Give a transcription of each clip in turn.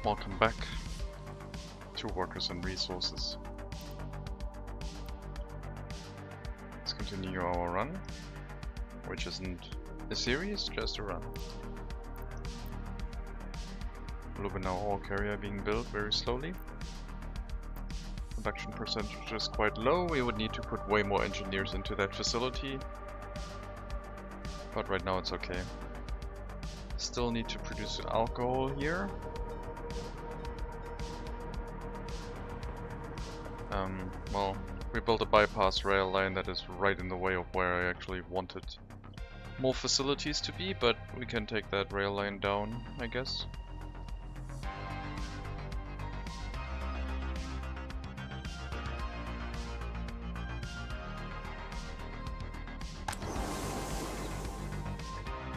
Welcome back to Workers and Resources. Let's continue our run, which isn't a series, just a run. Lubinau ore carrier being built very slowly. Production percentage is quite low. We would need to put way more engineers into that facility, but right now it's okay. Still need to produce alcohol here. Well, we built a bypass rail line that is right in the way of where I actually wanted more facilities to be, but we can take that rail line down, I guess.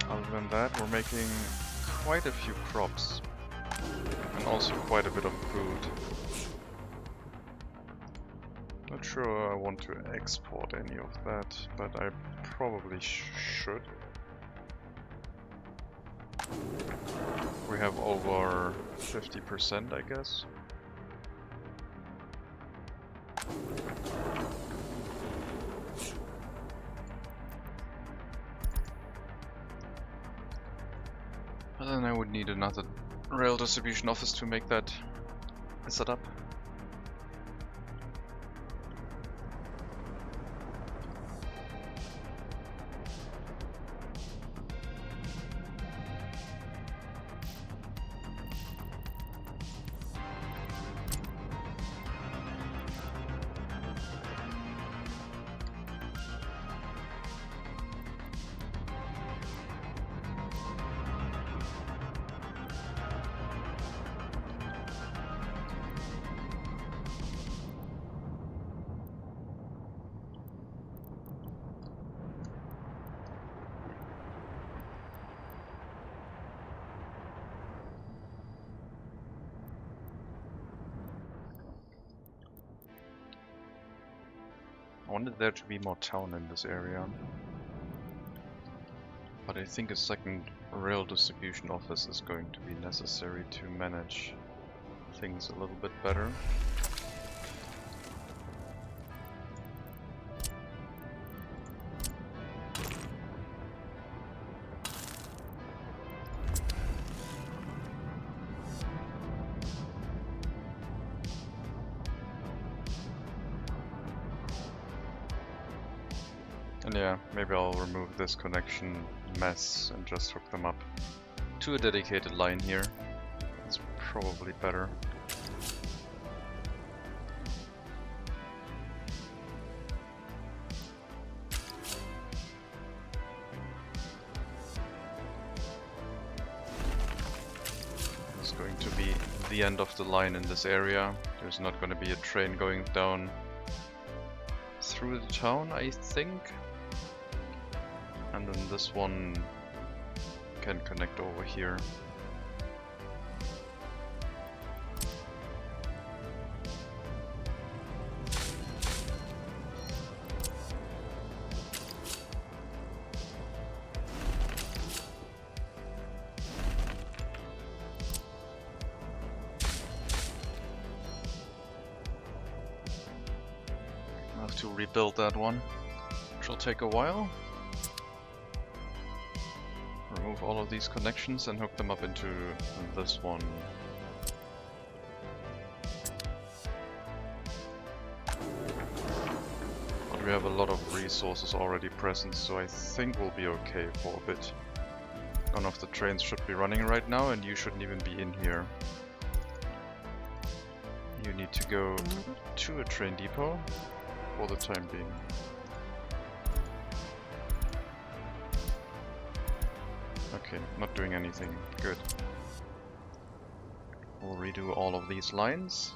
Other than that, we're making quite a few crops and also quite a bit of food. Not sure I want to export any of that, but I probably should. We have over 50%, I guess. But then I would need another rail distribution office to make that set up. I wanted there to be more town in this area, but I think a second rail distribution office is going to be necessary to manage things a little bit better. And yeah, maybe I'll remove this connection mess and just hook them up to a dedicated line here. It's probably better. This is going to be the end of the line in this area. There's not going to be a train going down through the town, I think. And then this one can connect over here. I'll have to rebuild that one, which will take a while. Remove all of these connections and hook them up into this one. But we have a lot of resources already present, so I think we'll be okay for a bit. None of the trains should be running right now, and you shouldn't even be in here. You need to go to a train depot for the time being. Okay, not doing anything. Good. We'll redo all of these lines,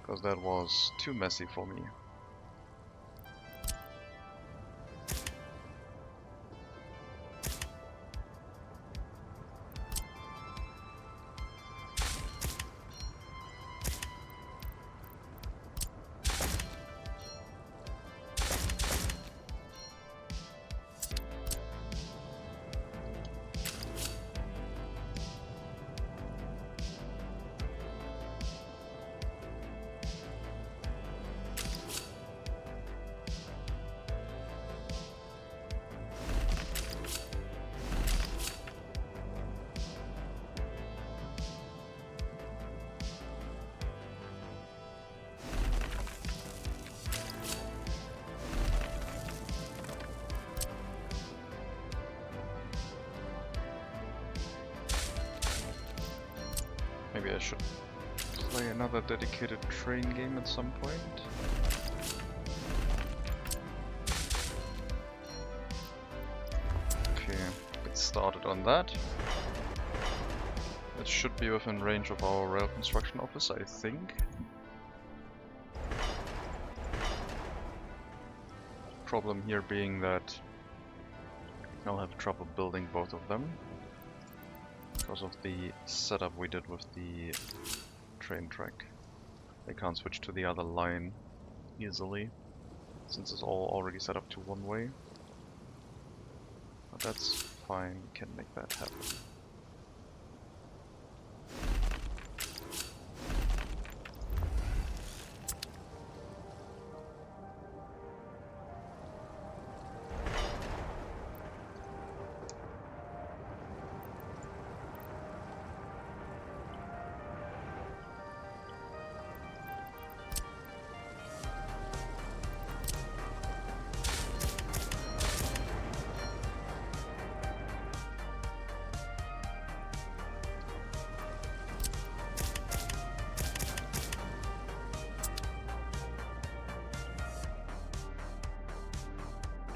because that was too messy for me. Maybe I should play another dedicated train game at some point. Okay, get started on that. It should be within range of our rail construction office, I think. Problem here being that I'll have trouble building both of them because of the setup we did with the train track. They can't switch to the other line easily since it's all already set up to one way. But that's fine, we can make that happen.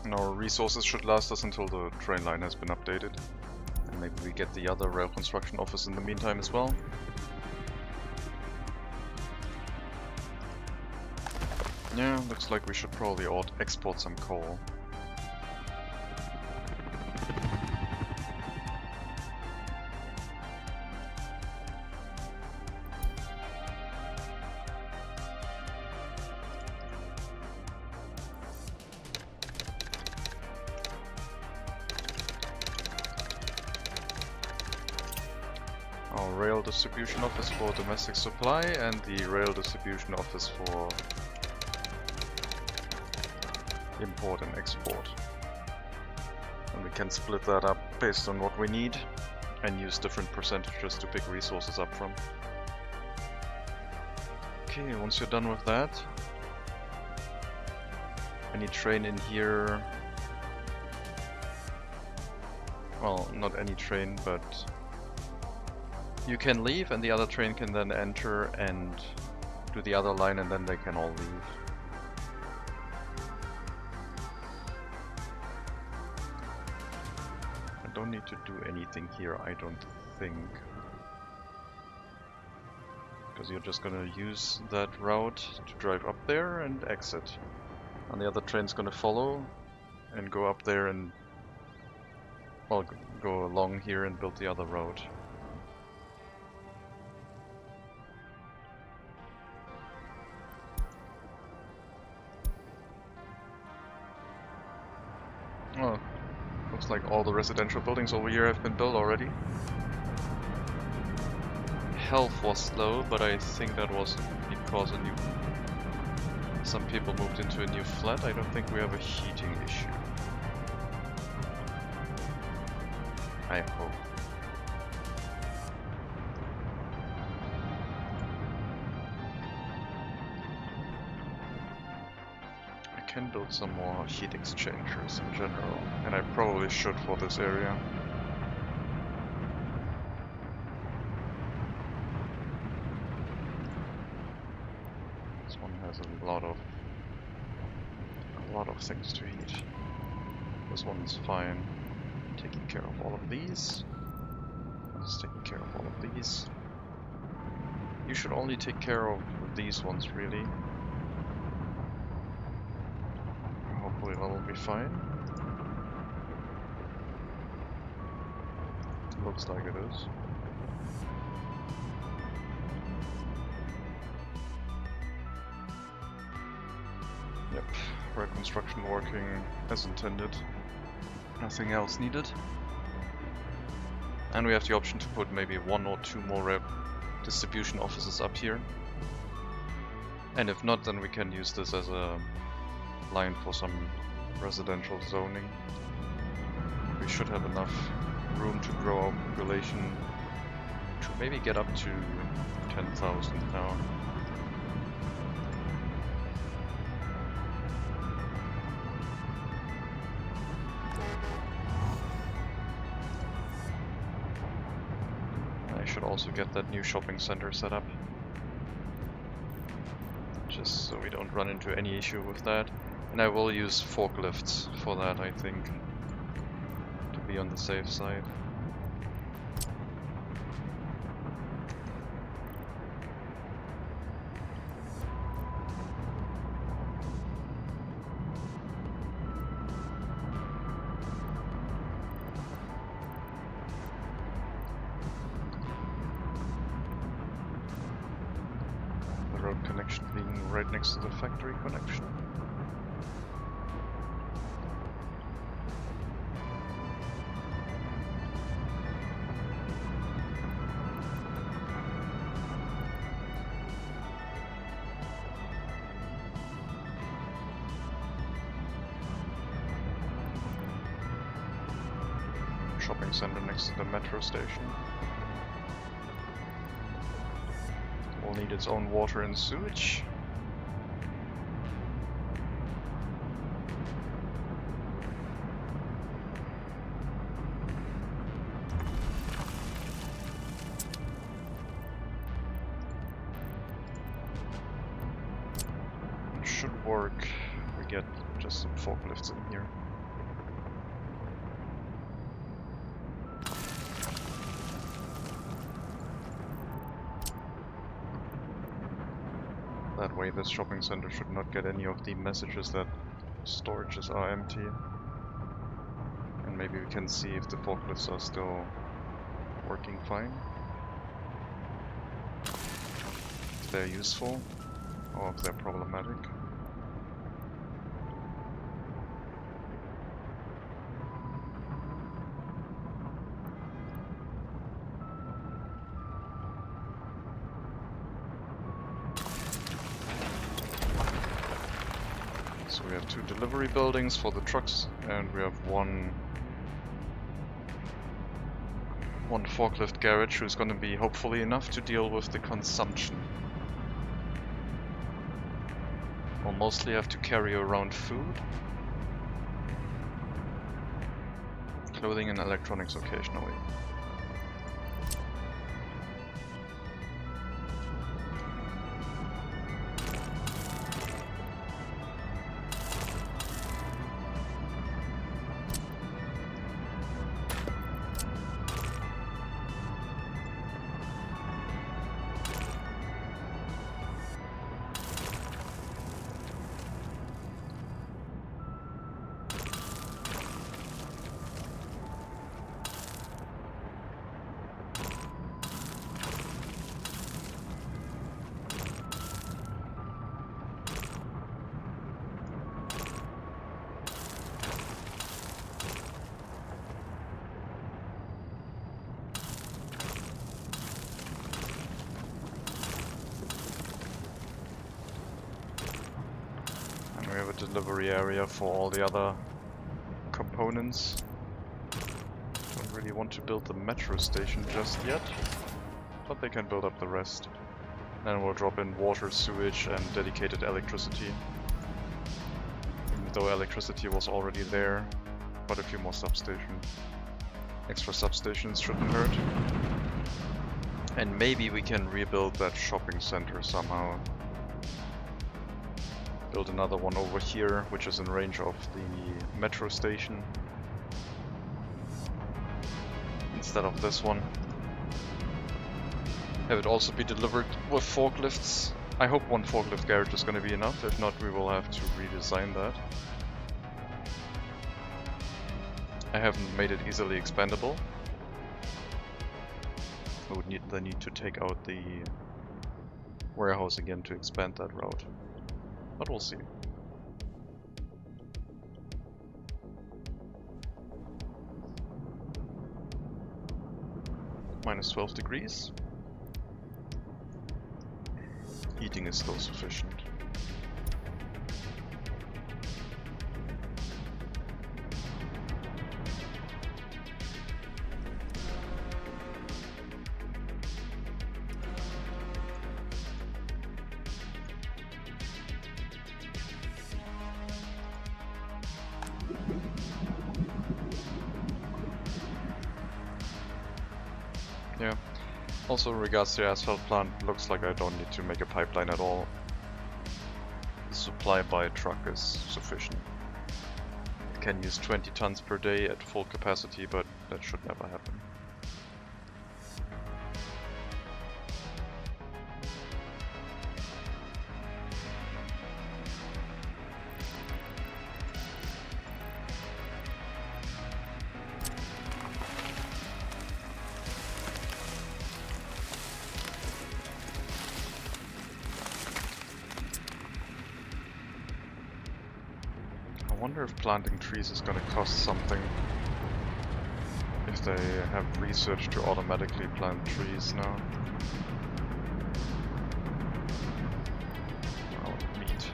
And our resources should last us until the train line has been updated. And maybe we get the other rail construction office in the meantime as well. Yeah, looks like we should probably export some coal. Our rail distribution office for domestic supply and the rail distribution office for import and export. And we can split that up based on what we need and use different percentages to pick resources up from. Okay, once you're done with that, any train in here, well, not any train, but you can leave and the other train can then enter and do the other line and then they can all leave. I don't need to do anything here, I don't think. Because you're just gonna use that route to drive up there and exit. And the other train's gonna follow and go up there and, well, go along here and build the other road. Oh, looks like all the residential buildings over here have been built already. Health was low, but I think that was because some people moved into a new flat. I don't think we have a heating issue. I hope. I can build some more heat exchangers in general, and I probably should for this area. This one has a lot of things to heat. This one's fine. Taking care of all of these. It's taking care of all of these. You should only take care of these ones, really. Hopefully that will be fine. Looks like it is. Yep, road construction working as intended. Nothing else needed. And we have the option to put maybe 1 or 2 more distribution offices up here. And if not, then we can use this as a line for some residential zoning. We should have enough room to grow our population to maybe get up to 10,000 now. also get that new shopping center set up. Just so we don't run into any issue with that. And I will use forklifts for that, I think, to be on the safe side. Connection being right next to the factory connection. Shopping center next to the metro station. Will need its own water and sewage. It should work. We get just some forklifts in here. That way this shopping center should not get any of the messages that storages are empty. And maybe we can see if the forklifts are still working fine. If they're useful, or if they're problematic. So we have 2 delivery buildings for the trucks, and we have one forklift garage who's going to be hopefully enough to deal with the consumption. We'll mostly have to carry around food, clothing and electronics occasionally. We have a delivery area for all the other components. Don't really want to build the metro station just yet, but they can build up the rest. Then we'll drop in water, sewage and dedicated electricity. Even though electricity was already there, but a few more substations. Extra substations shouldn't hurt. And maybe we can rebuild that shopping center somehow. Build another one over here, which is in range of the metro station, instead of this one. Have it also be delivered with forklifts. I hope one forklift garage is going to be enough, if not we will have to redesign that. I haven't made it easily expandable. I would need to take out the warehouse again to expand that route. But we'll see. Minus 12 degrees. Heating is still sufficient. Also, in regards to the asphalt plant, looks like I don't need to make a pipeline at all. The supply by truck is sufficient. It can use 20 tons per day at full capacity, but that should never happen. I wonder if planting trees is gonna cost something. If they have research to automatically plant trees now. Oh, meat.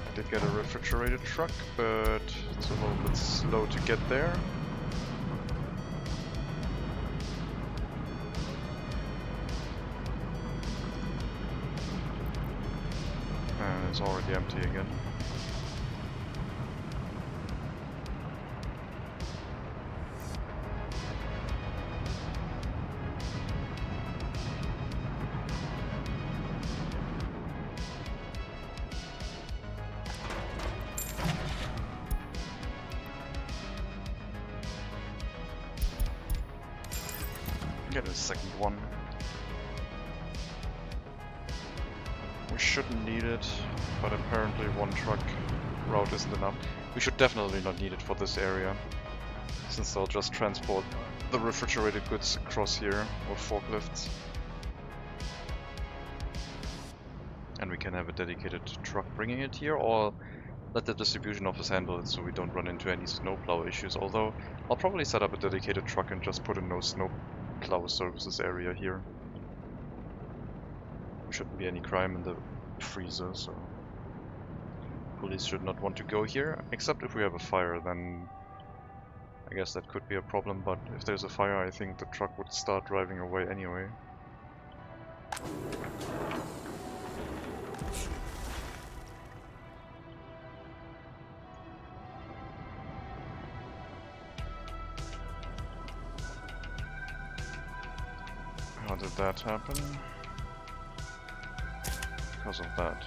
I did get a refrigerated truck, but it's a little bit slow to get there. It's already empty again. Get a second one. We shouldn't need it, but apparently one truck route isn't enough. We should definitely not need it for this area, since they'll just transport the refrigerated goods across here with forklifts. And we can have a dedicated truck bringing it here, or let the distribution office handle it so we don't run into any snowplow issues. Although, I'll probably set up a dedicated truck and just put a no snowplow services area here. Shouldn't be any crime in the freezer, so police should not want to go here, except if we have a fire, then I guess that could be a problem, but if there's a fire I think the truck would start driving away anyway. How did that happen? Because of that.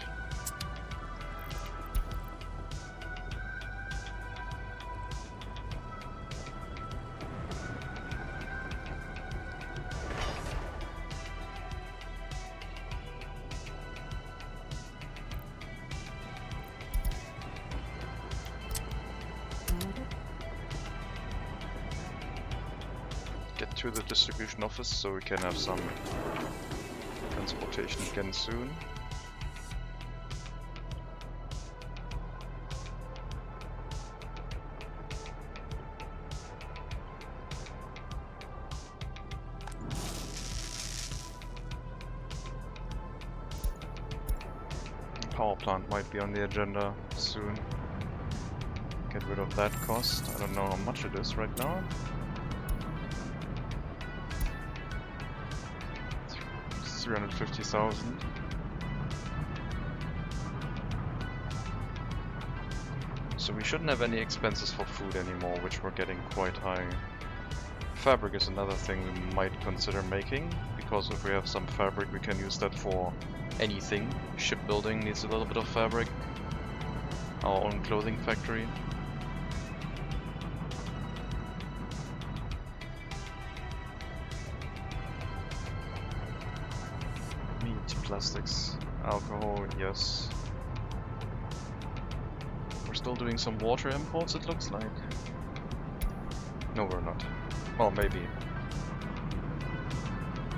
Get to the distribution office so we can have some transportation again soon. Power plant might be on the agenda soon. Get rid of that cost. I don't know how much it is right now. 350,000. So we shouldn't have any expenses for food anymore, which we're getting quite high. Fabric is another thing we might consider making, because if we have some fabric we can use that for anything. Shipbuilding needs a little bit of fabric. Our own clothing factory. Meat, plastics, alcohol, yes. We're still doing some water imports, it looks like. No, we're not. Well, maybe.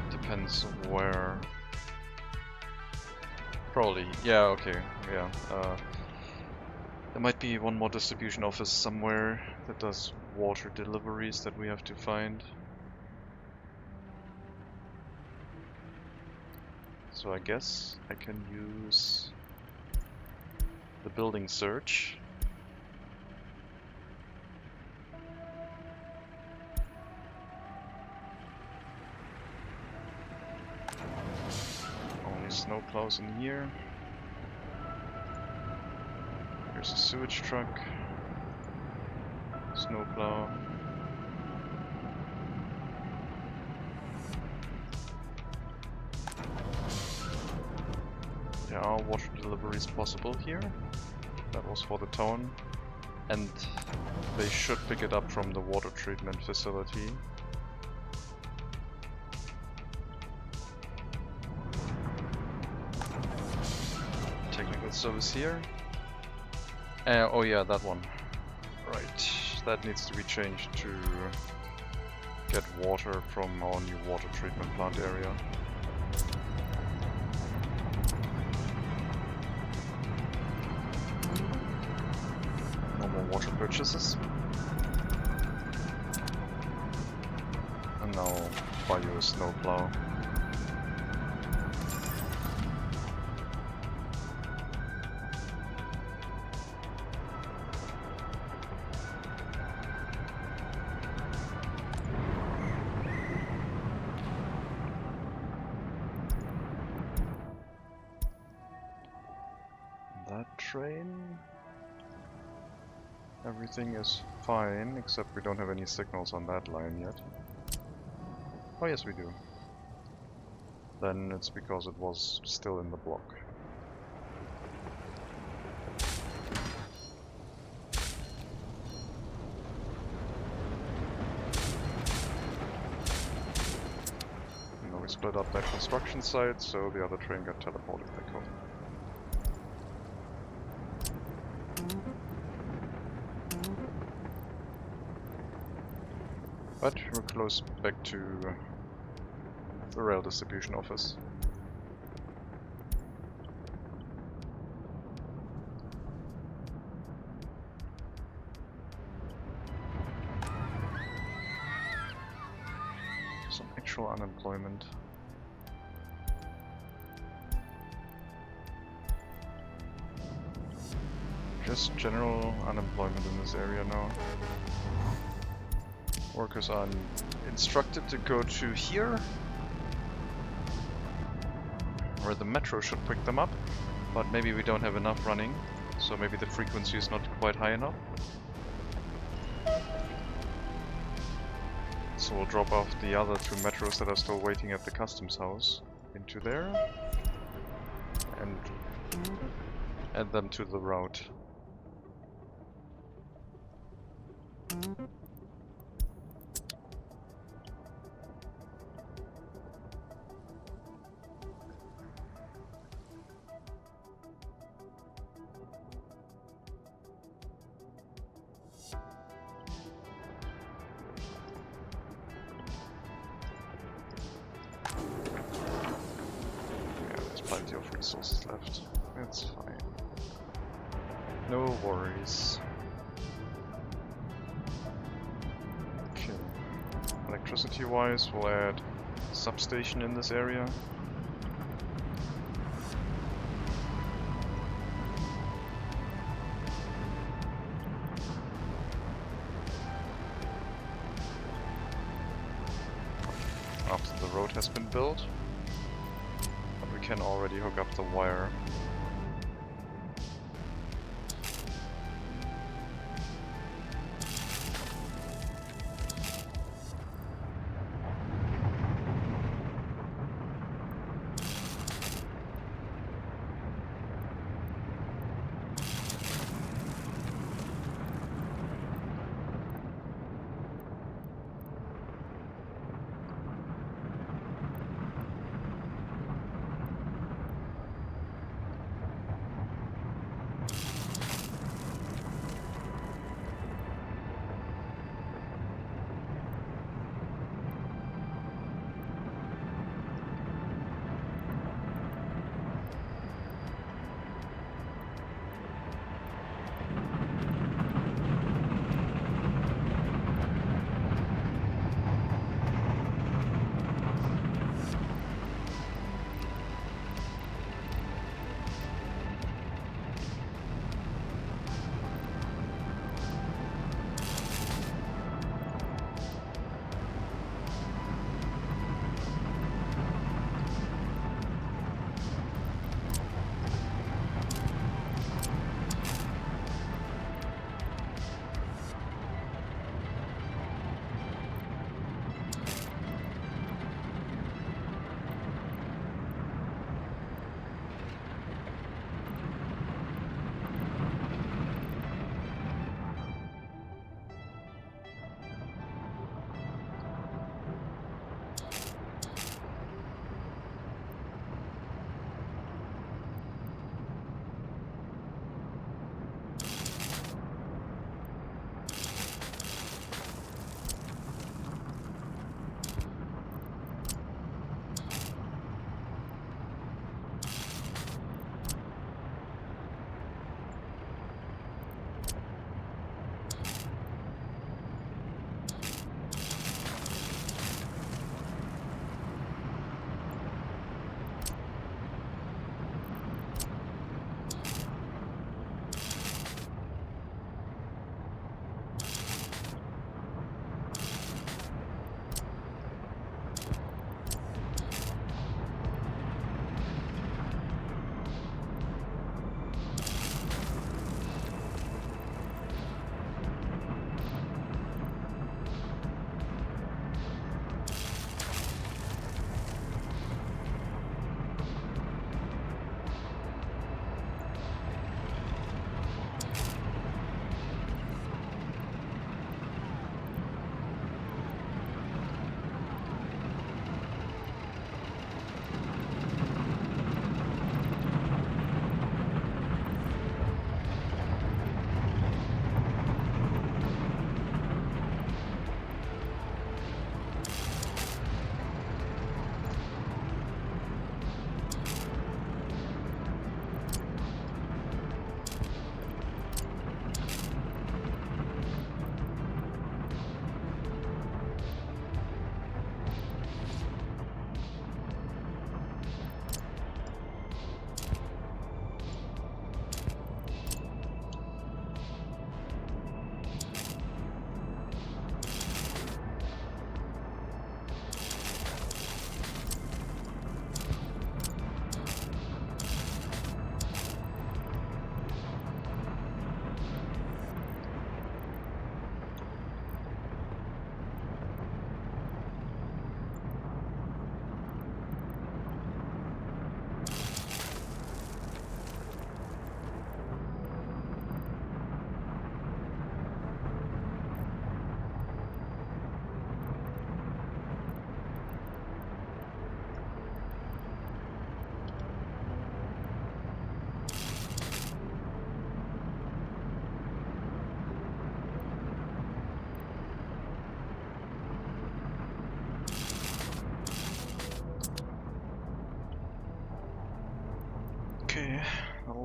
Depends where. Probably. Yeah, okay. Yeah. There might be one more distribution office somewhere that does water deliveries that we have to find. So I guess I can use the building search. Only snowplows in here. There's a sewage truck. Snowplow. There are water deliveries possible here. That was for the town. And they should pick it up from the water treatment facility. Technical service here. Oh yeah, that one. Right, that needs to be changed to get water from our new water treatment plant area. No more water purchases. And now buy you a snowplow. Train. Everything is fine, except we don't have any signals on that line yet. Oh yes, we do. Then it's because it was still in the block. Now we split up that construction site, so the other train got teleported back home. But we're close back to the rail distribution office. Some actual unemployment. Just general unemployment in this area now. Workers are instructed to go to here, where the metro should pick them up, but maybe we don't have enough running, so maybe the frequency is not quite high enough. So we'll drop off the other two metros that are still waiting at the customs house into there, and add them to the route. Plenty of resources left. It's fine. No worries. Okay. Electricity wise, we'll add a substation in this area. After the road has been built. Can already hook up the wire.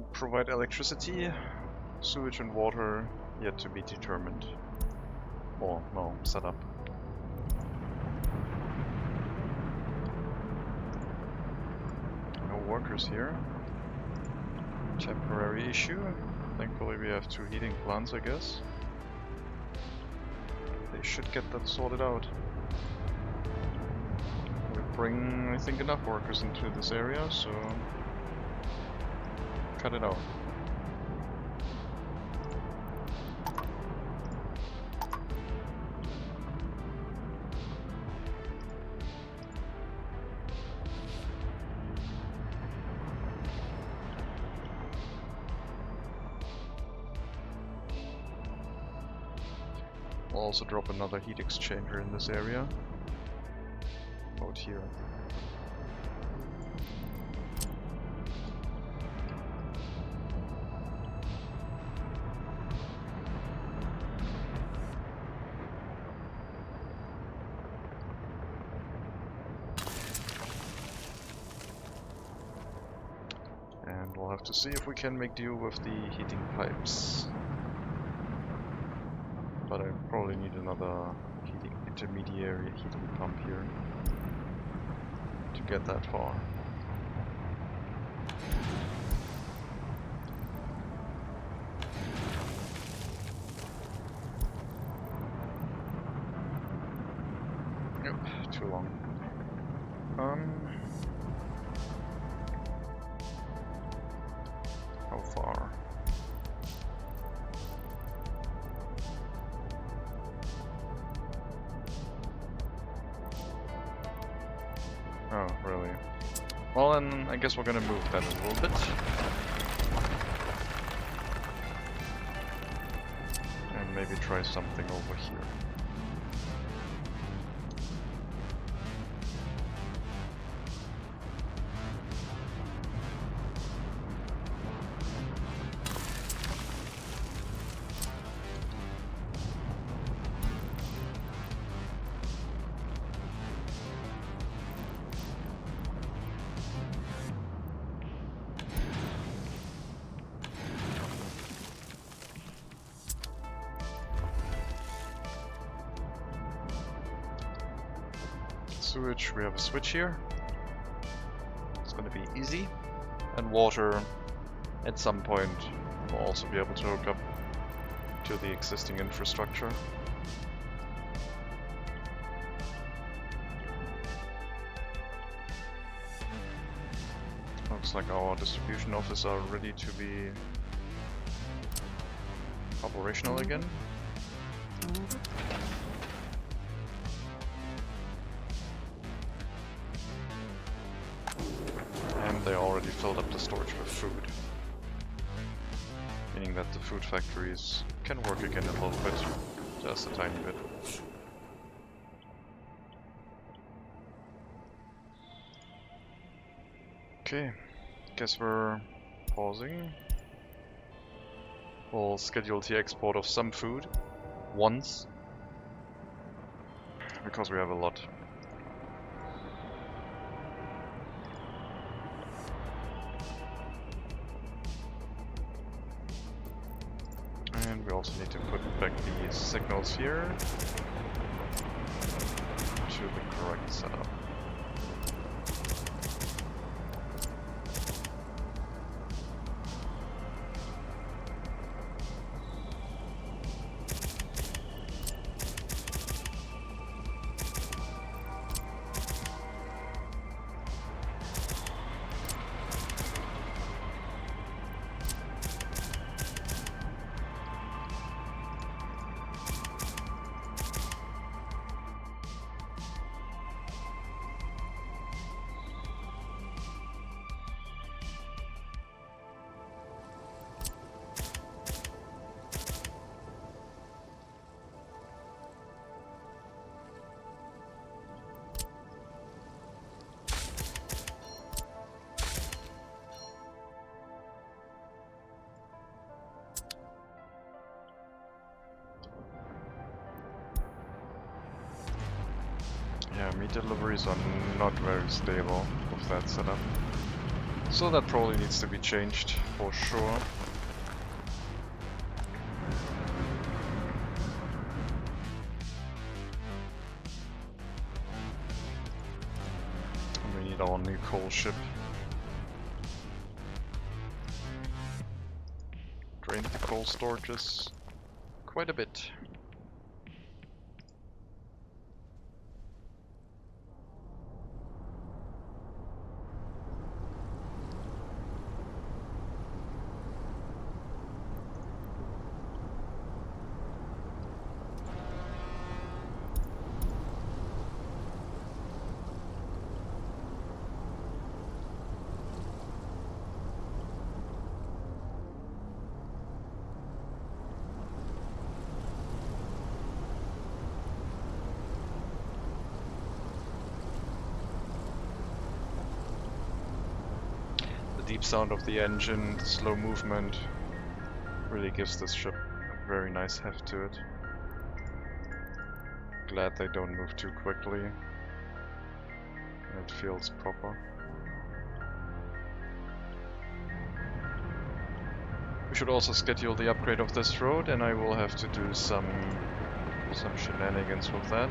will provide electricity, sewage and water yet to be determined. Or, no, set up. No workers here. Temporary issue. Thankfully we have 2 heating plants, I guess. They should get that sorted out. We bring, I think, enough workers into this area, so cut it out. We'll also drop another heat exchanger in this area. Out here. And we'll have to see if we can make deal with the heating pipes. But I probably need another intermediary heating pump here to get that far. Nope, too long. How far? Oh, really? Well, then I guess we're gonna move that a little bit. And maybe try something over here. Sewage, we have a switch here. It's going to be easy. And water, at some point, we'll also be able to hook up to the existing infrastructure. Looks like our distribution offices are ready to be operational again. They already filled up the storage with food. Meaning that the food factories can work again a little bit. Just a tiny bit. Okay, guess we're pausing. We'll schedule the export of some food once. Because we have a lot. And we also need to put back the signals here to the correct setup. Yeah, meat deliveries are not very stable with that setup. So that probably needs to be changed for sure. And we need our new coal ship. Drained the coal storages quite a bit. The deep sound of the engine, the slow movement, really gives this ship a very nice heft to it. Glad they don't move too quickly. It feels proper. We should also schedule the upgrade of this road, and I will have to do some shenanigans with that,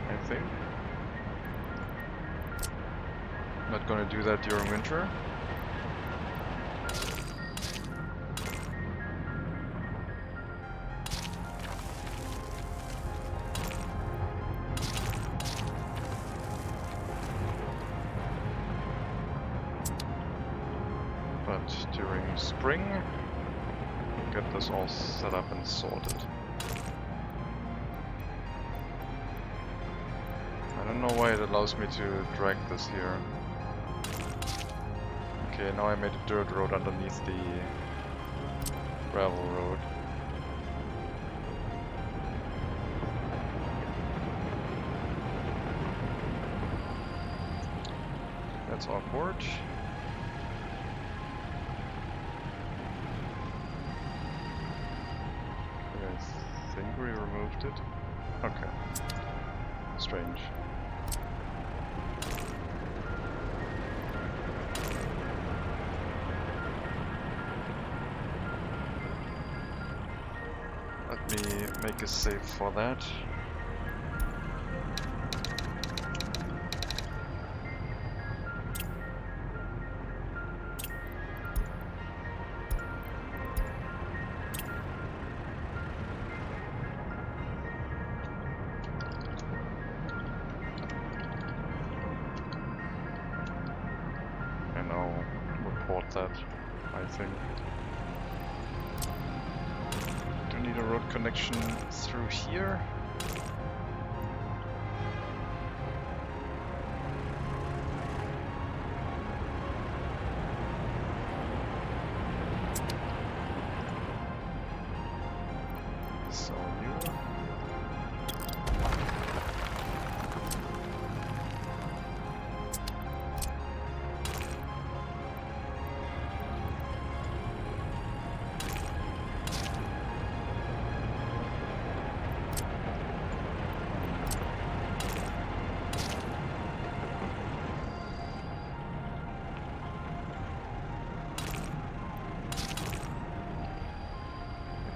I think. Not gonna do that during winter. But during spring, we'll get this all set up and sorted. I don't know why it allows me to drag this here. Okay, now I made a dirt road underneath the gravel road. That's awkward. I think we removed it. Okay. Strange. Let me make a save for that. And I'll report that, I think. Do need a road connection through here. So you.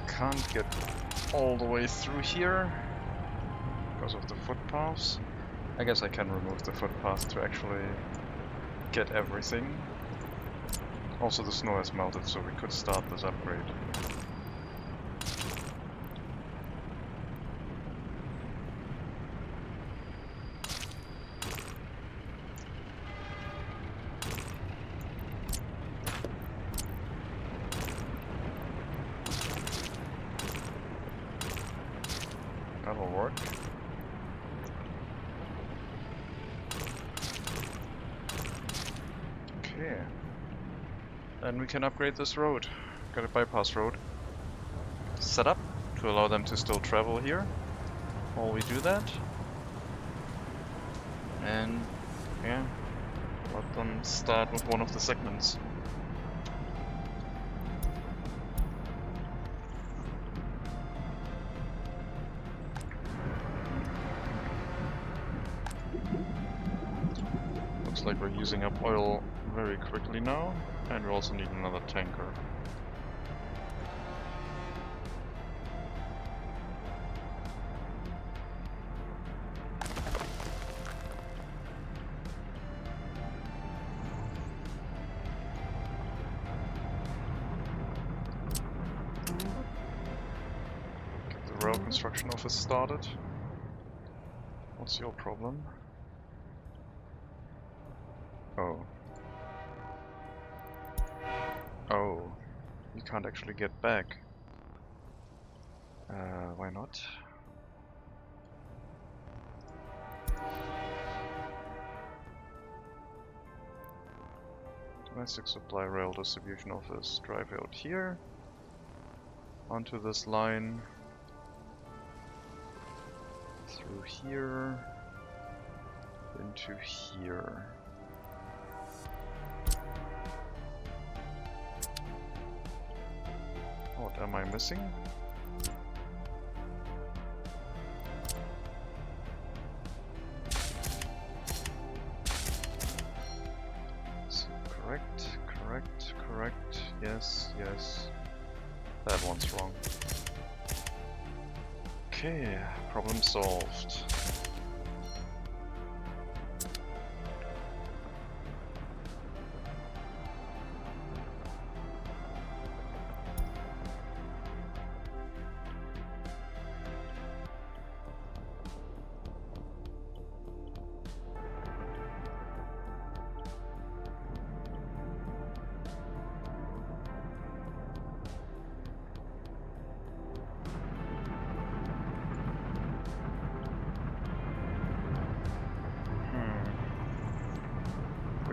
Can't get all the way through here because of the footpaths. I guess I can remove the footpath to actually get everything. Also, the snow has melted, so we could start this upgrade. That'll work. Okay. Then we can upgrade this road. Got a bypass road set up to allow them to still travel here while we do that. And yeah, let them start with one of the segments. Looks like we're using up oil very quickly now, and we also need another tanker. Get the rail construction office started. What's your problem? Oh. Oh. You can't actually get back. Why not? Domestic supply rail distribution office. Drive out here. Onto this line. Through here. Into here. What am I missing? So correct. Yes. That one's wrong. Okay, problem solved.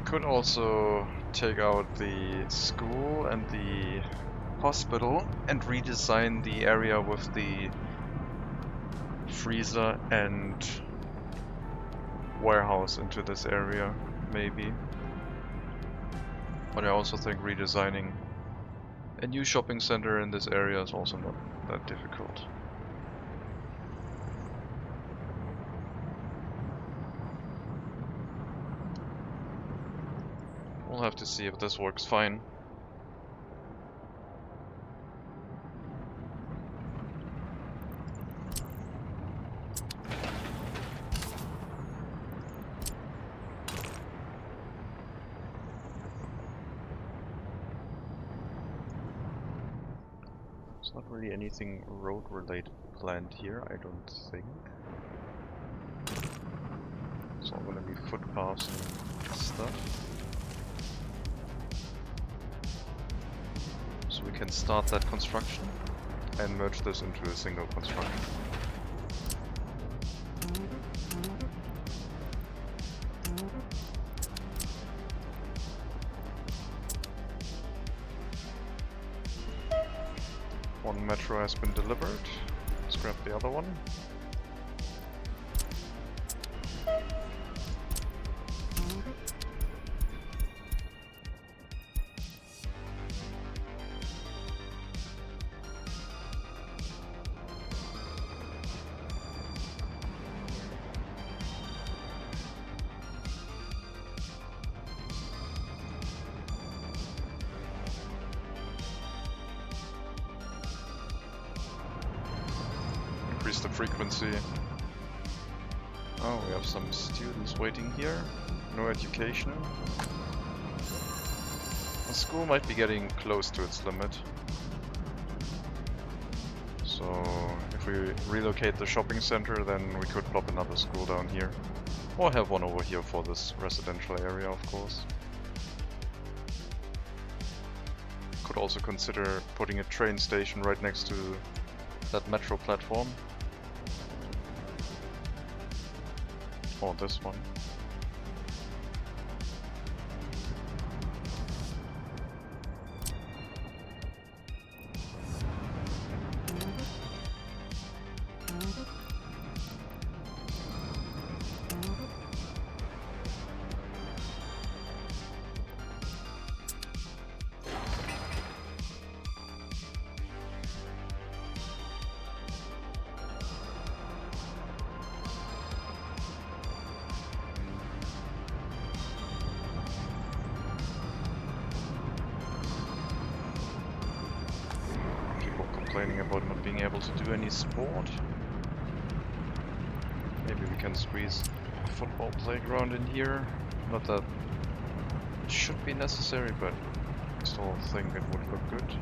Could also take out the school and the hospital and redesign the area with the freezer and warehouse into this area, maybe. But I also think redesigning a new shopping center in this area is also not that difficult. We'll have to see if this works fine. There's not really anything road related planned here, I don't think. It's all gonna be footpaths and stuff. So we can start that construction and merge this into a single construction. One metro has been delivered. Let's grab the other one. Increase the frequency. Oh, we have some students waiting here. No education. The school might be getting close to its limit. So if we relocate the shopping center, then we could plop another school down here. Or have one over here for this residential area, of course. Could also consider putting a train station right next to that metro platform. Or this one. about not being able to do any sport. Maybe we can squeeze a football playground in here. Not that it should be necessary, but I still think it would look good.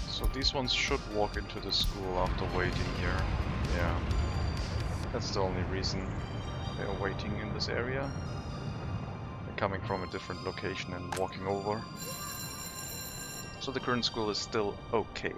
So these ones should walk into the school after waiting here. Yeah. That's the only reason they are waiting in this area. They're coming from a different location and walking over. So the current school is still okay.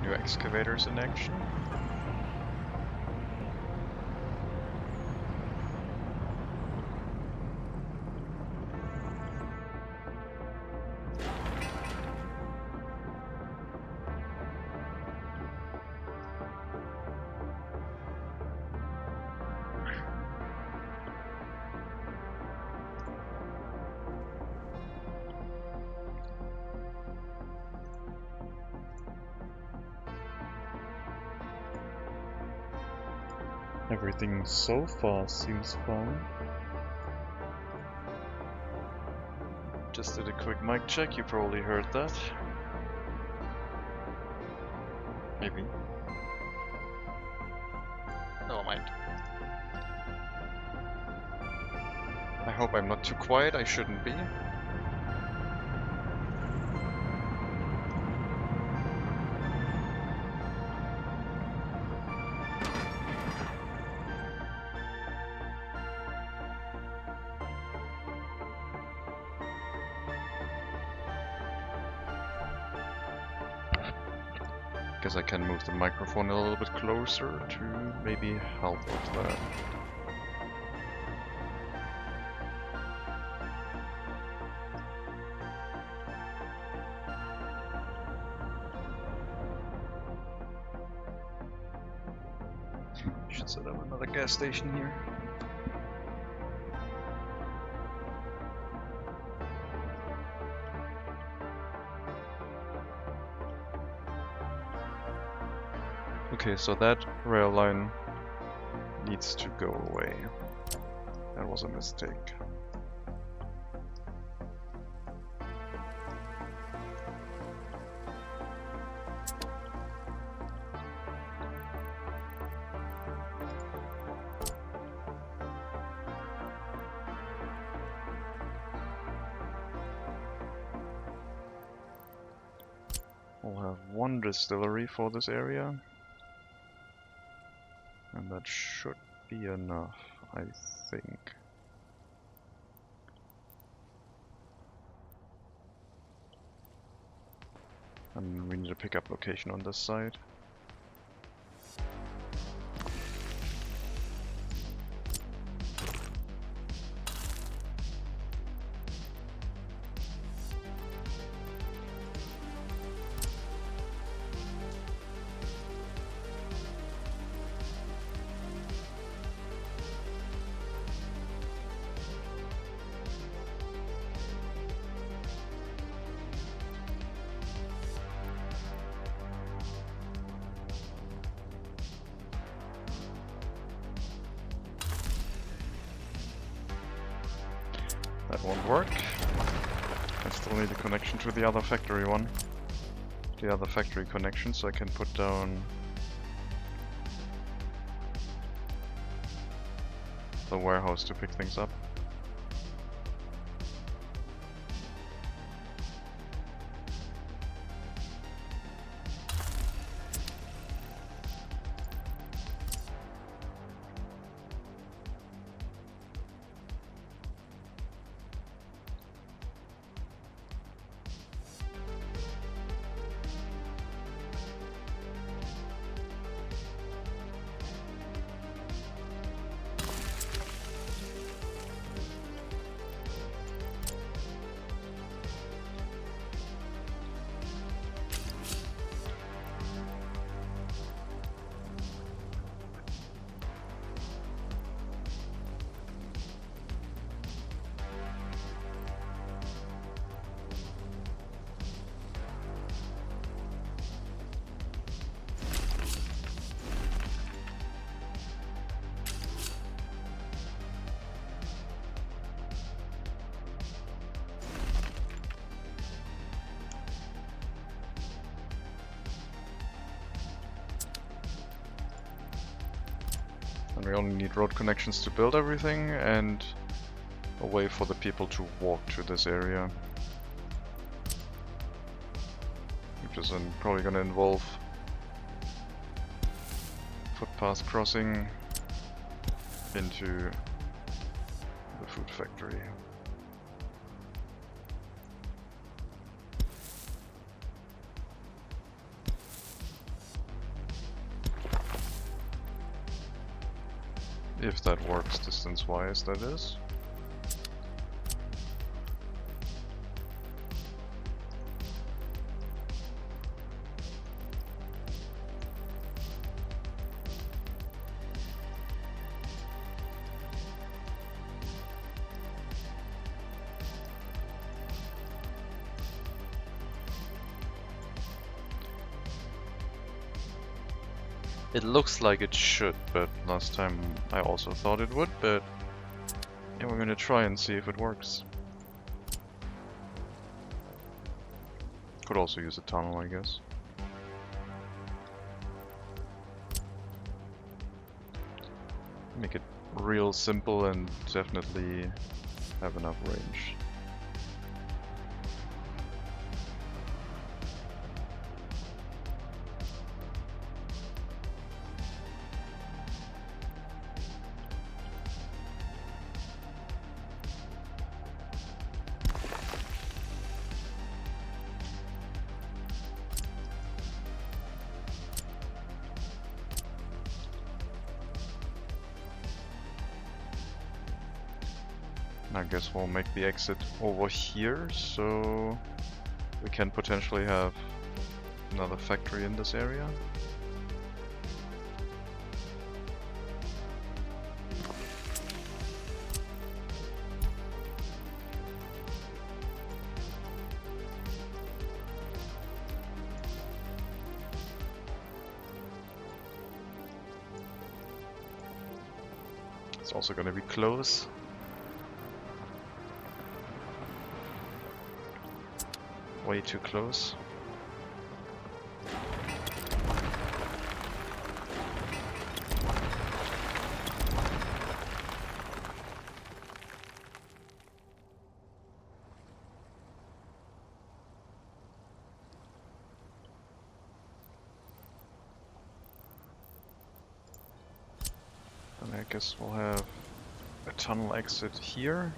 New excavators in action. Everything so far seems fine. Just did a quick mic check, you probably heard that. Maybe. Never mind. I hope I'm not too quiet, I shouldn't be. Guess I can move the microphone a little bit closer to maybe help with that. Should set up another gas station here. Okay, so that rail line needs to go away. That was a mistake. We'll have one distillery for this area. And that should be enough, I think. And we need a pickup location on this side. That won't work. I still need a connection to the other factory one. The other factory connection, so I can put down the warehouse to pick things up. And we only need road connections to build everything, and a way for the people to walk to this area. Which is probably going to involve footpath crossing into the food factory. If that works distance-wise, that is. It looks like it should, but last time I also thought it would, but yeah, we're gonna try and see if it works. Could also use a tunnel, I guess. Make it real simple and definitely have enough range. I guess we'll make the exit over here, so we can potentially have another factory in this area. It's also going to be close. Way too close. And I guess we'll have a tunnel exit here.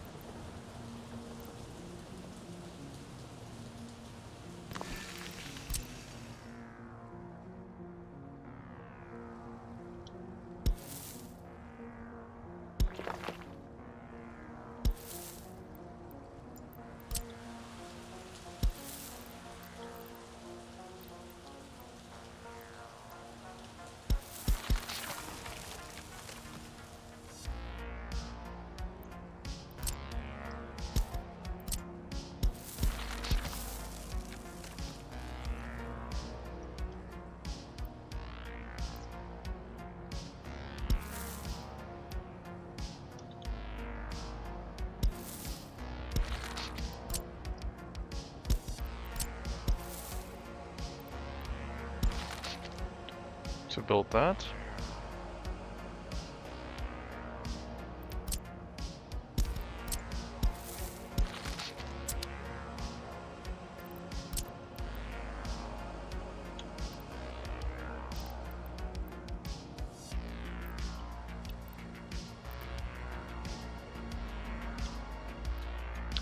to build that.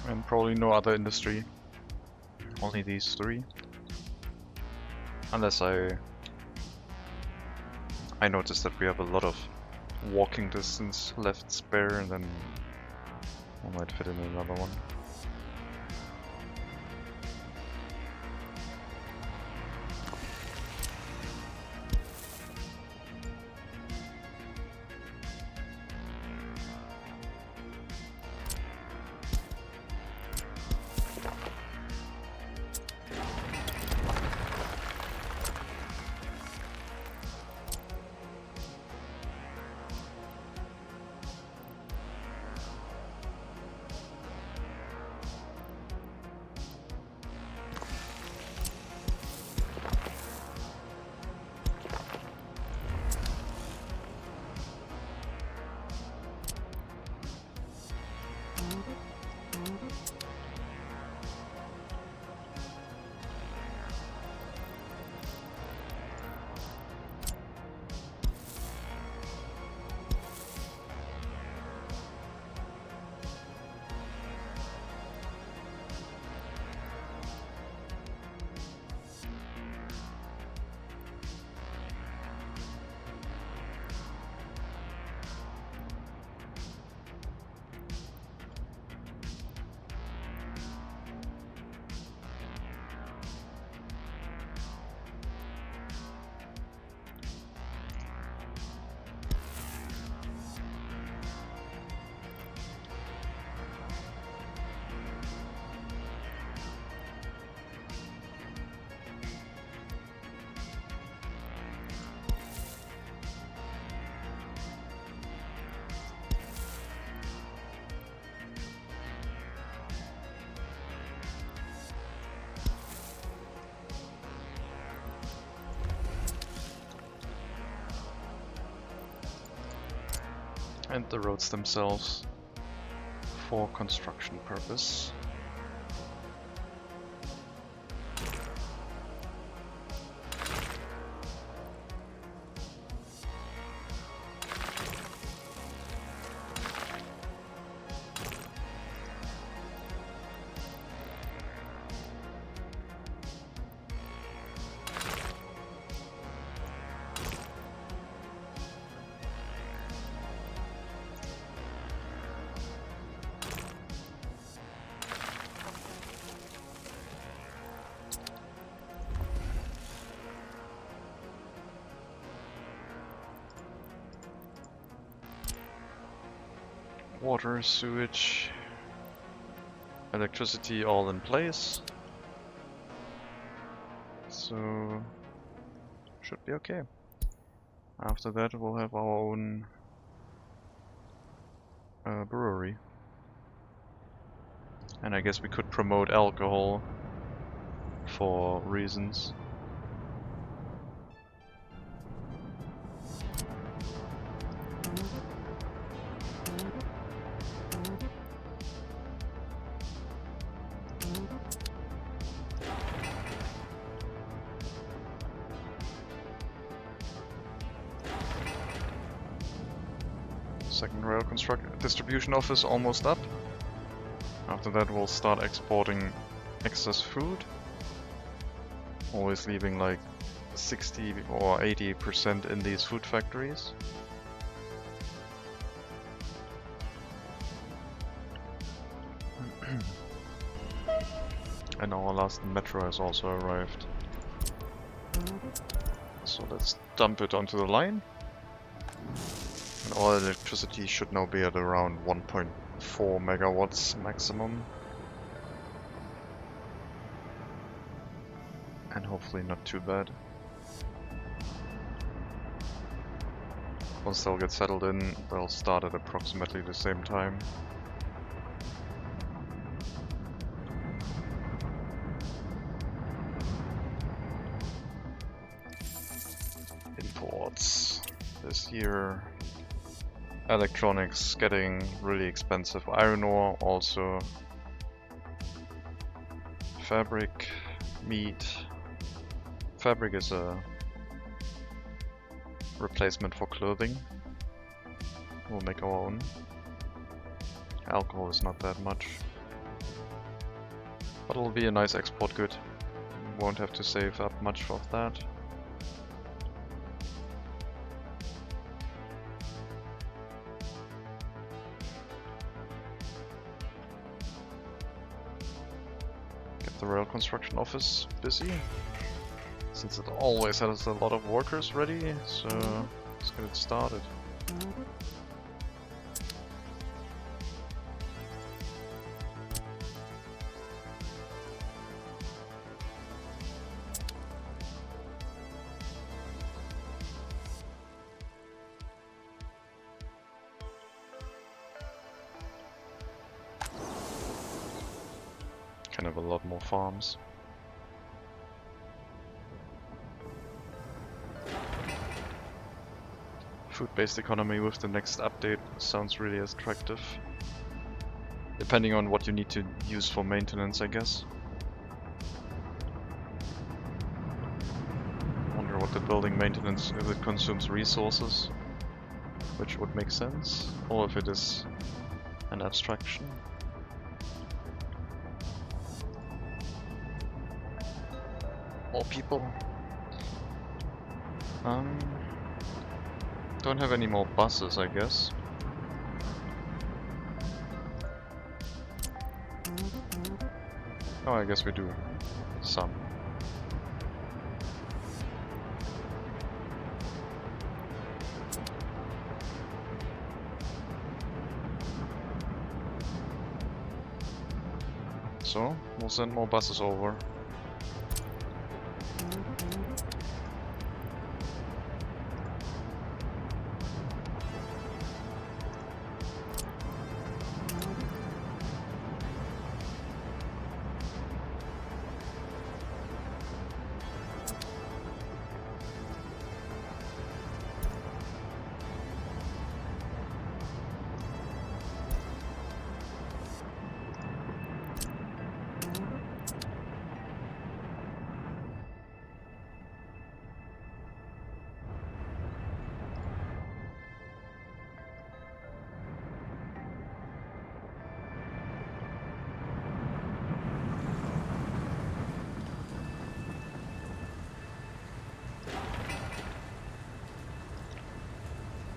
And probably no other industry. Only these three. Unless I noticed that we have a lot of walking distance left spare, and then I might fit in another one. And the roads themselves for construction purpose. Water, sewage, electricity all in place. So should be okay. After that we'll have our own brewery. And I guess we could promote alcohol for reasons. Second rail distribution office almost up. After that we'll start exporting excess food. Always leaving like 60 or 80% in these food factories. And our last metro has also arrived. So let's dump it onto the line. And all electricity should now be at around 1.4 megawatts maximum. And hopefully not too bad. Once they'll get settled in, they'll start at approximately the same time. Import. imports this year. Electronics getting really expensive. Iron ore also. Fabric, meat. Fabric is a replacement for clothing. We'll make our own. Alcohol is not that much. But it'll be a nice export good. Won't have to save up much of that. Get the rail construction office busy, since it always has a lot of workers ready, so let's get it started. Can have a lot more farms. Food-based economy with the next update sounds really attractive. Depending on what you need to use for maintenance, I guess. Wonder what the building maintenance, if it consumes resources, which would make sense, or if it is an abstraction. More people. Don't have any more buses, I guess. Oh, I guess we do. Some. So, we'll send more buses over.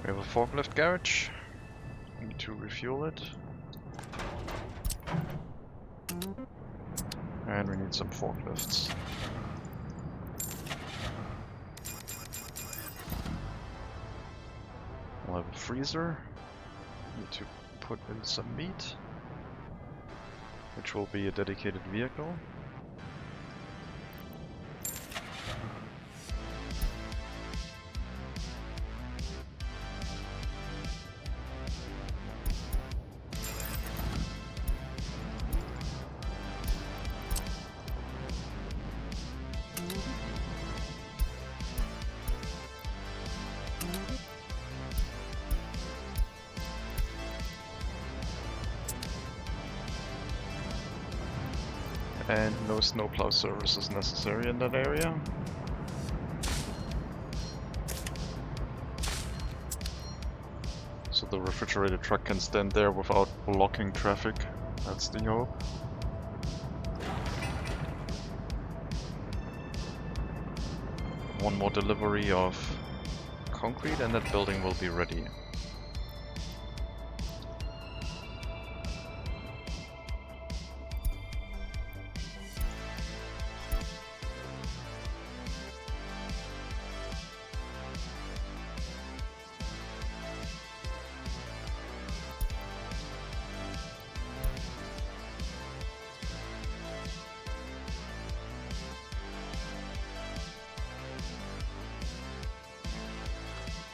We have a forklift garage. We need to refuel it. And we need some forklifts. We'll have a freezer. Need to put in some meat, which will be a dedicated vehicle. And no snowplow service is necessary in that area. So the refrigerated truck can stand there without blocking traffic. That's the hope. One more delivery of concrete and that building will be ready.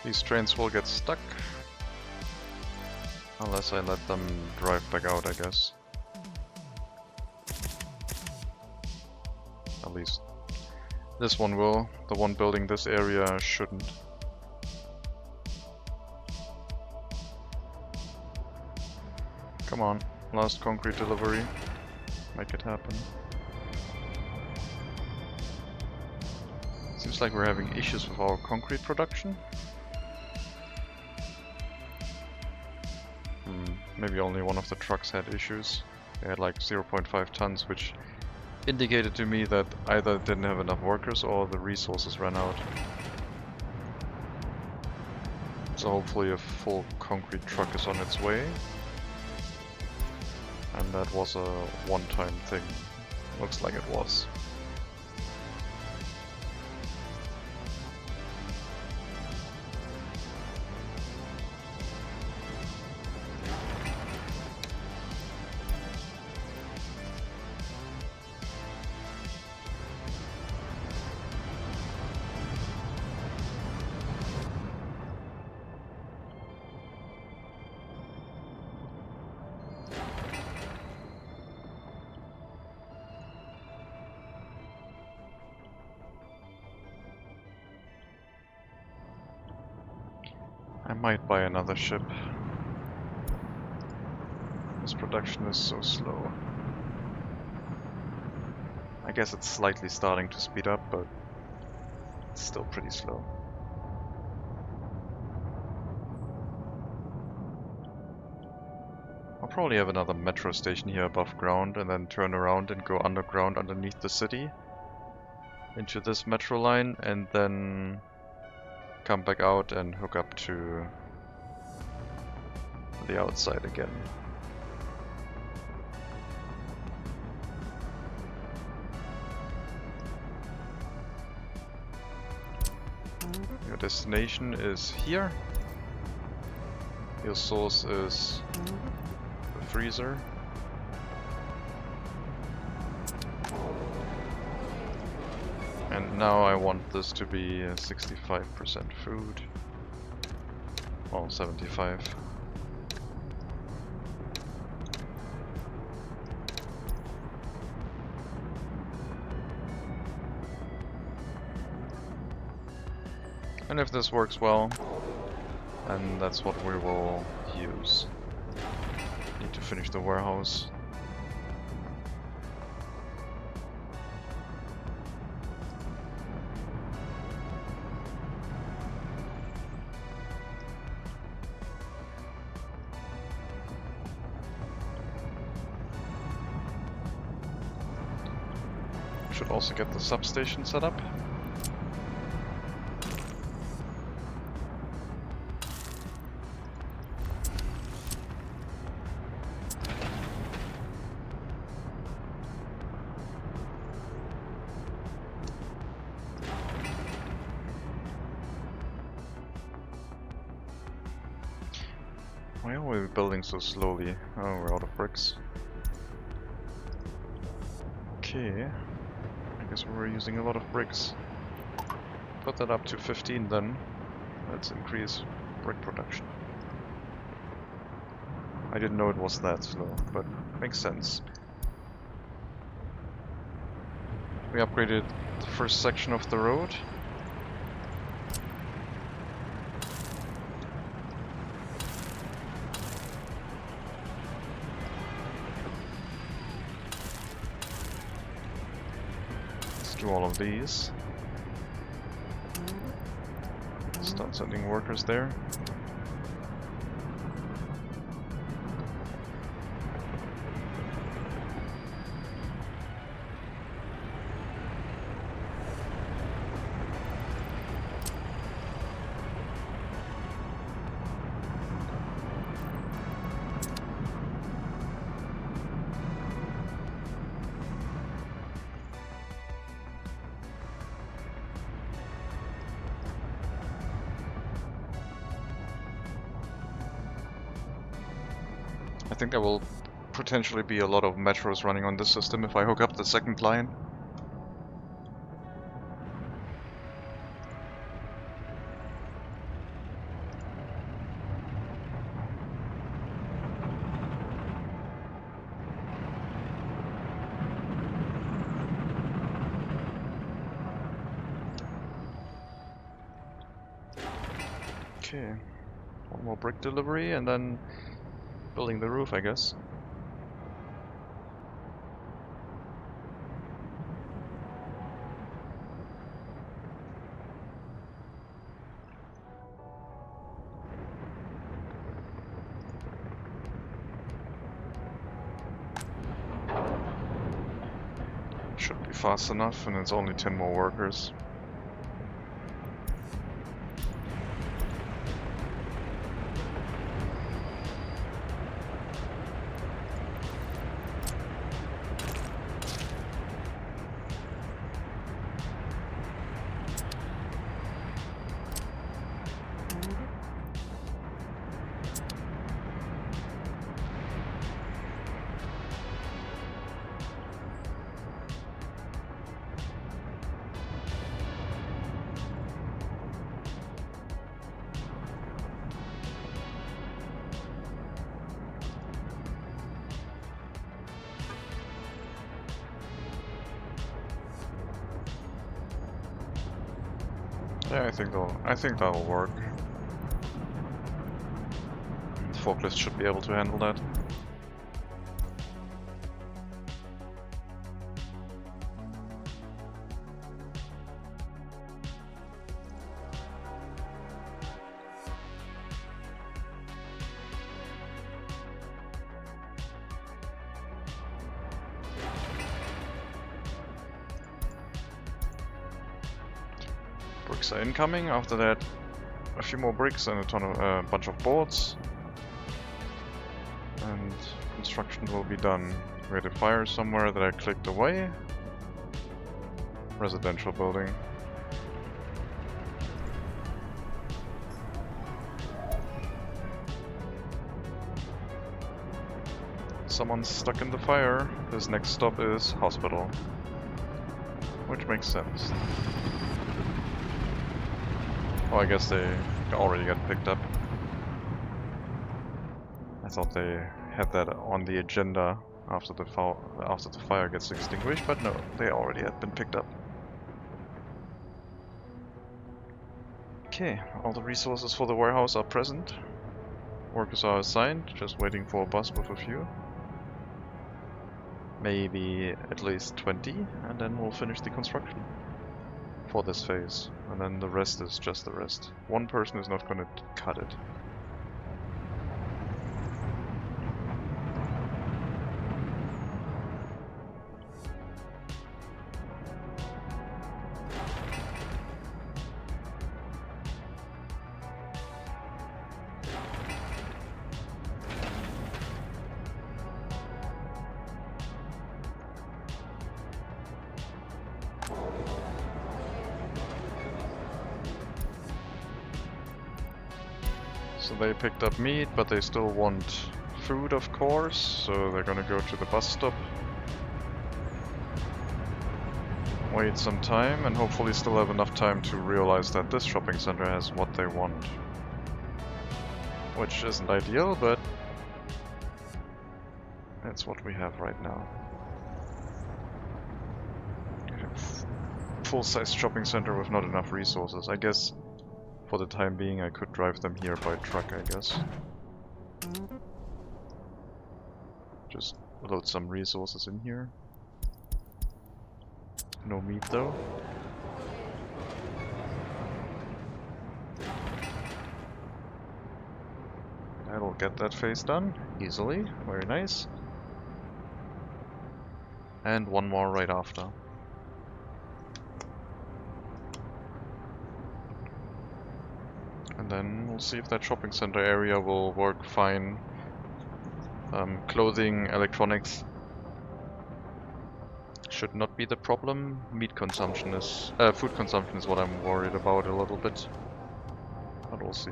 These trains will get stuck, unless I let them drive back out, I guess. At least this one will. The one building this area shouldn't. Come on, last concrete delivery. Make it happen. Seems like we're having issues with our concrete production. Maybe only one of the trucks had issues. They had like 0.5 tons, which indicated to me that either it didn't have enough workers or the resources ran out. So hopefully a full concrete truck is on its way. And that was a one-time thing. Looks like it was. I might buy another ship. This production is so slow. I guess it's slightly starting to speed up, but it's still pretty slow. I'll probably have another metro station here above ground and then turn around and go underground underneath the city into this metro line and then come back out and hook up to the outside again. Your destination is here. Your source is the freezer. And now I want this to be 65% food. Well, 75. And if this works well, then that's what we will use. Need to finish the warehouse. Should also get the substation set up. Why are we building so slowly? Oh, we're out of bricks. Okay. I guess we were using a lot of bricks. Put that up to 15 then. Let's increase brick production. I didn't know it was that slow, but makes sense. We upgraded the first section of the road. Do all of these. Start sending workers there. I think there will potentially be a lot of metros running on this system if I hook up the second line. Okay, one more brick delivery and then Building the roof, I guess. Should be fast enough, and it's only 10 more workers. Yeah, I think that'll work. The forklift should be able to handle that. Bricks are incoming. After that, a few more bricks and a bunch of boards, and construction will be done. We had a fire somewhere that I clicked away. Residential building. Someone's stuck in the fire. His next stop is hospital, which makes sense. Oh, I guess they already got picked up. I thought they had that on the agenda after the fire gets extinguished, but no, they already had been picked up. Okay, all the resources for the warehouse are present. Workers are assigned, just waiting for a bus with a few. Maybe at least 20, and then we'll finish the construction for this phase. And then the rest is just the rest. One person is not going to cut it. So they picked up meat, but they still want food, of course, so they're gonna go to the bus stop. Wait some time, and hopefully still have enough time to realize that this shopping center has what they want. Which isn't ideal, but that's what we have right now. Full-size shopping center with not enough resources. I guess for the time being I could drive them here by truck, I guess. Just load some resources in here. No meat though. That'll get that phase done easily, very nice. And one more right after. And then we'll see if that shopping center area will work fine. Clothing, electronics should not be the problem. Meat consumption is, food consumption is what I'm worried about a little bit. But we'll see.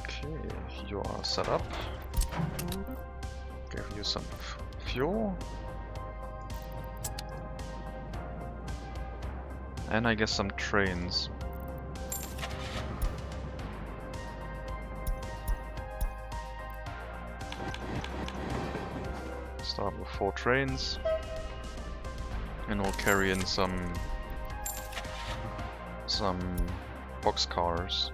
Okay, you are set up. Give you some fuel. And I guess some trains. Start with 4 trains. And we'll carry in some some boxcars.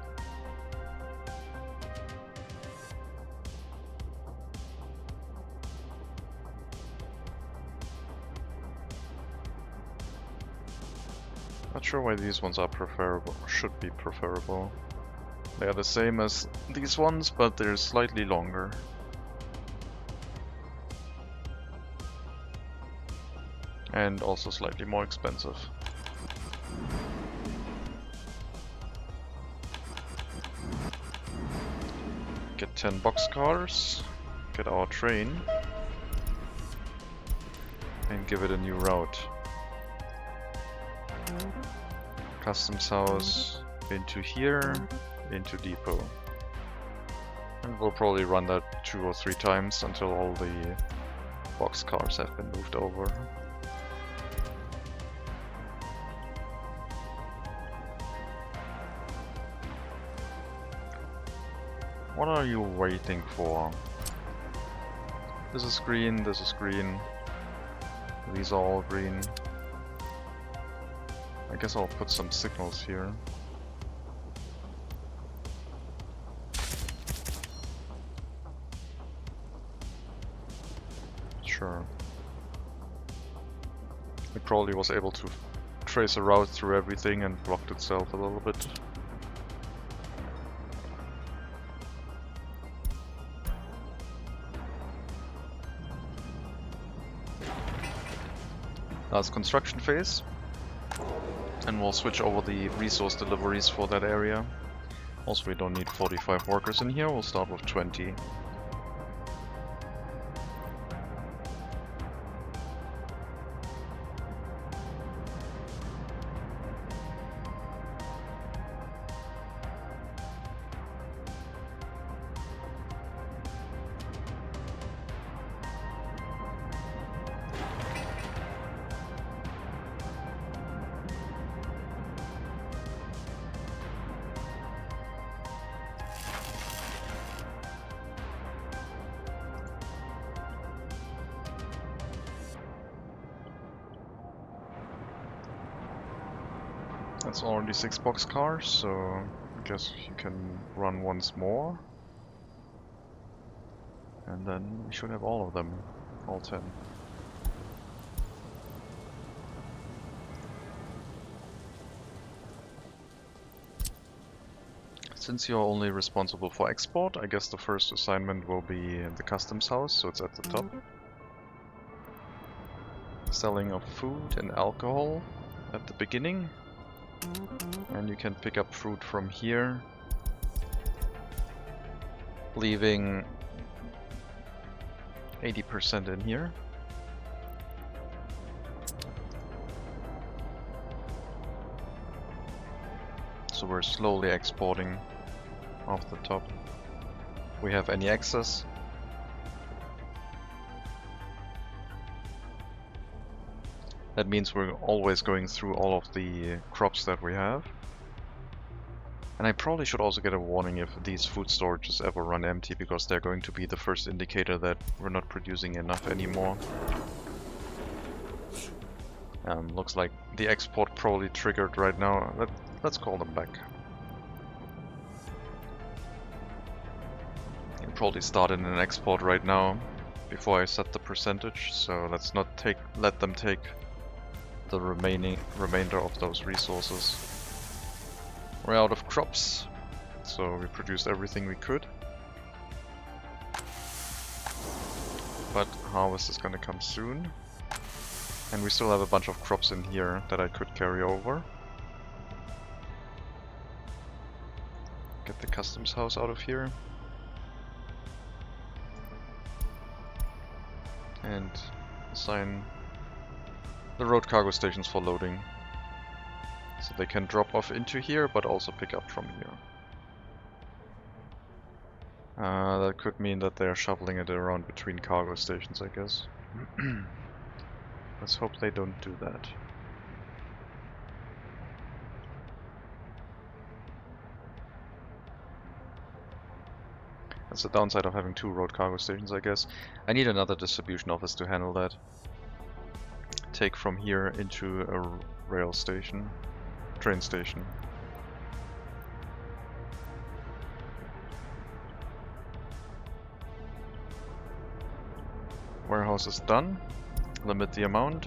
Not sure why these ones are preferable, should be preferable. They are the same as these ones, but they're slightly longer. And also slightly more expensive. Get 10 boxcars, get our train, and give it a new route. Customs house into here, into depot. And we'll probably run that 2 or 3 times until all the boxcars have been moved over. What are you waiting for? This is green, this is green. These are all green. I guess I'll put some signals here. Sure. It probably was able to trace a route through everything and blocked itself a little bit. Last construction phase. And we'll switch over the resource deliveries for that area. Also, we don't need 45 workers in here, we'll start with 20. That's already 6 boxcars, so I guess you can run once more. And then we should have all of them, all 10. Since you're only responsible for export, I guess the first assignment will be in the customs house, so it's at the top. Selling of food and alcohol at the beginning. And you can pick up fruit from here, leaving 80% in here. So we're slowly exporting off the top. We have any excess. That means we're always going through all of the crops that we have. And I probably should also get a warning if these food storages ever run empty, because they're going to be the first indicator that we're not producing enough anymore. Looks like the export probably triggered right now. Let's call them back. I'll probably start in an export right now before I set the percentage, so let's not let them take the remainder of those resources. We're out of crops, so we produced everything we could. But harvest is gonna come soon. And we still have a bunch of crops in here that I could carry over. Get the customs house out of here. And assign the road cargo stations for loading. So they can drop off into here, but also pick up from here. That could mean that they're shuffling it around between cargo stations, I guess. Let's hope they don't do that. That's the downside of having 2 road cargo stations, I guess. I need another distribution office to handle that. Take from here into a rail station, train station. warehouse is done. Limit the amount.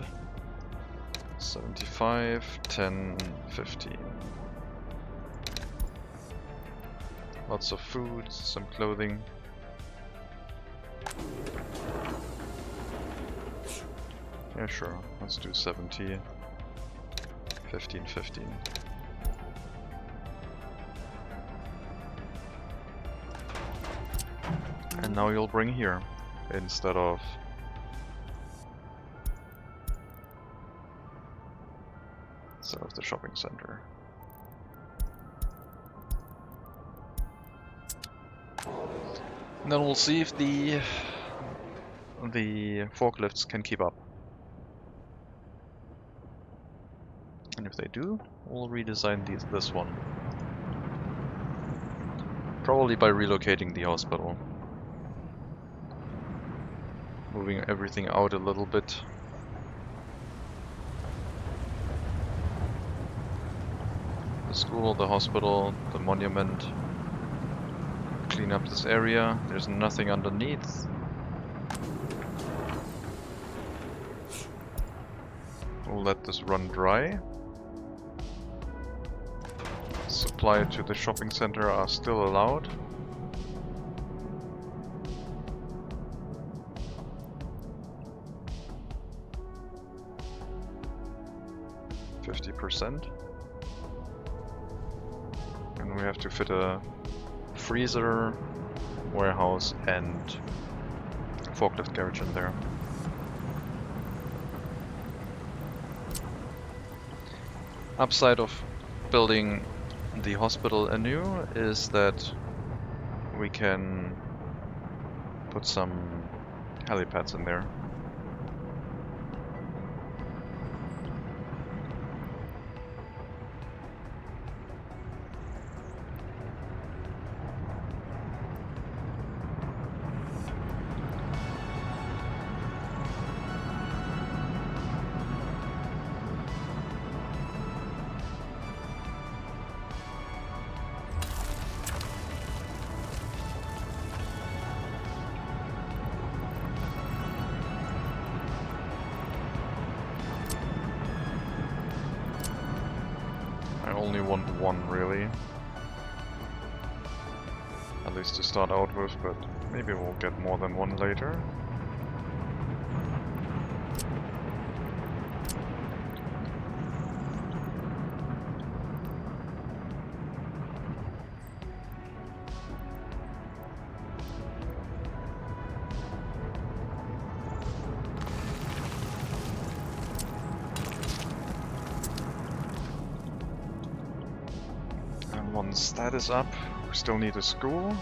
75, 10, 15. Lots of food, some clothing. Yeah, sure. Let's do 70, 15, 15. And now you'll bring here instead of the shopping center. And then we'll see if the forklifts can keep up. And if they do, we'll redesign this one. Probably by relocating the hospital. Moving everything out a little bit. The school, the hospital, the monument. Clean up this area. There's nothing underneath. We'll let this run dry. Supply to the shopping center are still allowed. %. And we have to fit a freezer, warehouse, and forklift garage in there. Upside of building the hospital anew is that we can put some helipads in there. I only want one, really. At least to start out with, but maybe we'll get more than one later. Once that is up, we still need a school.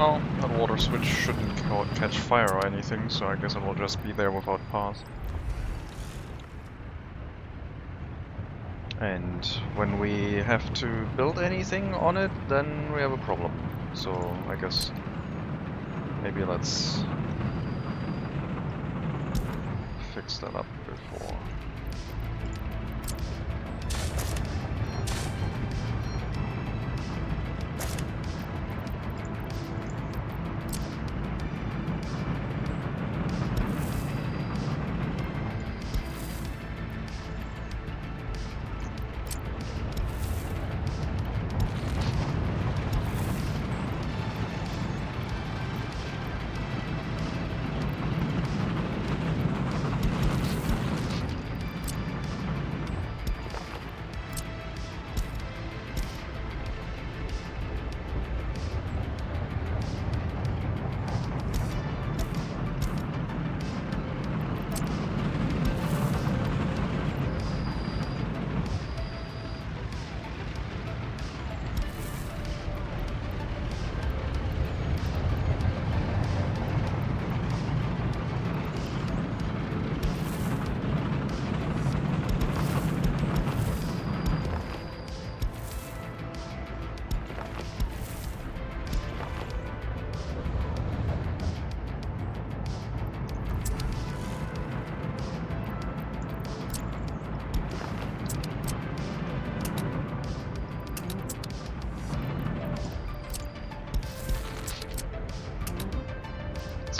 Well, that water switch shouldn't catch fire or anything, so I guess it will just be there without path. And when we have to build anything on it, then we have a problem. So I guess maybe let's fix that up before.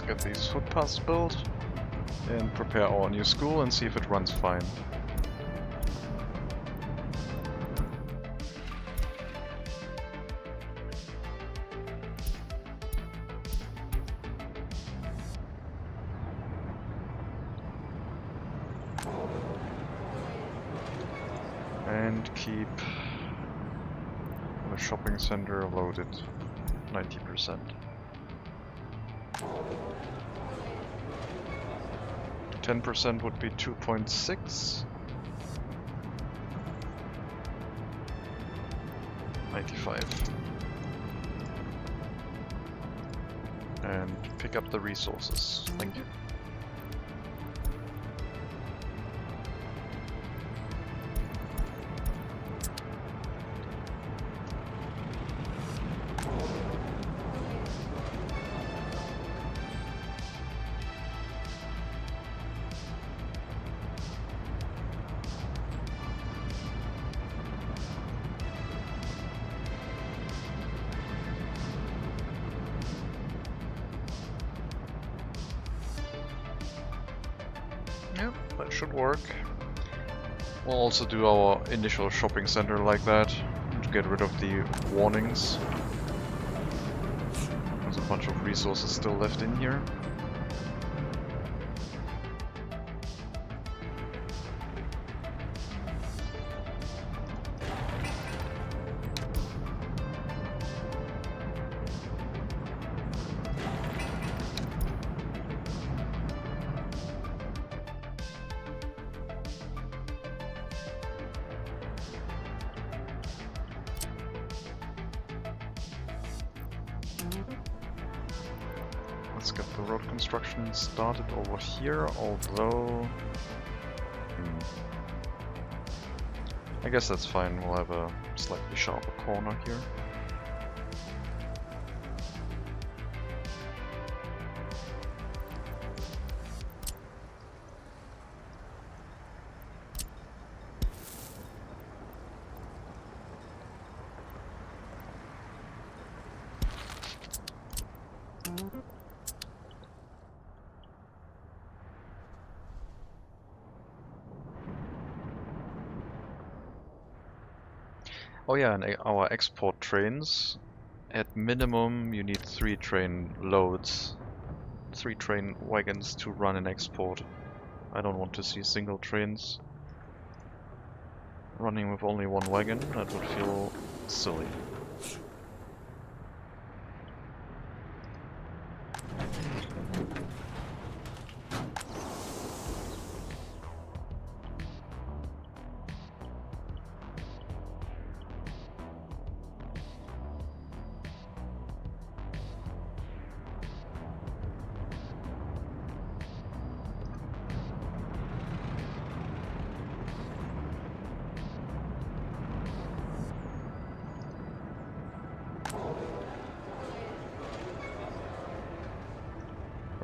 Get these footpaths built and prepare our new school and see if it runs fine. And keep the shopping center loaded 90%. 10% would be 2.6. 95. And pick up the resources. Thank you. Yep, that should work. We'll also do our initial shopping center like that to get rid of the warnings. There's a bunch of resources still left in here. Let's get the road construction started over here, although... I guess that's fine, we'll have a slightly sharper corner here. Oh yeah, and our export trains, at minimum you need 3 train loads, 3 train wagons to run an export. I don't want to see single trains running with only 1 wagon, that would feel silly.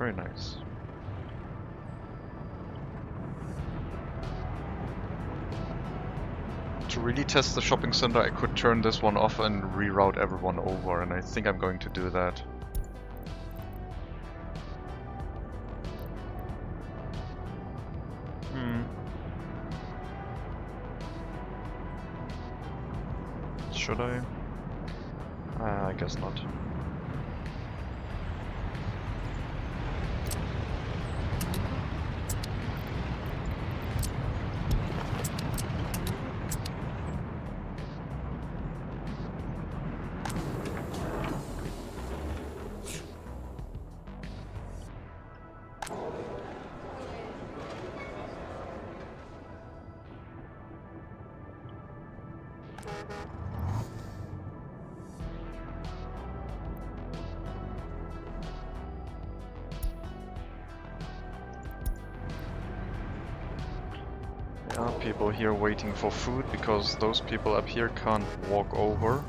Very nice. To really test the shopping center, I could turn this one off and reroute everyone over, and I think I'm going to do that. Should I? I guess not. People here waiting for food because those people up here can't walk over.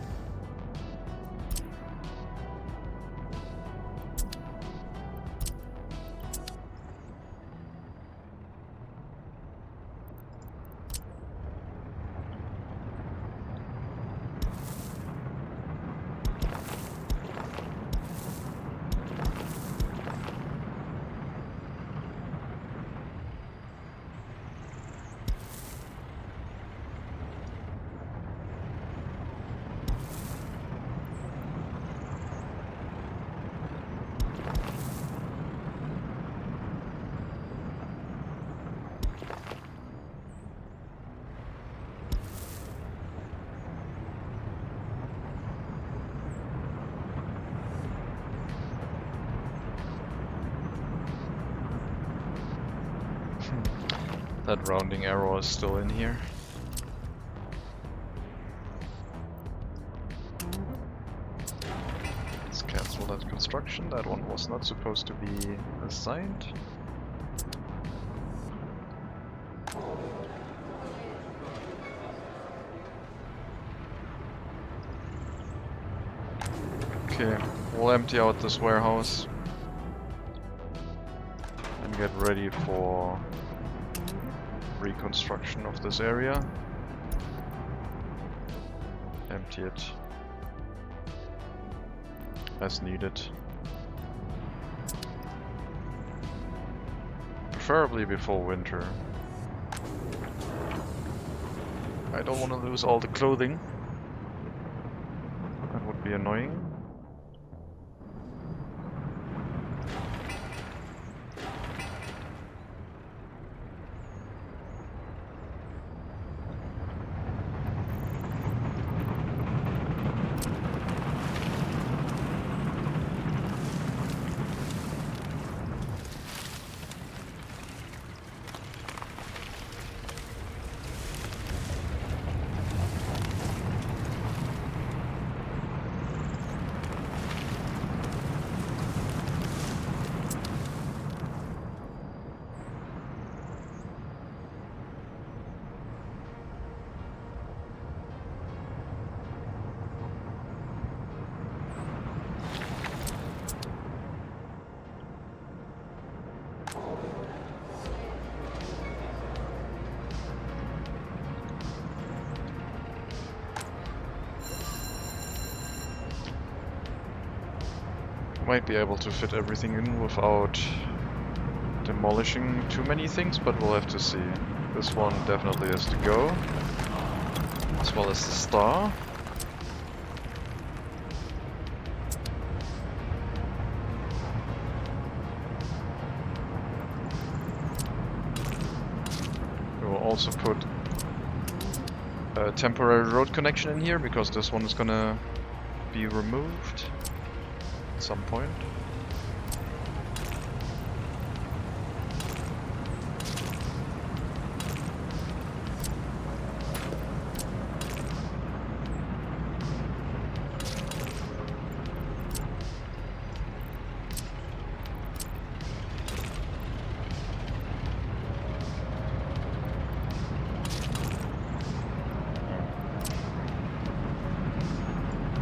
That rounding arrow is still in here. Let's cancel that construction. That one was not supposed to be assigned. Okay, we'll empty out this warehouse and get ready for reconstruction of this area. Empty it as needed. Preferably before winter. I don't want to lose all the clothing. That would be annoying. Might be able to fit everything in without demolishing too many things, but we'll have to see. This one definitely has to go, as well as the star. We will also put a temporary road connection in here, because this one is gonna be removed at some point.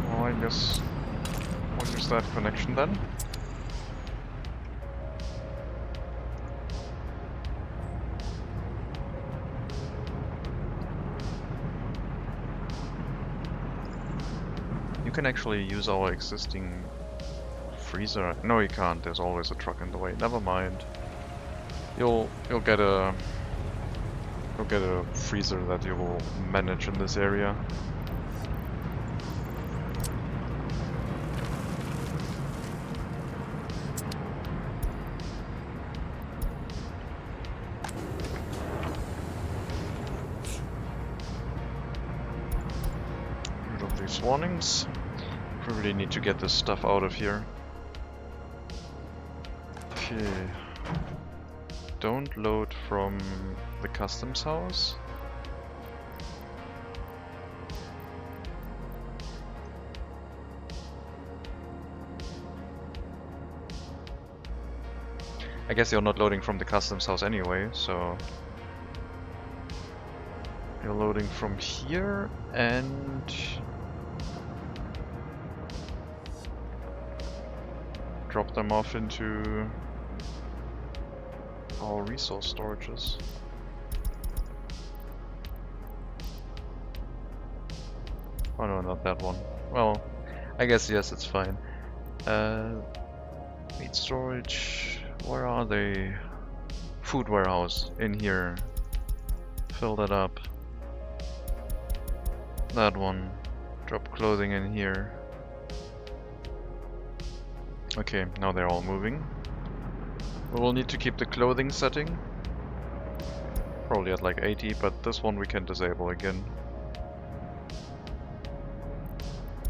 Well, I guess we'll use that connection then. You can actually use our existing freezer. No, you can't. There's always a truck in the way. Never mind. You'll get a freezer that you will manage in this area. Rid of these warnings. We really need to get this stuff out of here. Okay. Don't load from the customs house. I guess you're not loading from the customs house anyway, so you're loading from here and drop them off into our resource storages. Oh no, not that one. Well, I guess yes, it's fine. Meat storage. Where are they? Food warehouse in here. Fill that up. That one. Drop clothing in here. Okay, now they're all moving. We will need to keep the clothing setting. Probably at like 80, but this one we can disable again.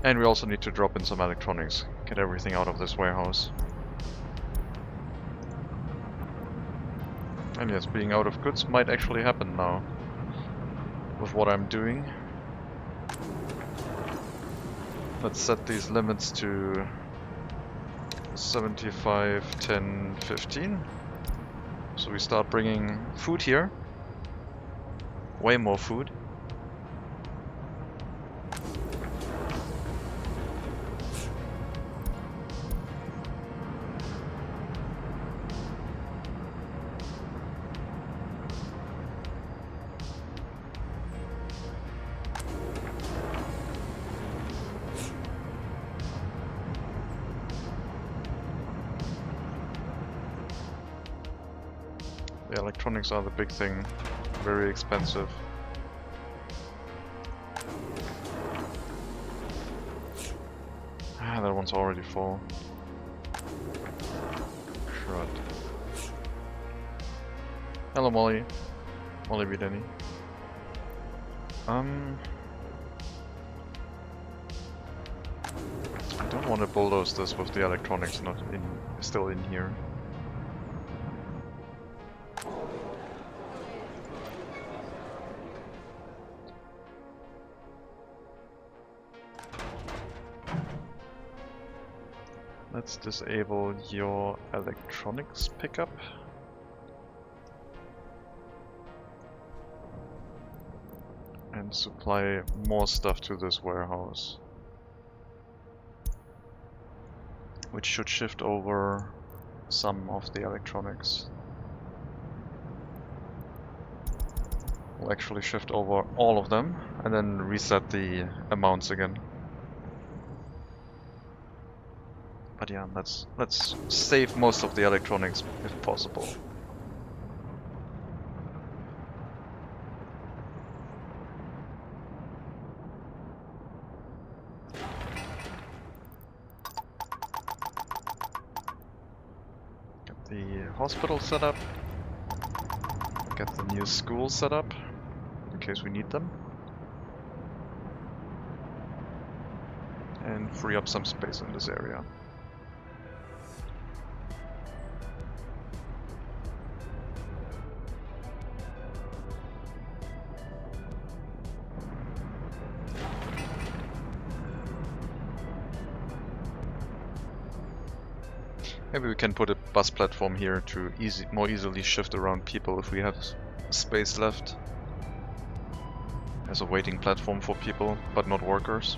And we also need to drop in some electronics. Get everything out of this warehouse. And yes, being out of goods might actually happen now. With what I'm doing. Let's set these limits to 75, 10, 15. So we start bringing food here. Way more food. The electronics are the big thing. Very expensive. Ah, that one's already full. Crud. Hello, Molly. Molly Bideni. I don't want to bulldoze this with the electronics not in, still in here. Let's disable your electronics pickup. And supply more stuff to this warehouse. Which should shift over some of the electronics. We'll actually shift over all of them and then reset the amounts again. But yeah, let's save most of the electronics if possible. Get the hospital set up. Get the new school set up in case we need them. And free up some space in this area. Maybe we can put a bus platform here to more easily shift around people if we have space left. As a waiting platform for people, but not workers.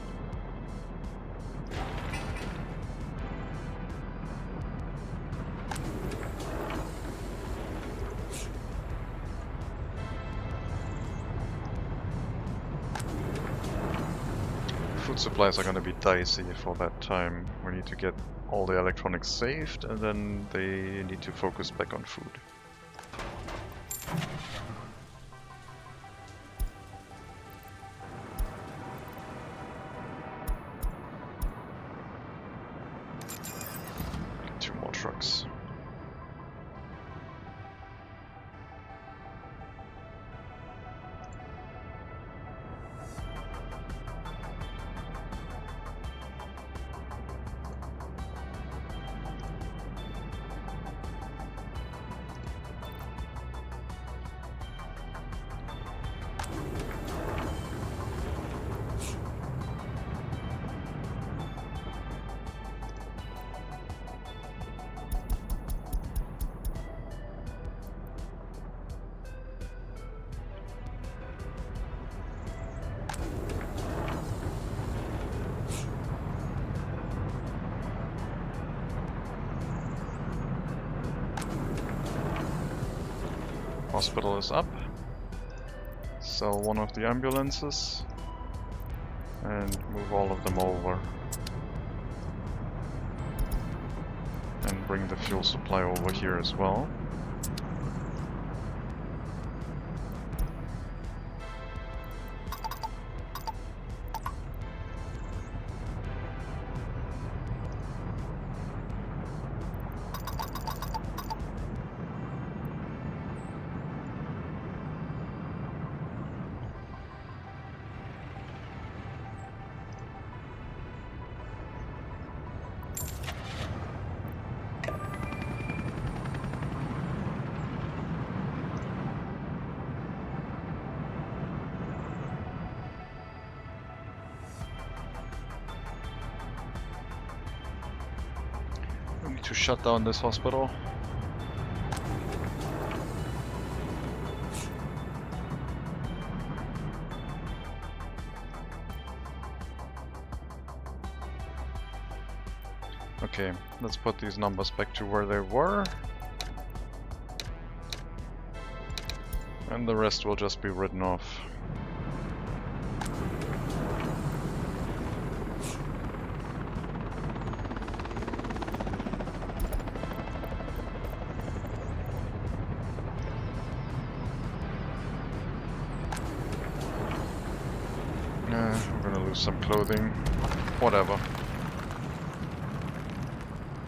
food supplies are gonna be dicey for that time. We need to get all the electronics saved, and then they need to focus back on food. Two more trucks. Hospital is up. Sell one of the ambulances and move all of them over. And bring the fuel supply over here as well. To shut down this hospital. Okay, let's put these numbers back to where they were. And the rest will just be written off. I'm gonna lose some clothing. Whatever.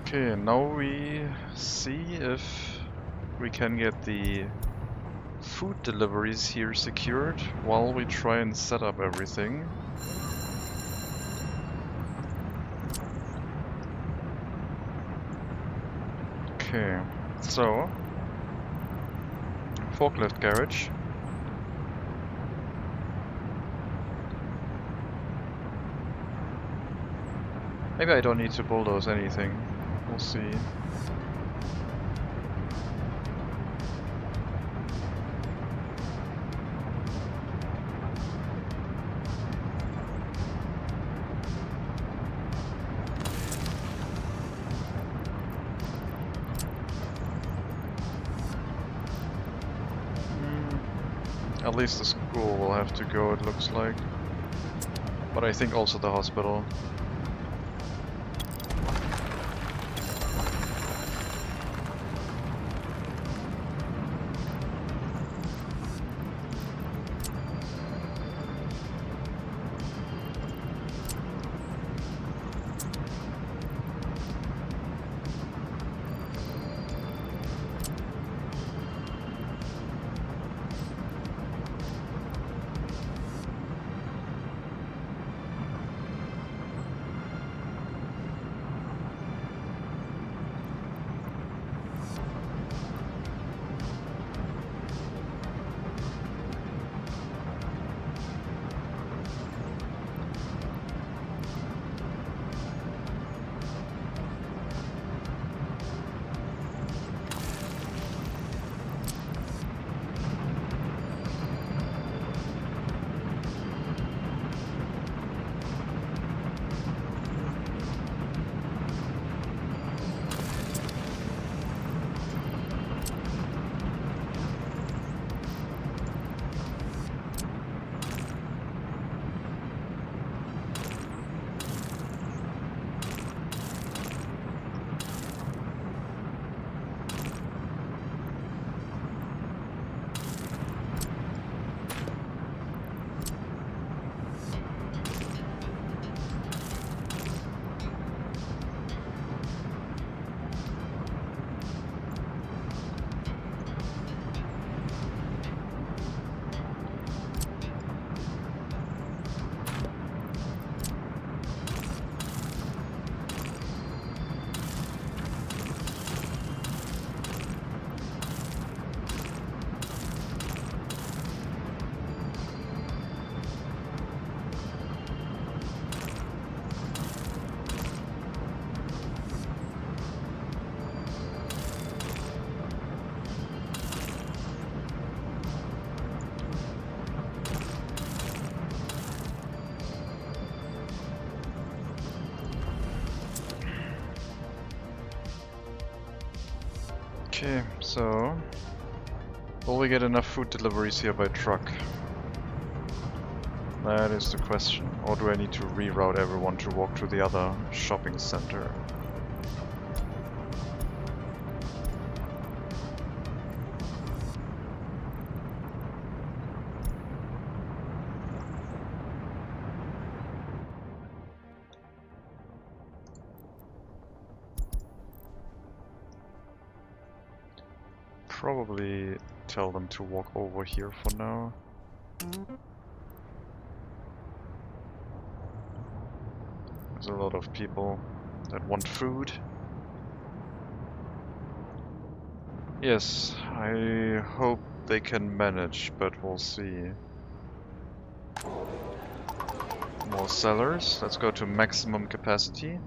Okay, now we see if we can get the food deliveries here secured while we try and set up everything. Okay, so forklift garage. Maybe I don't need to bulldoze anything. We'll see. At least the school will have to go, it looks like. But I think also the hospital. Okay, so will we get enough food deliveries here by truck? That is the question. Or do I need to reroute everyone to walk to the other shopping center? Probably tell them to walk over here for now. There's a lot of people that want food. Yes, I hope they can manage, but we'll see. More sellers. Let's go to maximum capacity.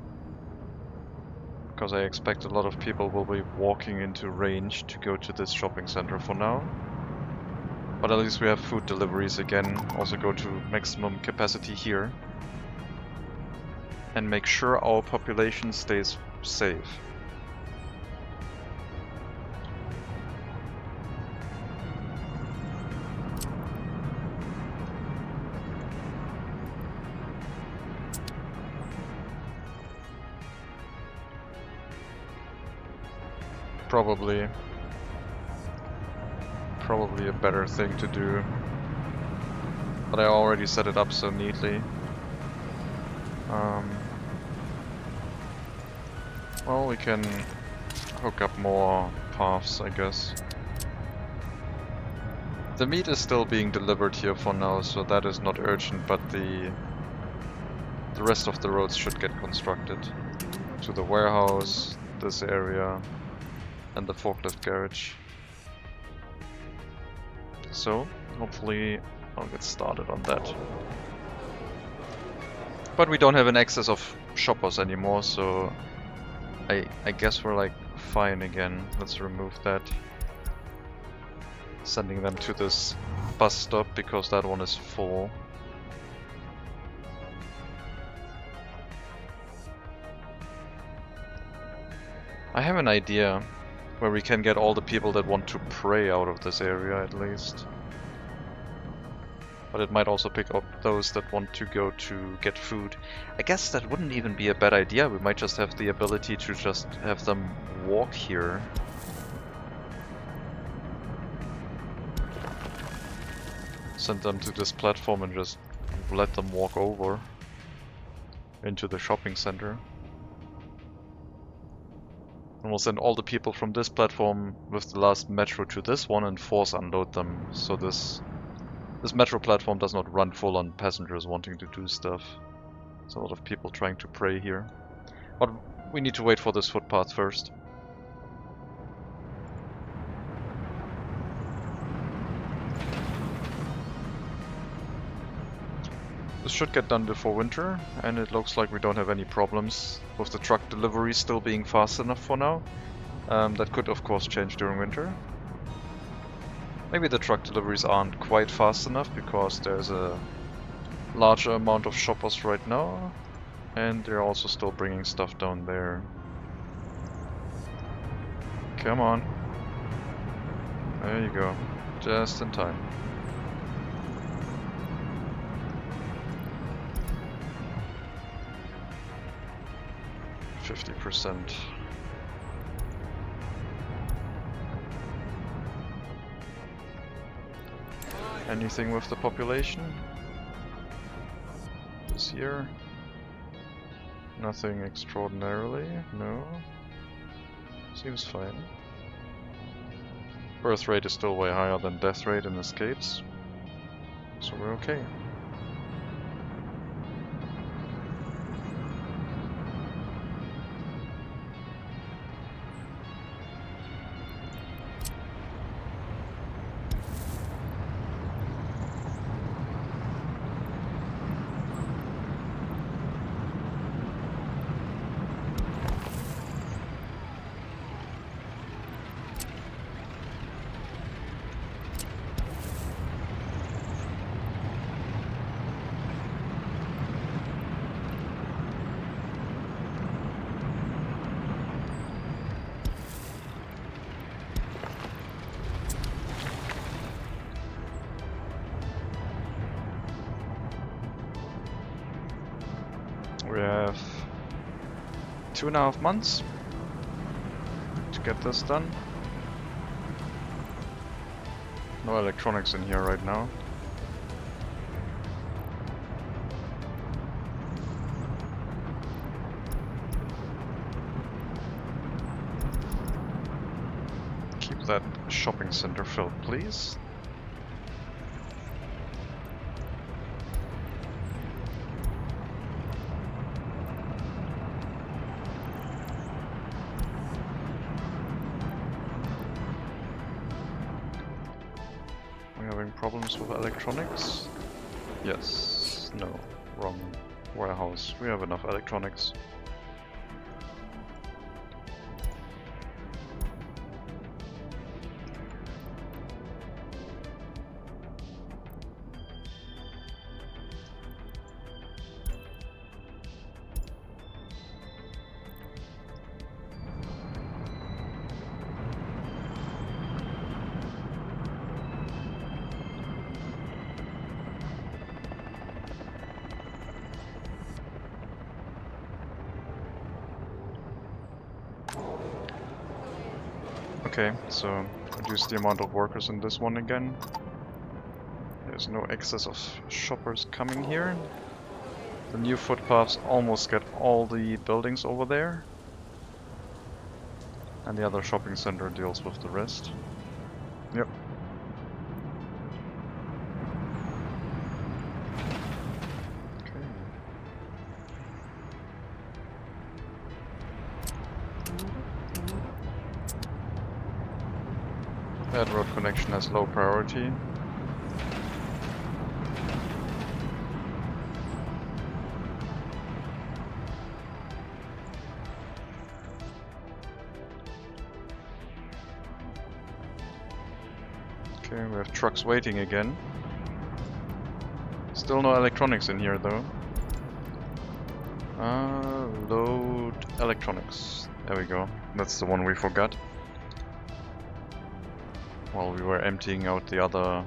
Because I expect a lot of people will be walking into range to go to this shopping center for now. But at least we have food deliveries again. Also go to maximum capacity here. And make sure our population stays safe. Probably a better thing to do. But I already set it up so neatly. Well, we can hook up more paths, I guess. The meat is still being delivered here for now, so that is not urgent, but the rest of the roads should get constructed. To the warehouse, this area, and the forklift garage. So, hopefully I'll get started on that. But we don't have an excess of shoppers anymore, so I guess we're like fine again. Let's remove that. Sending them to this bus stop because that one is full. I have an idea where we can get all the people that want to pray out of this area at least. But it might also pick up those that want to go to get food. I guess that wouldn't even be a bad idea. We might just have the ability to just have them walk here. Send them to this platform and just let them walk over into the shopping center. And we'll send all the people from this platform with the last metro to this one and force unload them. So this metro platform does not run full on passengers wanting to do stuff. There's a lot of people trying to pray here. But we need to wait for this footpath first. This should get done before winter, and it looks like we don't have any problems with the truck delivery still being fast enough for now. That could of course change during winter. Maybe the truck deliveries aren't quite fast enough because there's a larger amount of shoppers right now, and they're also still bringing stuff down there. Come on. There you go. Just in time. %. Anything with the population this year? Nothing extraordinarily, no. Seems fine. Birth rate is still way higher than death rate in escapes, so we're okay. We have 2.5 months to get this done. No electronics in here right now. Keep that shopping center filled, please. Problems with electronics? Yes. No. Wrong warehouse. We have enough electronics. Okay, so reduce the amount of workers in this one again. There's no excess of shoppers coming here. The new footpaths almost get all the buildings over there. And the other shopping center deals with the rest. Yep. That road connection has low priority. Okay, we have trucks waiting again. Still no electronics in here though. Load electronics. There we go. That's the one we forgot. While we were emptying out the other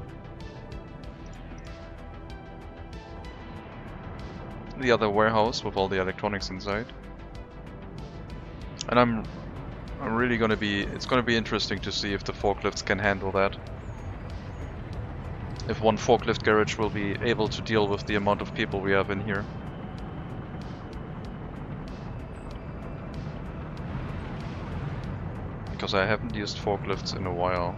warehouse with all the electronics inside. And I'm really gonna be, it's gonna be interesting to see if the forklifts can handle that. If one forklift garage will be able to deal with the amount of people we have in here. Because I haven't used forklifts in a while.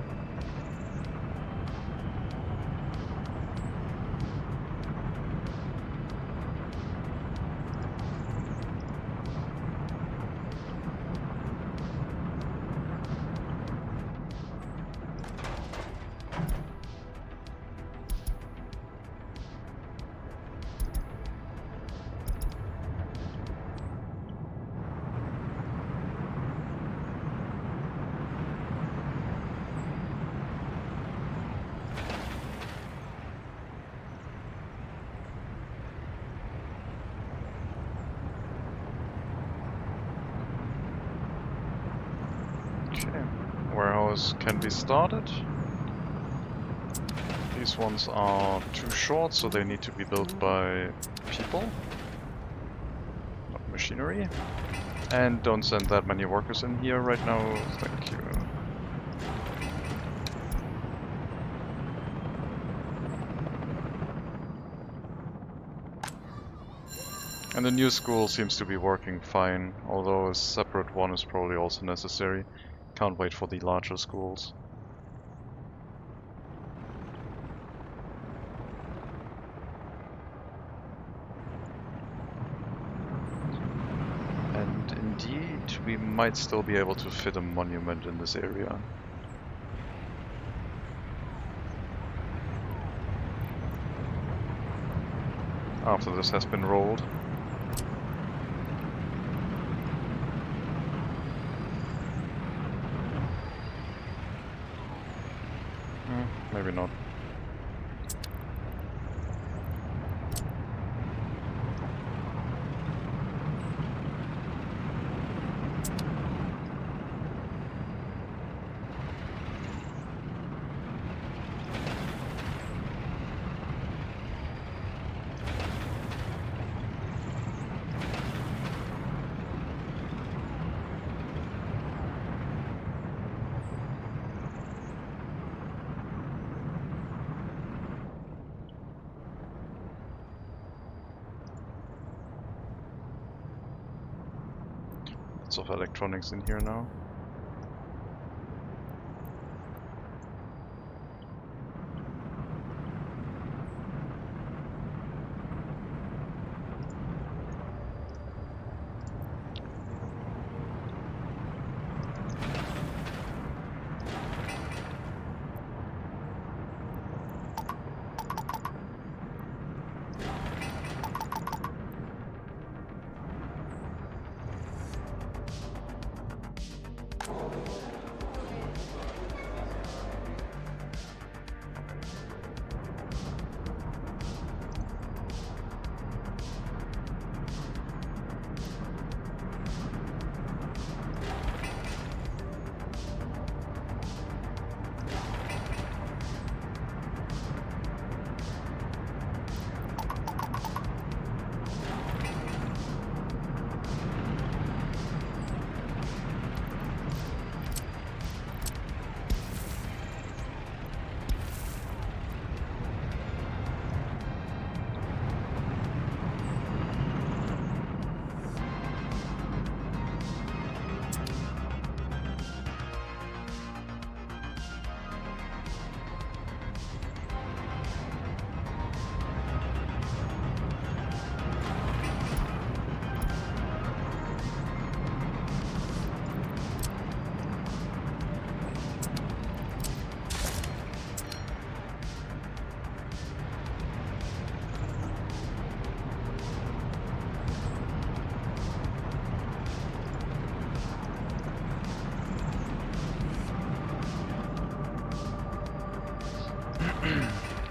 Warehouse can be started. These ones are too short, so they need to be built by people, not machinery. And don't send that many workers in here right now, thank you. And the new school seems to be working fine, although a separate one is probably also necessary. Can't wait for the larger schools. And indeed, we might still be able to fit a monument in this area. After this has been rolled. Maybe not. Lots of electronics in here now.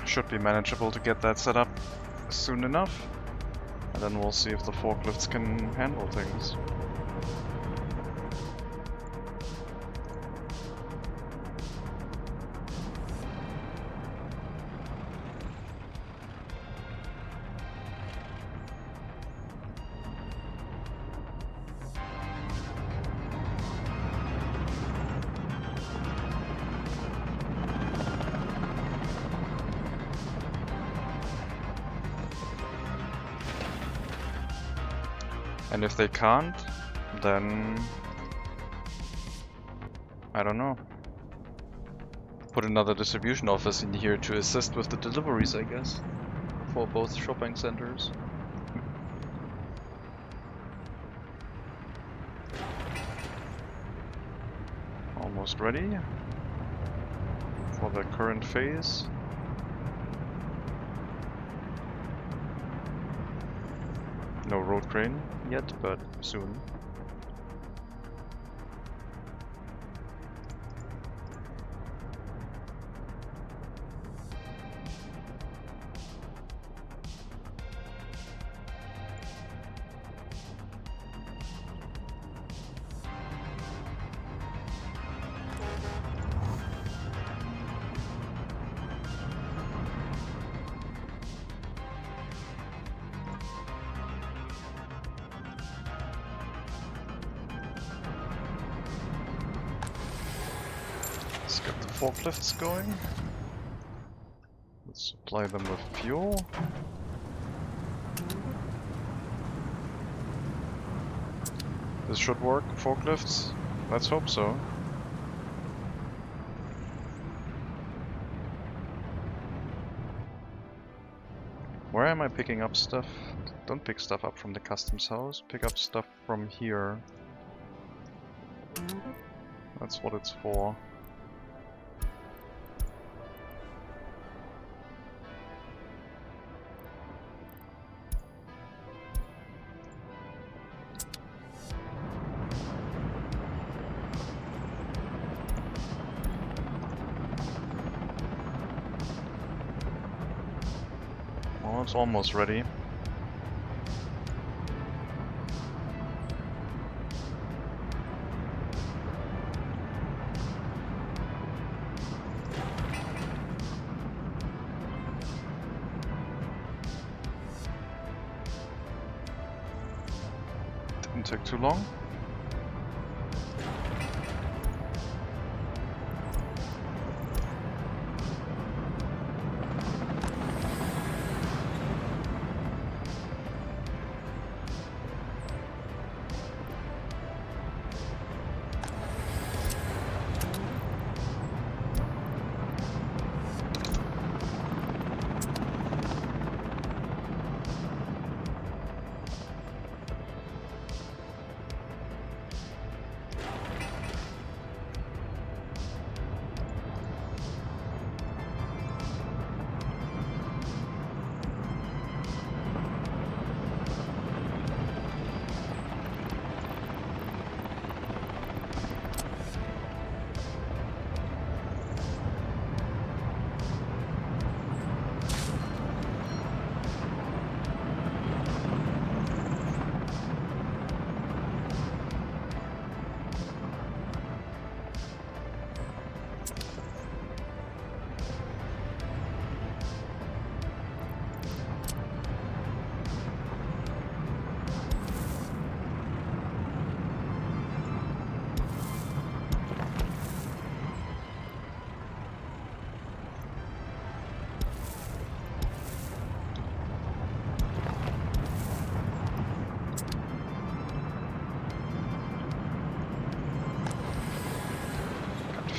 Should be manageable to get that set up soon enough, and then we'll see if the forklifts can handle things. And if they can't, then I don't know. Put another distribution office in here to assist with the deliveries, I guess, for both shopping centers. Almost ready for the current phase. No road crane yet, but soon. Let's get the forklifts going. Let's supply them with fuel. This should work, forklifts. Let's hope so. Where am I picking up stuff? Don't pick stuff up from the customs house, pick up stuff from here. That's what it's for. Well, it's almost ready. Didn't take too long.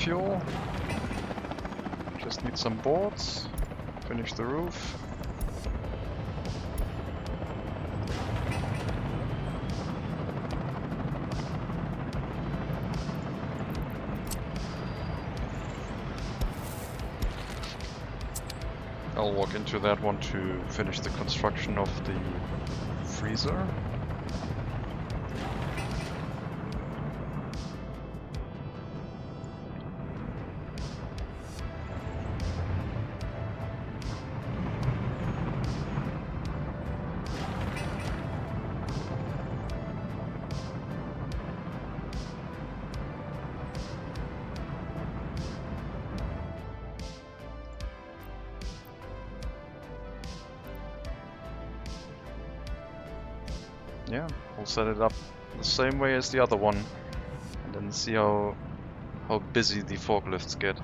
fuel. Just need some boards. Finish the roof. I'll walk into that one to finish the construction of the freezer. Yeah, we'll set it up the same way as the other one, and then see how busy the forklifts get.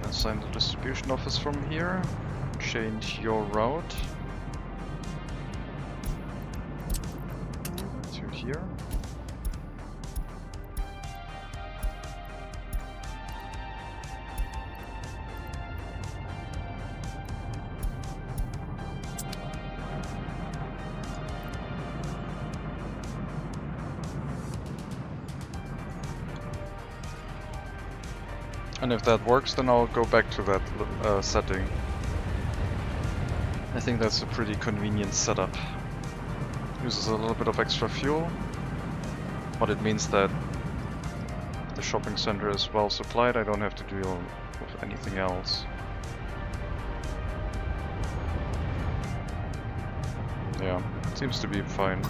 Assign the distribution office from here. Change your route to here. And if that works, then I'll go back to that setting. I think that's a pretty convenient setup. Uses a little bit of extra fuel, but it means that the shopping center is well supplied. I don't have to deal with anything else. Yeah, it seems to be fine.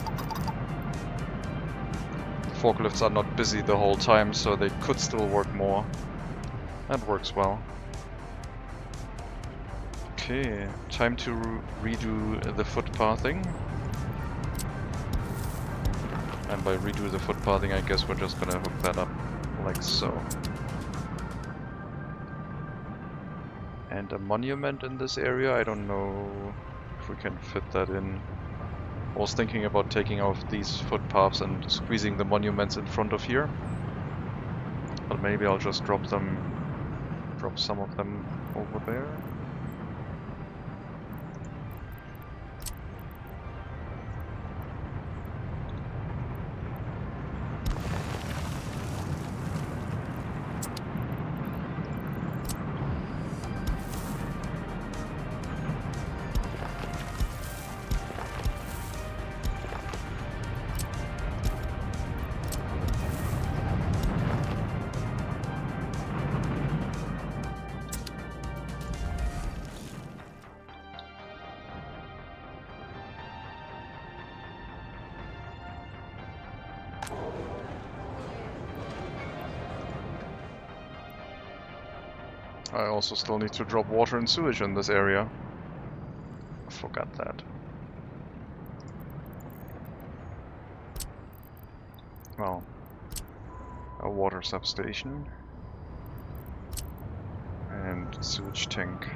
The forklifts are not busy the whole time, so they could still work more. That works well. Okay, time to redo the footpathing. And by redo the footpathing, I guess we're just gonna hook that up like so. And a monument in this area, I don't know if we can fit that in. I was thinking about taking off these footpaths and squeezing the monuments in front of here. But maybe I'll just drop some of them over there. I also still need to drop water and sewage in this area. I forgot that. Well, a water substation and sewage tank.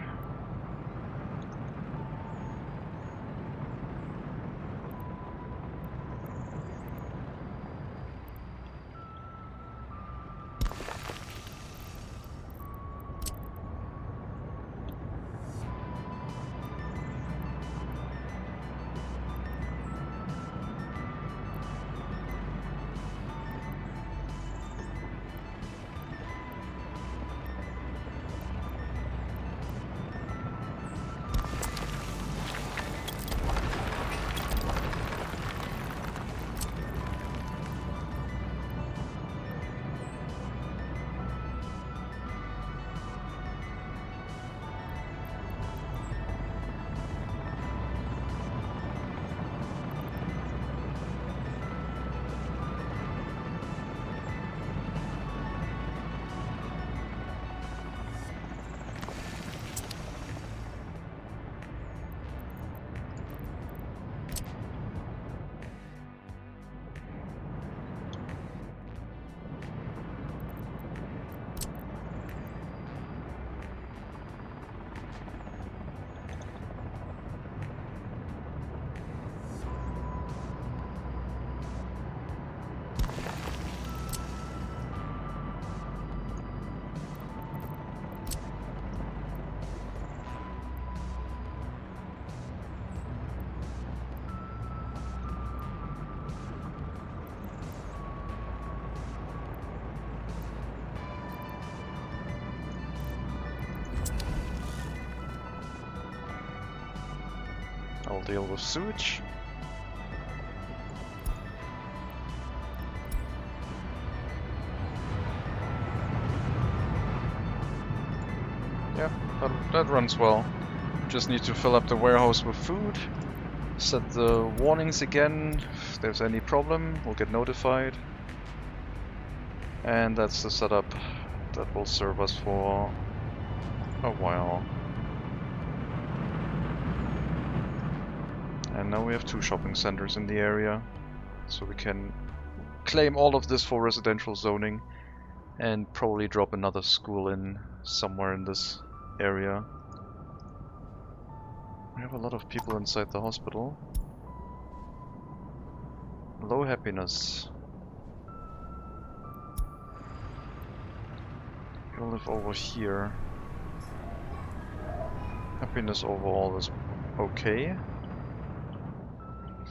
I'll deal with sewage. Yeah, that runs well. Just need to fill up the warehouse with food. Set the warnings again. If there's any problem, we'll get notified. And that's the setup that will serve us for a while. And now we have 2 shopping centers in the area, so we can claim all of this for residential zoning and probably drop another school in somewhere in this area. We have a lot of people inside the hospital. Low happiness. You live over here. Happiness overall is okay.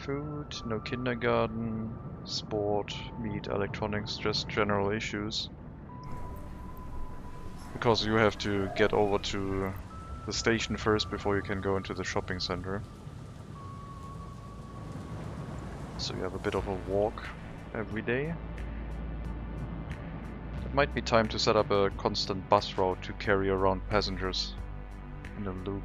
Food, no kindergarten, sport, meat, electronics, just general issues. Because you have to get over to the station first before you can go into the shopping center. So you have a bit of a walk every day. It might be time to set up a constant bus route to carry around passengers in a loop.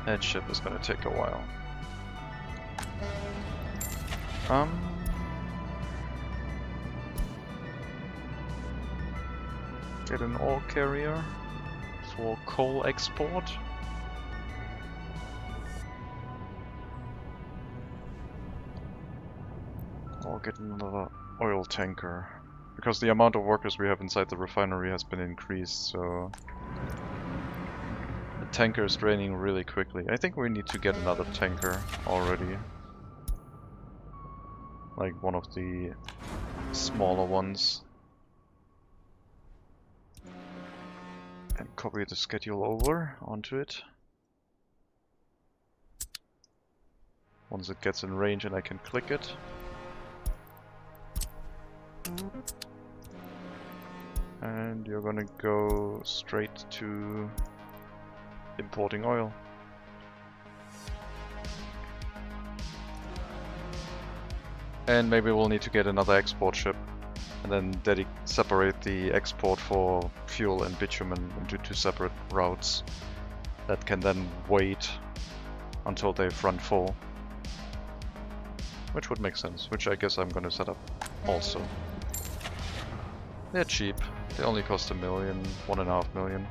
That ship is gonna take a while. Get an ore carrier for coal export. Or get another oil tanker. Because the amount of workers we have inside the refinery has been increased, so the tanker is draining really quickly. I think we need to get another tanker already. Like one of the smaller ones. And copy the schedule over onto it. Once it gets in range and I can click it. And you're gonna go straight to importing oil. And maybe we'll need to get another export ship and then separate the export for fuel and bitumen into 2 separate routes that can then wait until they've run full. Which would make sense, which I guess I'm gonna set up also. They're cheap, they only cost $1 million, $1.5 million.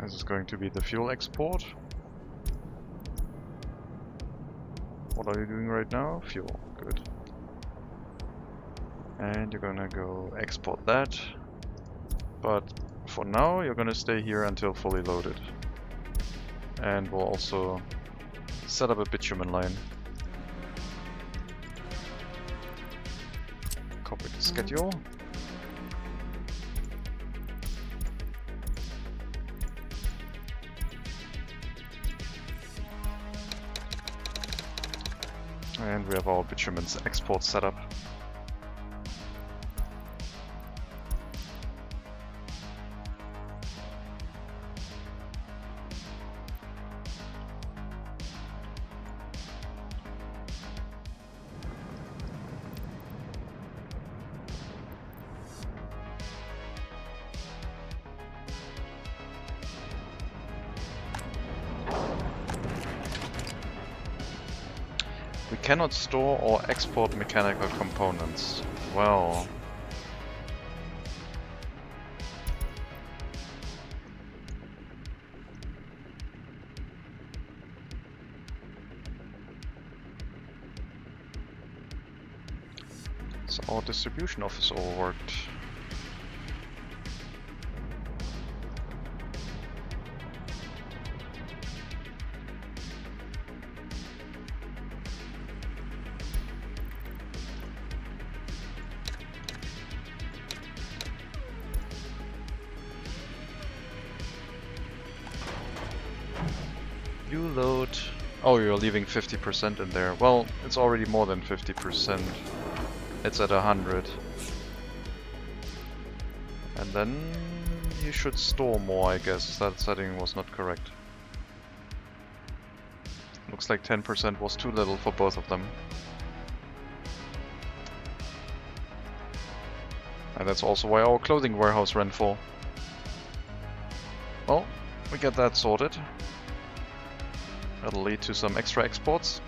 This is going to be the fuel export. What are you doing right now? Fuel, good. And you're gonna go export that. But for now, you're gonna stay here until fully loaded. And we'll also set up a bitumen line. Copy the schedule. And we have our bitumen's export set up. We cannot store or export mechanical components. Well. So our distribution office overworked. you load? Oh, you're leaving 50% in there. Well, it's already more than 50%. It's at 100. And then you should store more, I guess. That setting was not correct. Looks like 10% was too little for both of them. And that's also why our clothing warehouse ran full. Well, we get that sorted. That'll lead to some extra exports.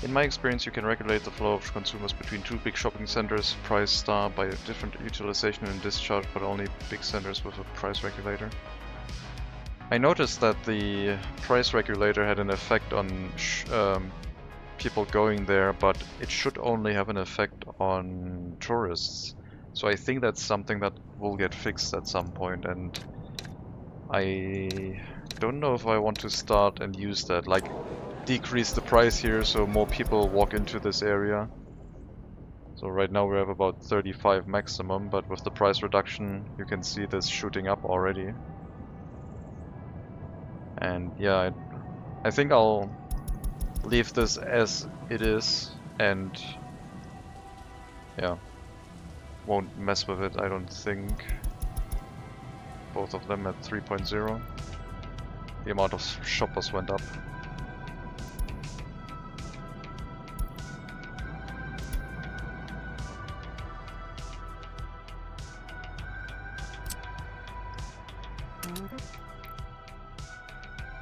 In my experience, you can regulate the flow of consumers between two big shopping centers, price star, by different utilization and discharge, but only big centers with a price regulator. I noticed that the price regulator had an effect on people going there, but it should only have an effect on tourists. So I think that's something that will get fixed at some point, and I don't know if I want to start and use that, like decrease the price here so more people walk into this area. So right now we have about 35 maximum, but with the price reduction you can see this shooting up already. And yeah, I think I'll leave this as it is and yeah, won't mess with it, I don't think. Both of them at 3.0. The amount of shoppers went up.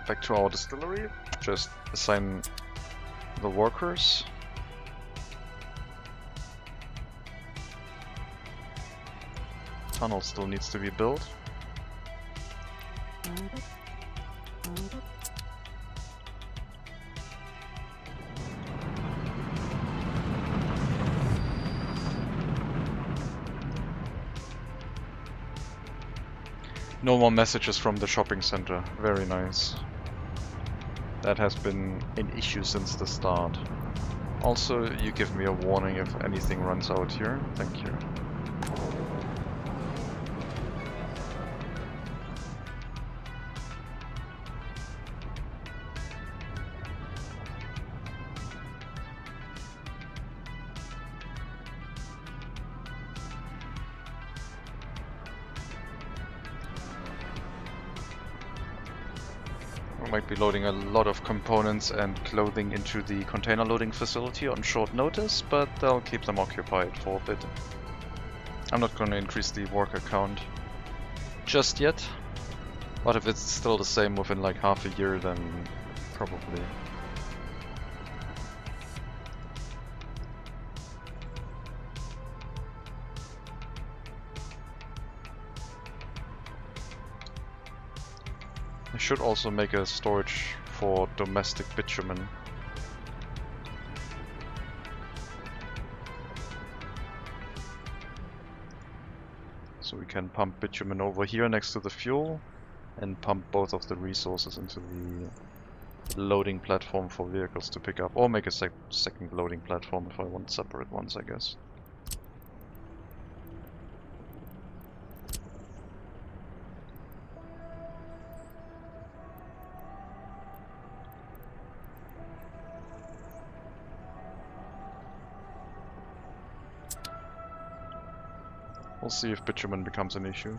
Back to our distillery, just assign the workers. Tunnel still needs to be built. No more messages from the shopping center. Very nice. That has been an issue since the start. Also, you give me a warning if anything runs out here. Thank you. We might be loading a lot of components and clothing into the container loading facility on short notice, but I'll keep them occupied for a bit. I'm not going to increase the worker count just yet, but if it's still the same within like half a year, then probably. I should also make a storage for domestic bitumen. So we can pump bitumen over here next to the fuel and pump both of the resources into the loading platform for vehicles to pick up, or make a second loading platform if I want separate ones, I guess. We'll see if bitumen becomes an issue.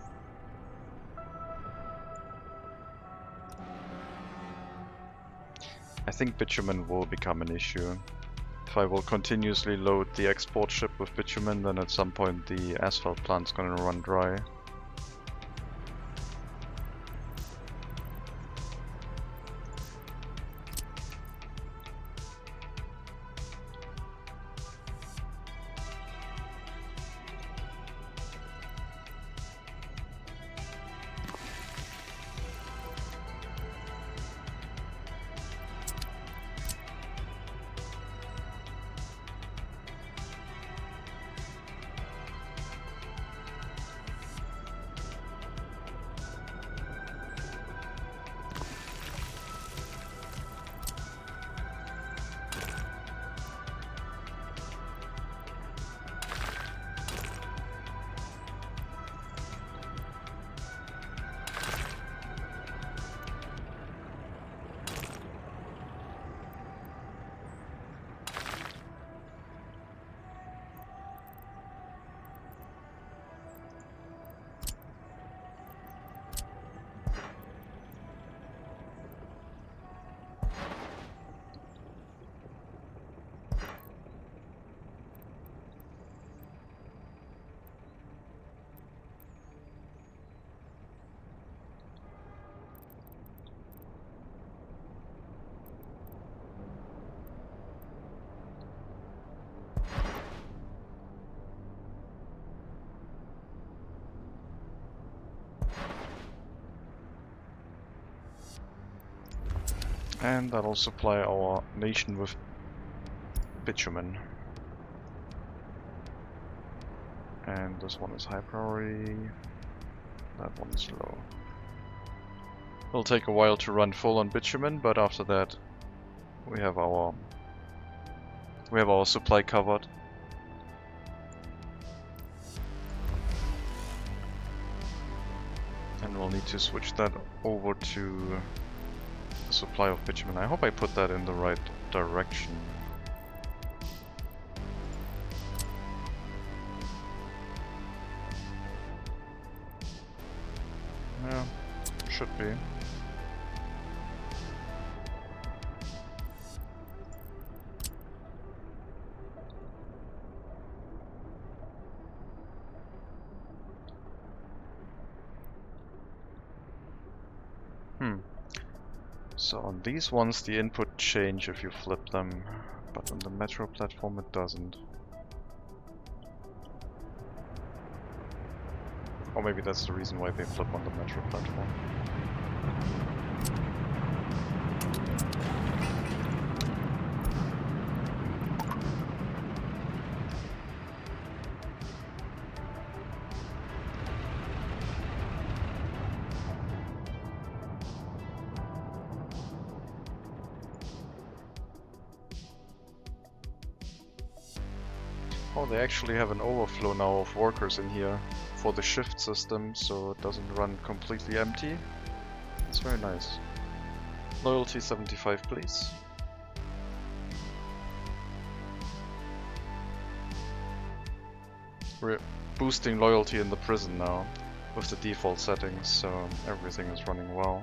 I think bitumen will become an issue. If I will continuously load the export ship with bitumen, then at some point the asphalt plant's gonna run dry. And that'll supply our nation with bitumen. And this one is high priority, that one's low. It'll take a while to run full on bitumen, but after that we have our supply covered. And we'll need to switch that over to the supply of bitumen. I hope I put that in the right direction. Yeah, should be. So on these ones the input change if you flip them, but on the metro platform it doesn't. Or maybe that's the reason why they flip on the metro platform. Oh, they actually have an overflow now of workers in here for the shift system, so it doesn't run completely empty. It's very nice. Loyalty 75, please. We're boosting loyalty in the prison now with the default settings, so everything is running well.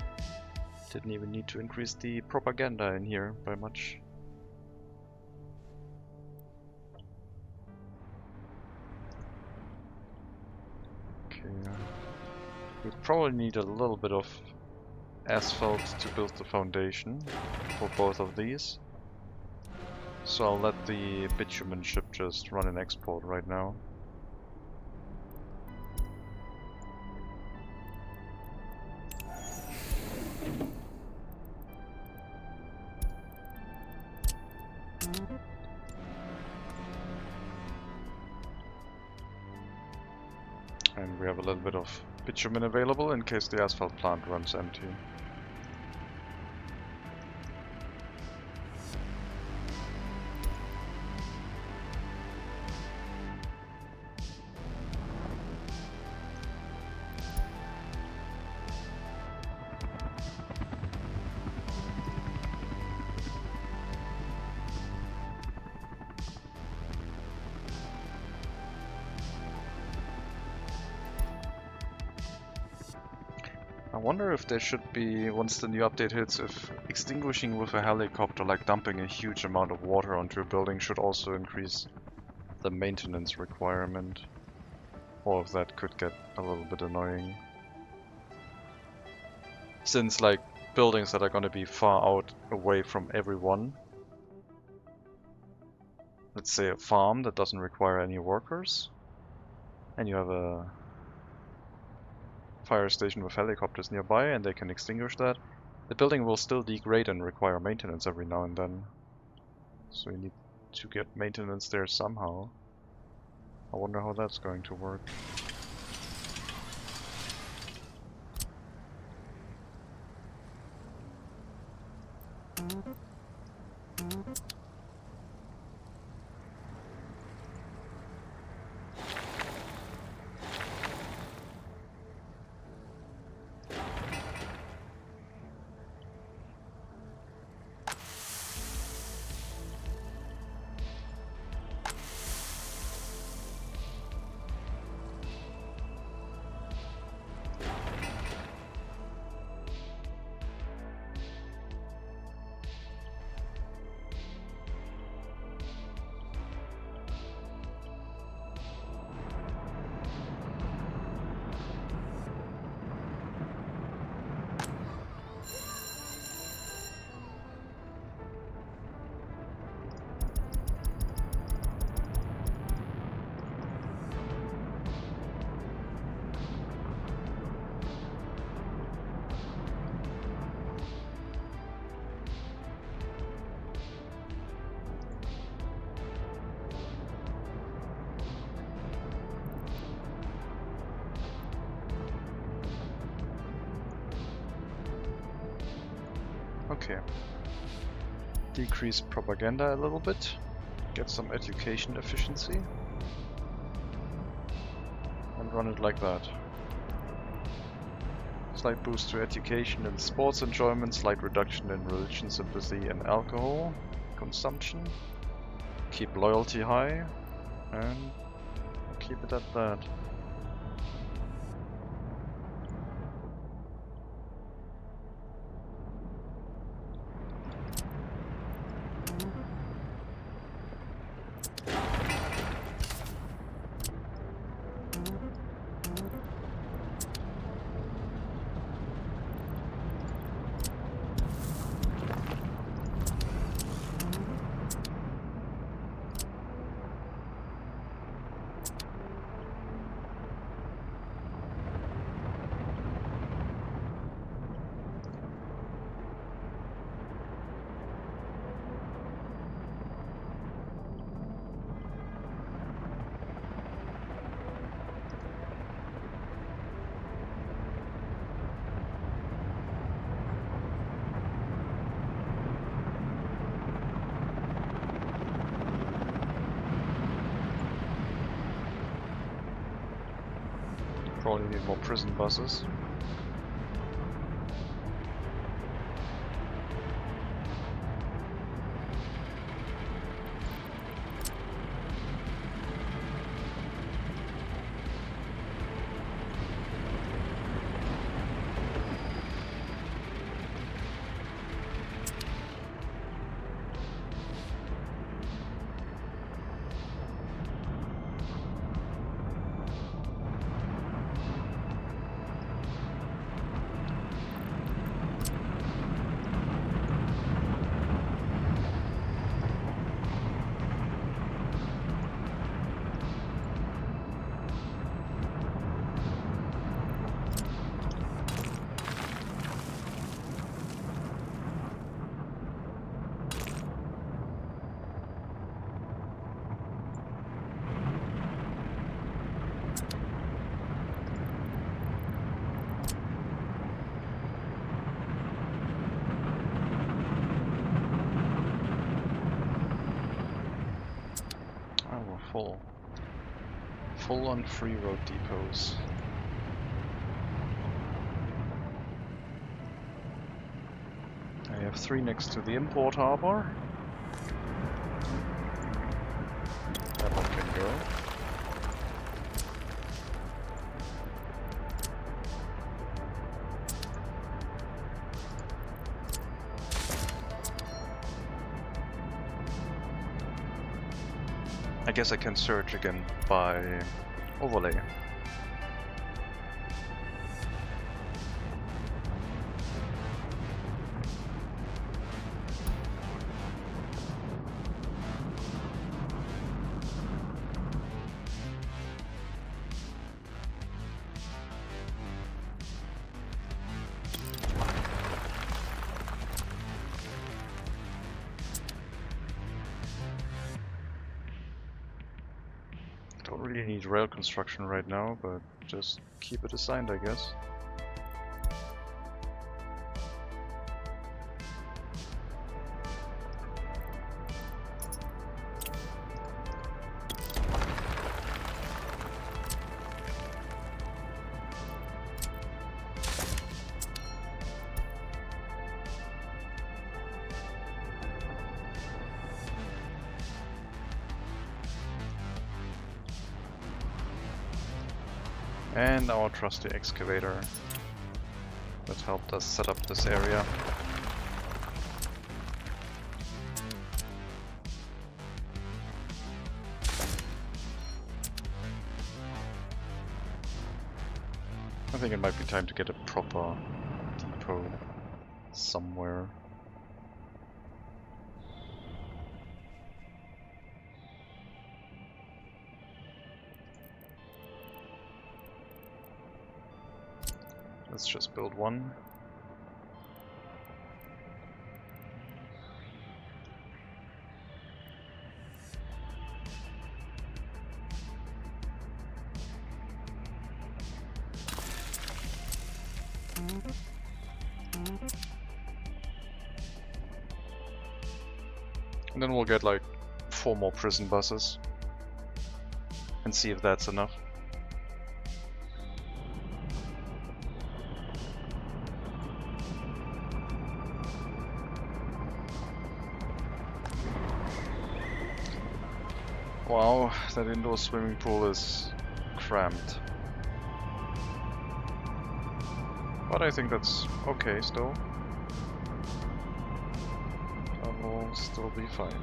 Didn't even need to increase the propaganda in here by much. We probably need a little bit of asphalt to build the foundation for both of these. So I'll let the bitumen ship just run an export right now. And we have a little bit of bitumen available in case the asphalt plant runs empty. I wonder if there should be, once the new update hits, if extinguishing with a helicopter, like dumping a huge amount of water onto a building, should also increase the maintenance requirement. Or if that could get a little bit annoying. Since, like, buildings that are going to be far out away from everyone, let's say a farm that doesn't require any workers, and you have a fire station with helicopters nearby and they can extinguish that, the building will still degrade and require maintenance every now and then. So you need to get maintenance there somehow. I wonder how that's going to work. Okay. Decrease propaganda a little bit. Get some education efficiency. And run it like that. Slight boost to education and sports enjoyment, slight reduction in religion sympathy and alcohol consumption. Keep loyalty high, and keep it at that. Probably need more prison buses. Full on free road depots. I have 3 next to the import harbor. That one can go. I guess I can search again by overlay. Don't really need rail construction right now, but just keep it assigned, I guess. And our trusty excavator that helped us set up this area. I think it might be time to get a proper depot somewhere. Let's just build one. And then we'll get like 4 more prison buses. And see if that's enough. Wow, that indoor swimming pool is cramped. But I think that's okay still. That will still be fine.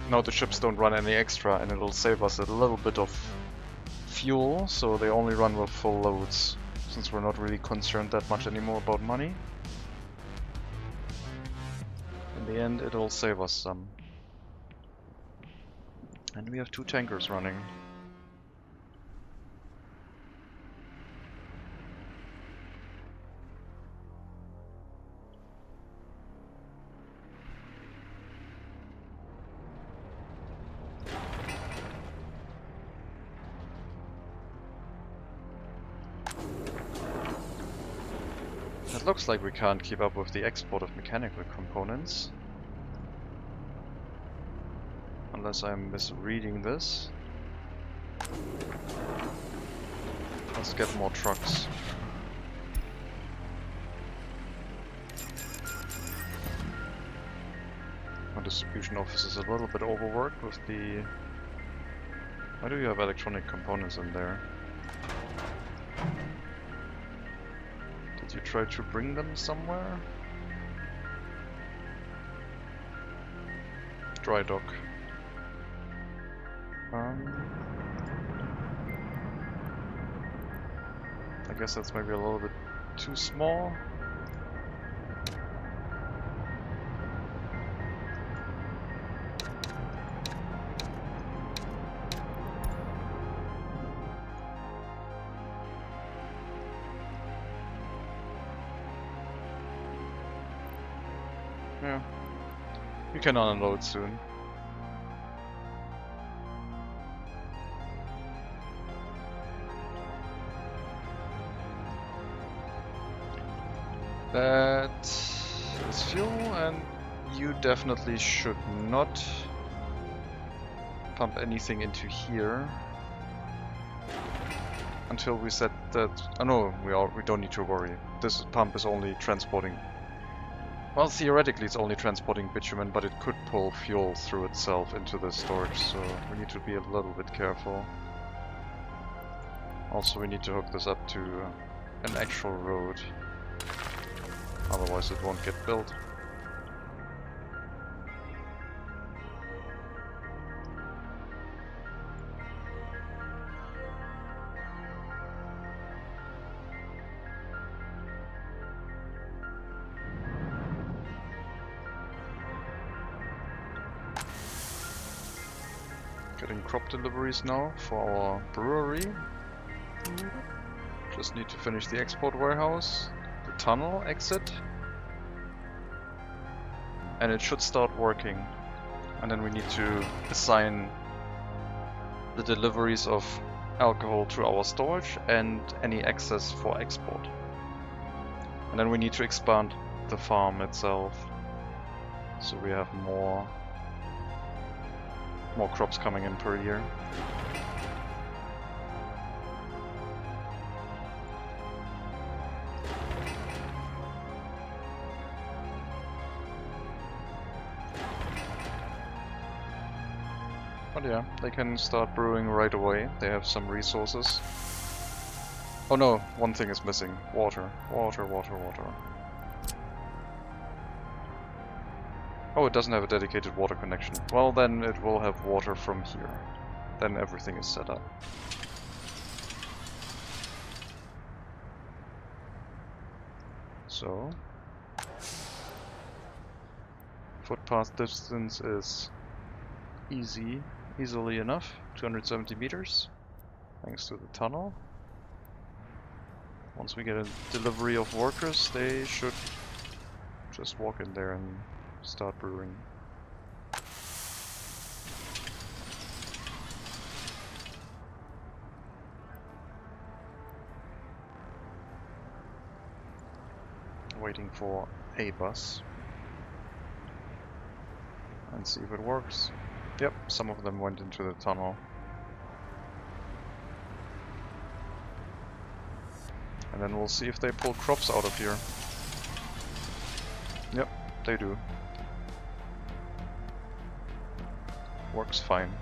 Now the ships don't run any extra, and it'll save us a little bit of fuel, so they only run with full loads, since we're not really concerned that much anymore about money. In the end, it'll save us some. And we have 2 tankers running. It looks like we can't keep up with the export of mechanical components. Unless I'm misreading this. Let's get more trucks. Our distribution office is a little bit overworked with the... Why do you have electronic components in there? Did you try to bring them somewhere? Dry dock. I guess that's maybe a little bit too small. Yeah, you can unload soon. That is fuel, and you definitely should not pump anything into here until we set that. Oh no, we don't need to worry. This pump is only transporting. Well, theoretically it's only transporting bitumen, but it could pull fuel through itself into the storage, so we need to be a little bit careful. Also, we need to hook this up to an actual road. Otherwise it won't get built. Getting crop deliveries now for our brewery. Just need to finish the export warehouse, the tunnel exit, and it should start working. And then we need to assign the deliveries of alcohol to our storage and any excess for export. And then we need to expand the farm itself, so we have more crops coming in per year. But yeah, they can start brewing right away. They have some resources. Oh no, one thing is missing. Water. Water, water, water. Oh, it doesn't have a dedicated water connection. Well, then it will have water from here. Then everything is set up. So footpath distance is easily enough, 270 meters, thanks to the tunnel. Once we get a delivery of workers, they should just walk in there and start brewing. Waiting for a bus and see if it works. Yep, some of them went into the tunnel. And then we'll see if they pull crops out of here. Yep, they do. Works fine.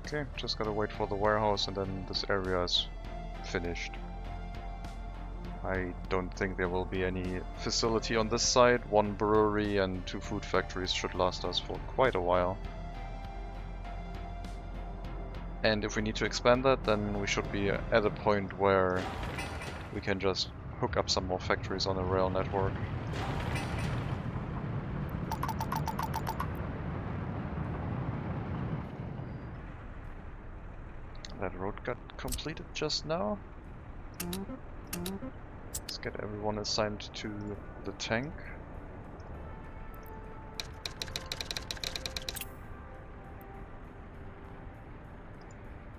Okay, just gotta wait for the warehouse and then this area is finished. I don't think there will be any facility on this side. 1 brewery and 2 food factories should last us for quite a while. And if we need to expand that, then we should be at a point where we can just hook up some more factories on the rail network. That road got completed just now. Let's get everyone assigned to the tank.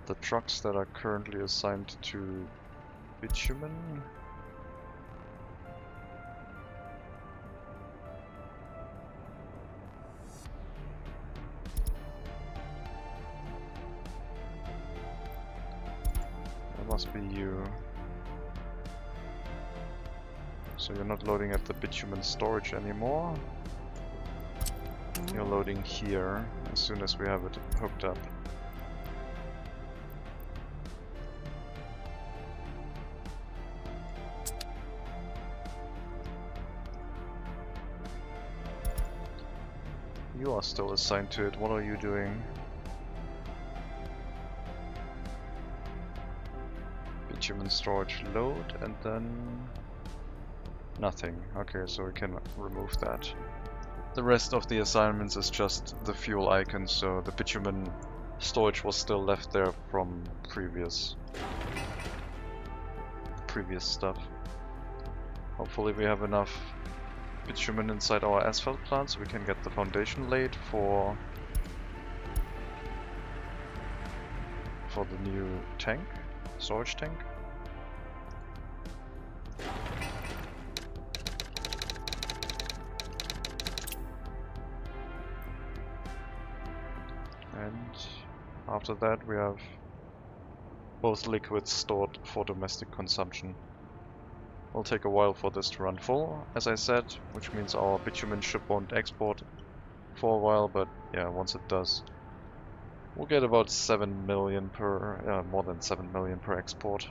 The trucks that are currently assigned to bitumen. That must be you. So you're not loading at the bitumen storage anymore. You're loading here as soon as we have it hooked up. You are still assigned to it. What are you doing? Bitumen storage load and then nothing. Okay, so we can remove that. The rest of the assignments is just the fuel icon, so the bitumen storage was still left there from previous stuff. Hopefully we have enough bitumen inside our asphalt plant so we can get the foundation laid for the new tank, storage tank. And after that we have both liquids stored for domestic consumption. It'll take a while for this to run full, as I said, which means our bitumen ship won't export for a while, but yeah, once it does, we'll get about 7 million per, more than 7 million per export.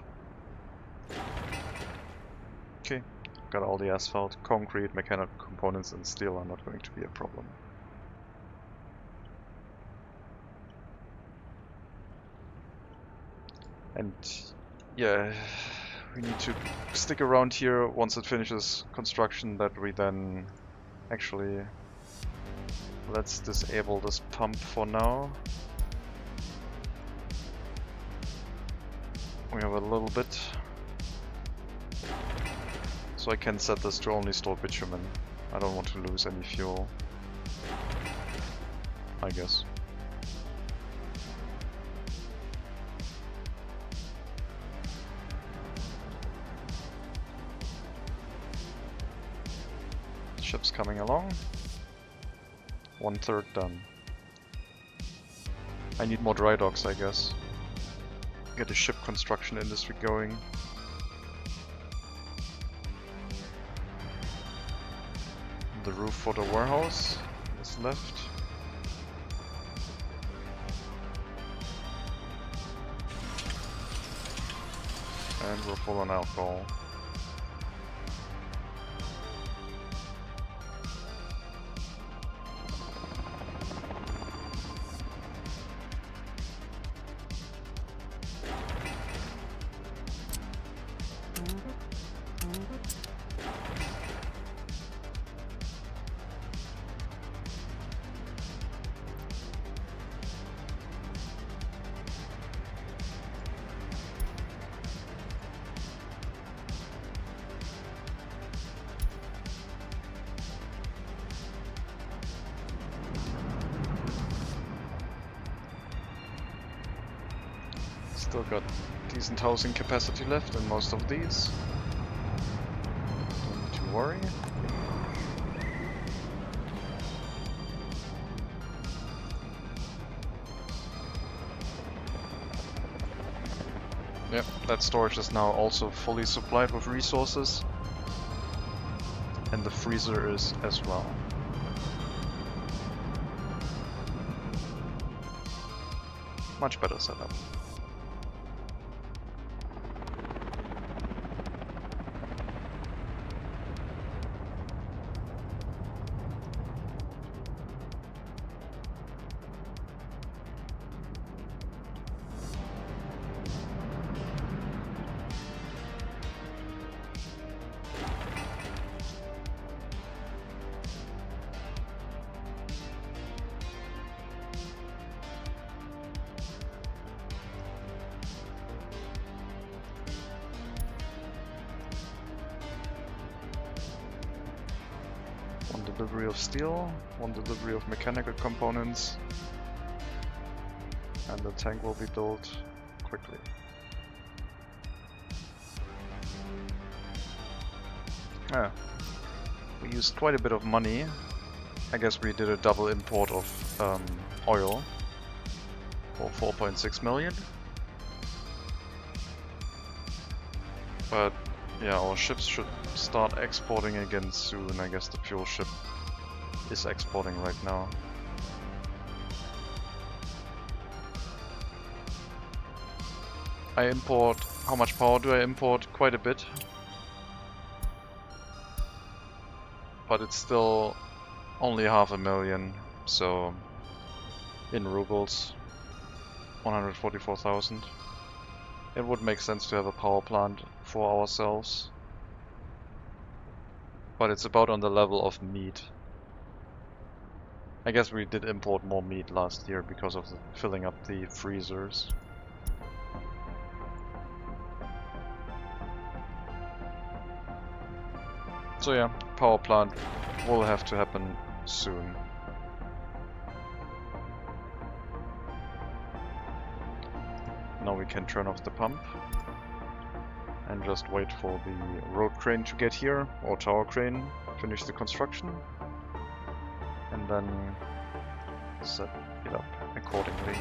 Okay, got all the asphalt, concrete, mechanical components and steel are not going to be a problem. And yeah, we need to stick around here once it finishes construction, that we then actually, let's disable this pump for now. We have a little bit, so I can set this to only store bitumen. I don't want to lose any fuel, I guess. Ship's coming along. 1/3 done. I need more dry docks, I guess. Get the ship construction industry going. The roof for the warehouse is left. And we're full on alcohol. Still got decent housing capacity left in most of these. Don't need to worry. Yep, that storage is now also fully supplied with resources. And the freezer is as well. Much better setup. One delivery of steel, one delivery of mechanical components, and the tank will be built quickly. Yeah, we used quite a bit of money. I guess we did a double import of oil for 4.6 million. But yeah, our ships should start exporting again soon. I guess the fuel ship is exporting right now. I import... how much power do I import? Quite a bit. But it's still only 500,000, so in rubles, 144,000. It would make sense to have a power plant for ourselves. But it's about on the level of meat. I guess we did import more meat last year because of the filling up the freezers. So yeah, power plant will have to happen soon. Now we can turn off the pump and just wait for the road crane to get here, or tower crane, finish the construction, and then set it up accordingly.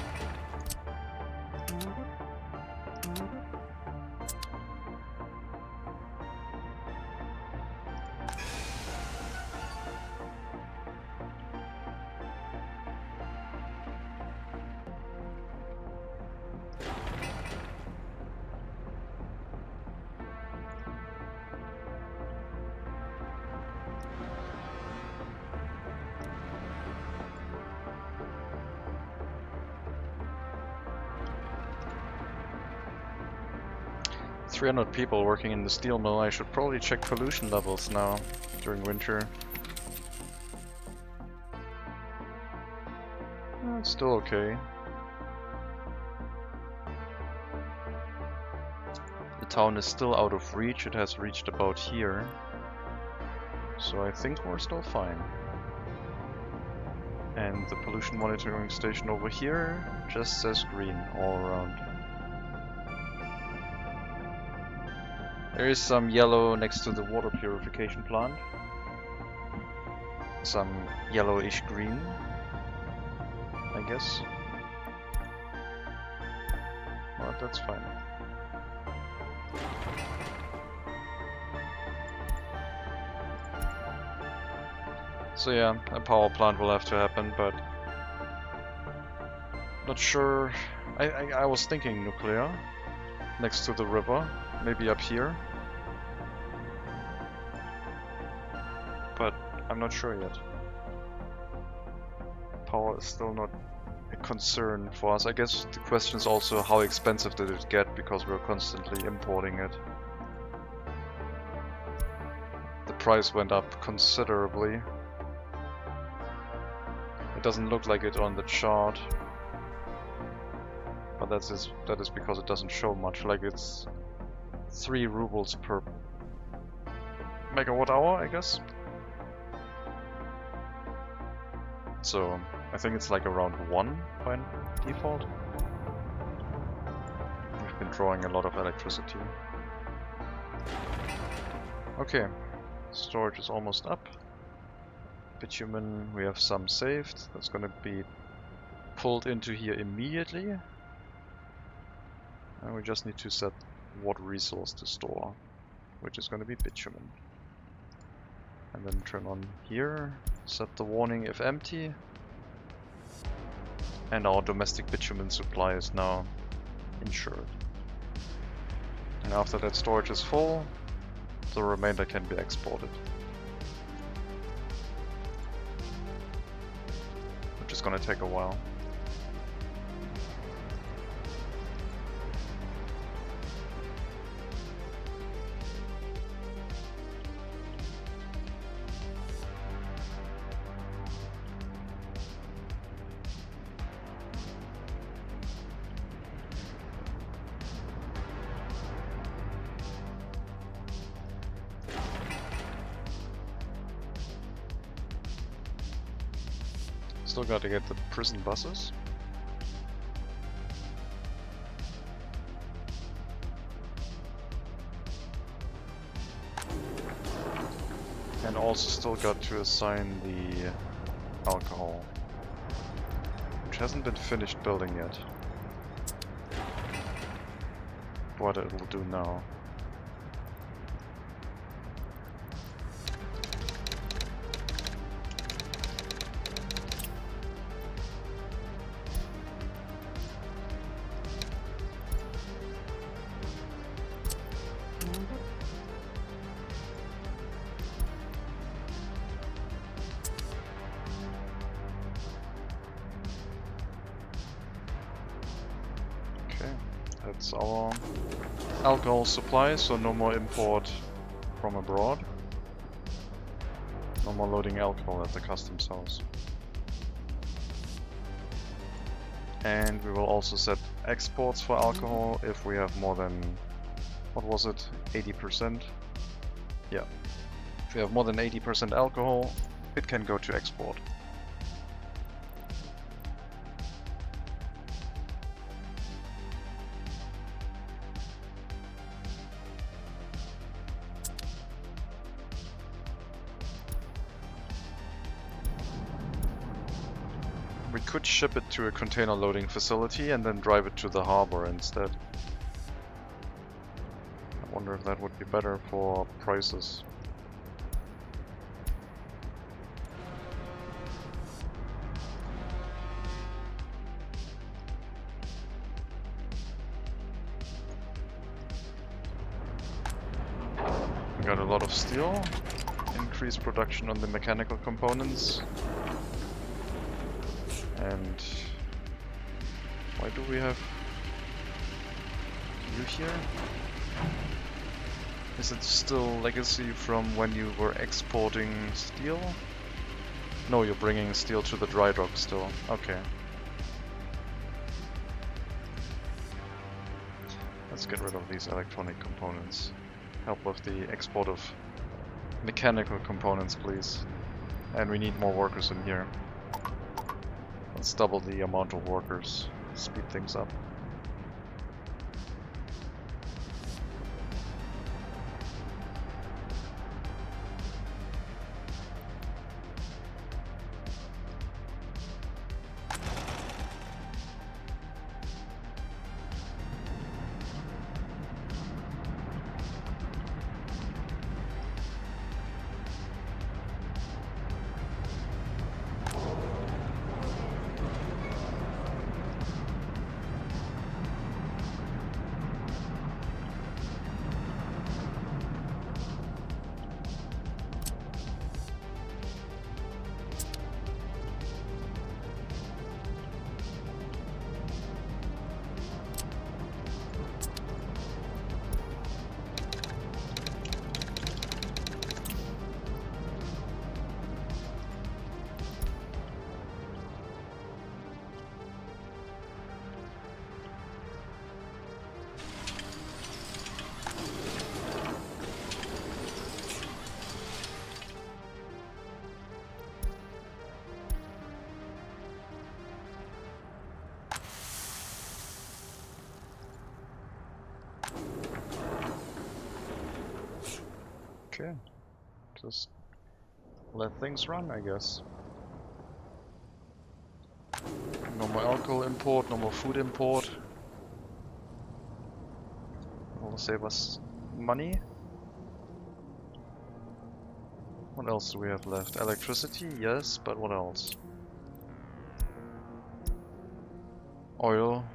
.300 people working in the steel mill. I should probably check pollution levels now during winter. It's still okay. The town is still out of reach. It has reached about here. So I think we're still fine. And the pollution monitoring station over here just says green all around. There is some yellow next to the water purification plant. Some yellowish green, I guess. But that's fine. So yeah, a power plant will have to happen, but not sure. I was thinking nuclear next to the river, maybe up here. But I'm not sure yet. Power is still not a concern for us. I guess the question is also how expensive did it get, because we're constantly importing it. The price went up considerably. It doesn't look like it on the chart, but that is because it doesn't show much. Like, it's 3 rubles per megawatt hour, I guess. So I think it's like around 1 by default. been drawing a lot of electricity. Okay, storage is almost up. Bitumen, we have some saved. That's gonna be pulled into here immediately. And we just need to set what resource to store, which is gonna be bitumen. And then turn on here, set the warning if empty. And our domestic bitumen supply is now insured. And after that storage is full, the remainder can be exported. Which is gonna take a while. Still gotta get the prison buses. And also still got to assign the alcohol, which hasn't been finished building yet. But it will do now. That's our alcohol supply, so no more import from abroad. No more loading alcohol at the customs house. And we will also set exports for alcohol if we have more than, what was it, 80%? Yeah. If we have more than 80% alcohol, it can go to export. We could ship it to a container loading facility and then drive it to the harbor instead. I wonder if that would be better for prices. We got a lot of steel. Increased production on the mechanical components. And why do we have you here? Is it still legacy from when you were exporting steel? No, you're bringing steel to the dry dock still. Okay. Let's get rid of these electronic components. Help with the export of mechanical components, please. And we need more workers in here. Let's double the amount of workers, speed things up. Okay. Just let things run, I guess. No more alcohol import, no more food import. Will save us money. What else do we have left? Electricity, yes, but what else? Oil,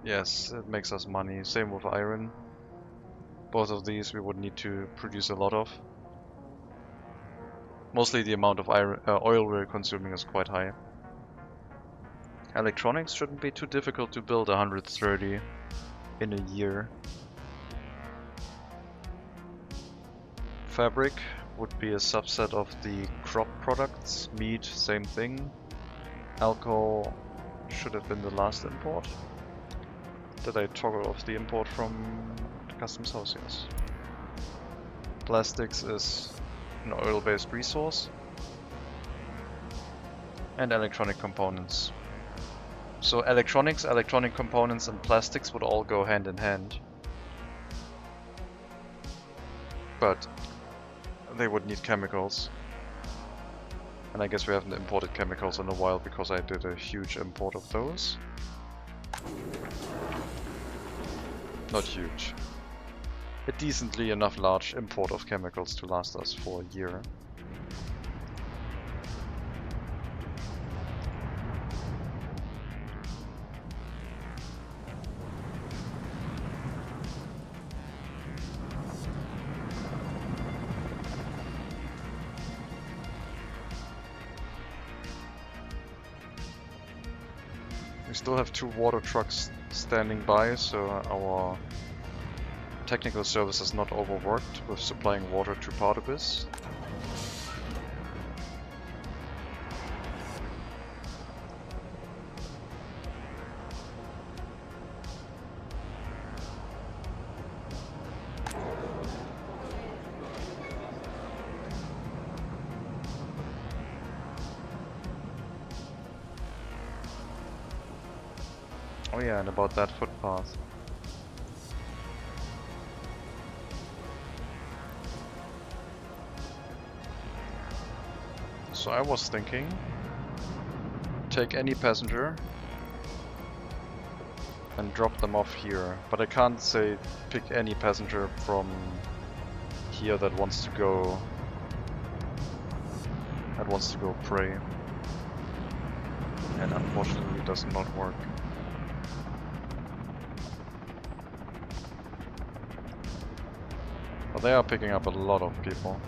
yes, it makes us money. Same with iron. Both of these we would need to produce a lot of. Mostly the amount of oil we're consuming is quite high. Electronics shouldn't be too difficult to build 130 in a year. Fabric would be a subset of the crop products. Meat, same thing. Alcohol should have been the last import. Did I toggle off the import from the customs house? Yes. Plastics is an oil-based resource. And electronic components. So electronics, electronic components and plastics would all go hand in hand. But they would need chemicals. And I guess we haven't imported chemicals in a while because I did a huge import of those. Not huge. A decently enough large import of chemicals to last us for a year. We still have 2 water trucks standing by, so our technical service is not overworked with supplying water to Partibus. Oh yeah, and about that footpath. So I was thinking, take any passenger and drop them off here. But I can't say pick any passenger from here that wants to go pray. And unfortunately it does not work. But they are picking up a lot of people.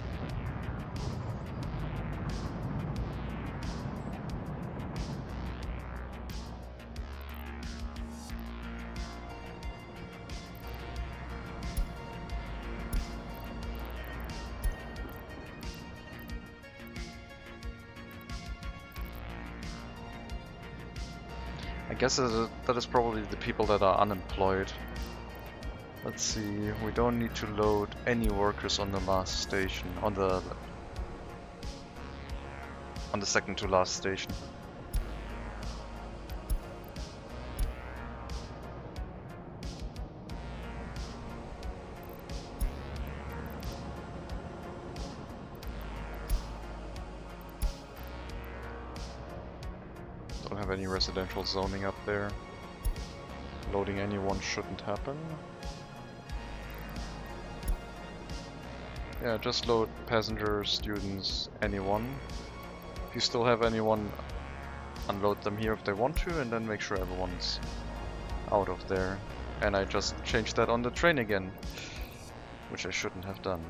I guess that is probably the people that are unemployed. Let's see, we don't need to load any workers on the last station, on the second to last station. Don't have any residential zoning up there. Loading anyone shouldn't happen. Yeah, just load passengers, students, anyone. If you still have anyone, unload them here if they want to, and then make sure everyone's out of there. And I just changed that on the train again, which I shouldn't have done.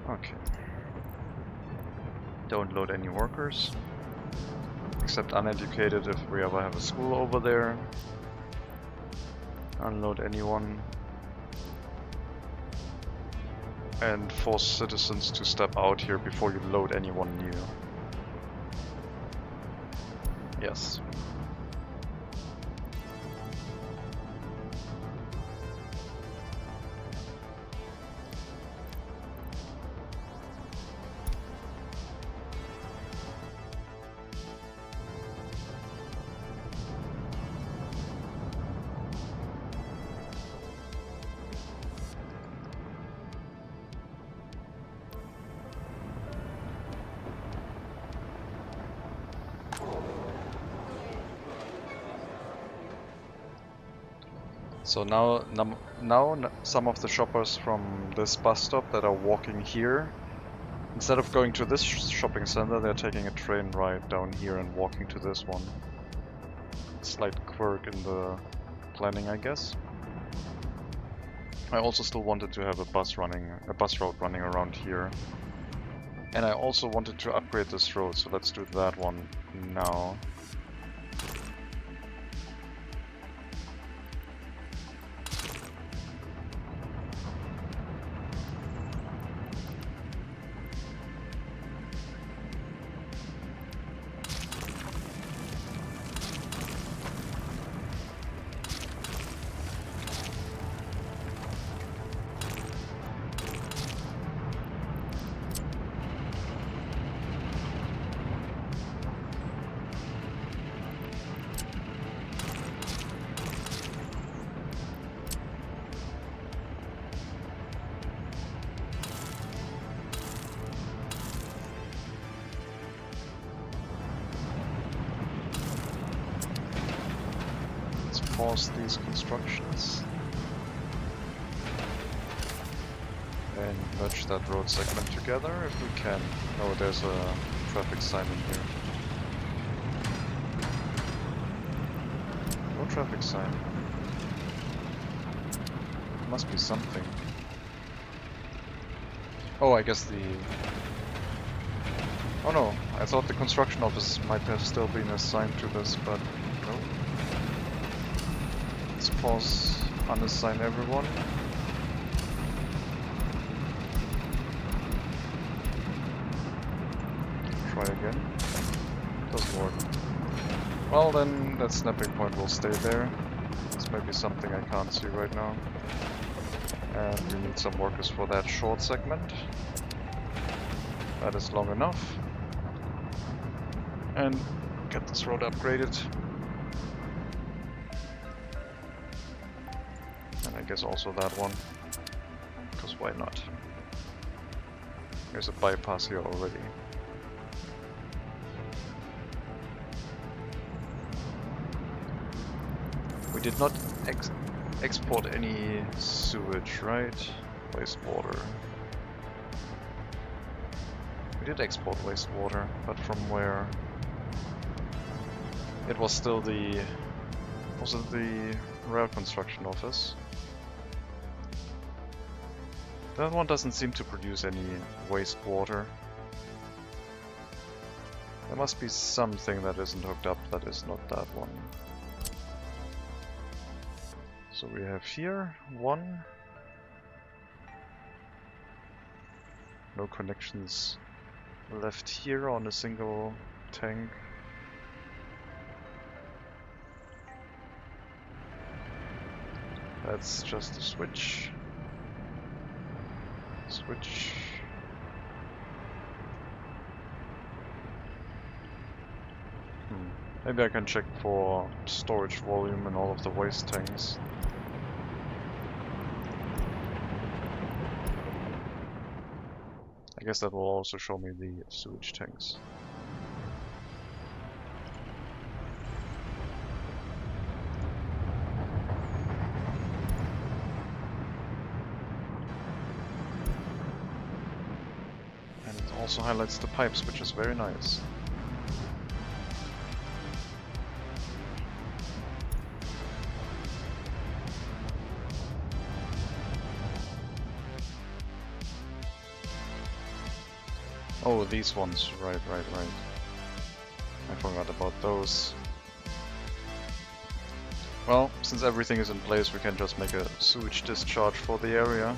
Okay. Don't load any workers, except uneducated if we ever have a school over there. Unload anyone. and force citizens to step out here before you load anyone new. Yes. So now some of the shoppers from this bus stop that are walking here, instead of going to this shopping center, they're taking a train ride down here and walking to this one. Slight quirk in the planning, I guess. I also still wanted to have a bus route running around here. And I also wanted to upgrade this road, so let's do that one now. Pause these constructions and merge that road segment together if we can. Oh, there's a traffic sign in here. No traffic sign. Must be something. Oh, I guess the... Oh no, I thought the construction office might have still been assigned to this, but no. Let's pause, unassign everyone. Try again. Doesn't work. Well then, that snapping point will stay there. This may be something I can't see right now. And we need some workers for that short segment. That is long enough. And get this road upgraded. And I guess also that one. Because why not? There's a bypass here already. We did not export any sewage, right? Wastewater. We did export wastewater, but from where? It was still the... Was it the rail construction office? That one doesn't seem to produce any wastewater. There must be something that isn't hooked up that is not that one. So we have here one. No connections left here on a single tank. That's just a switch. Switch. Maybe I can check for storage volume in all of the waste tanks. I guess that will also show me the sewage tanks. And it also highlights the pipes, which is very nice. Oh, these ones, right. I forgot about those. Well, since everything is in place, we can just make a sewage discharge for the area.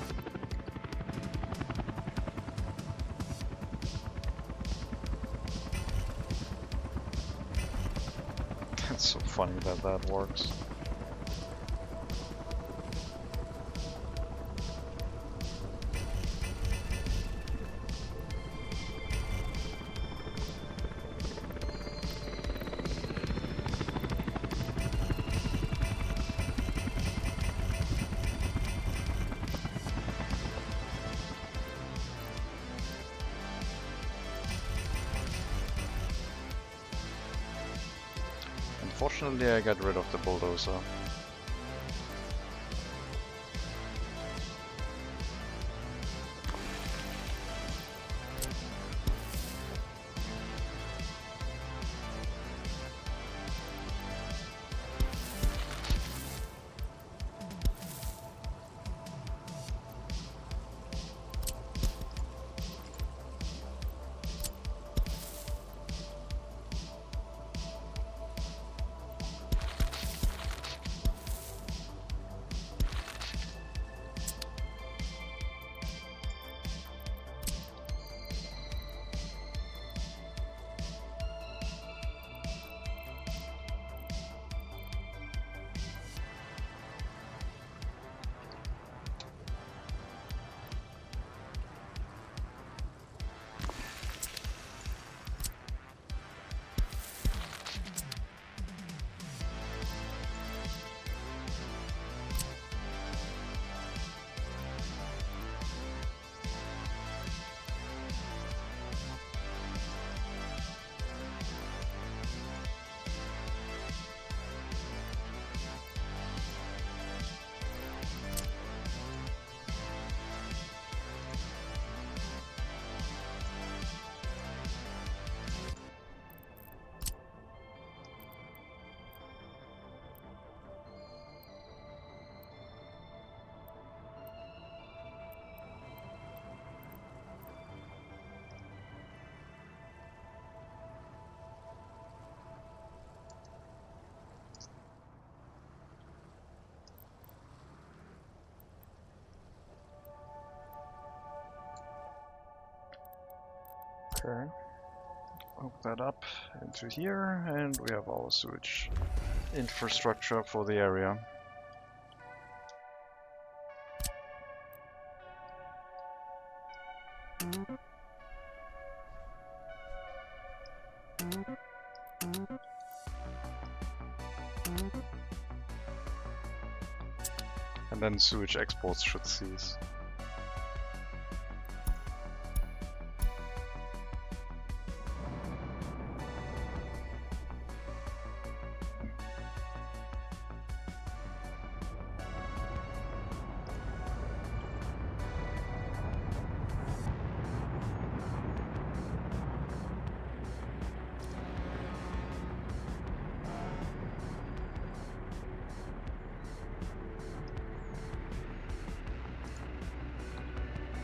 It's so funny that that works. Unfortunately, I got rid of the bulldozer. Okay, hook that up into here, and we have our sewage infrastructure for the area. And then sewage exports should cease.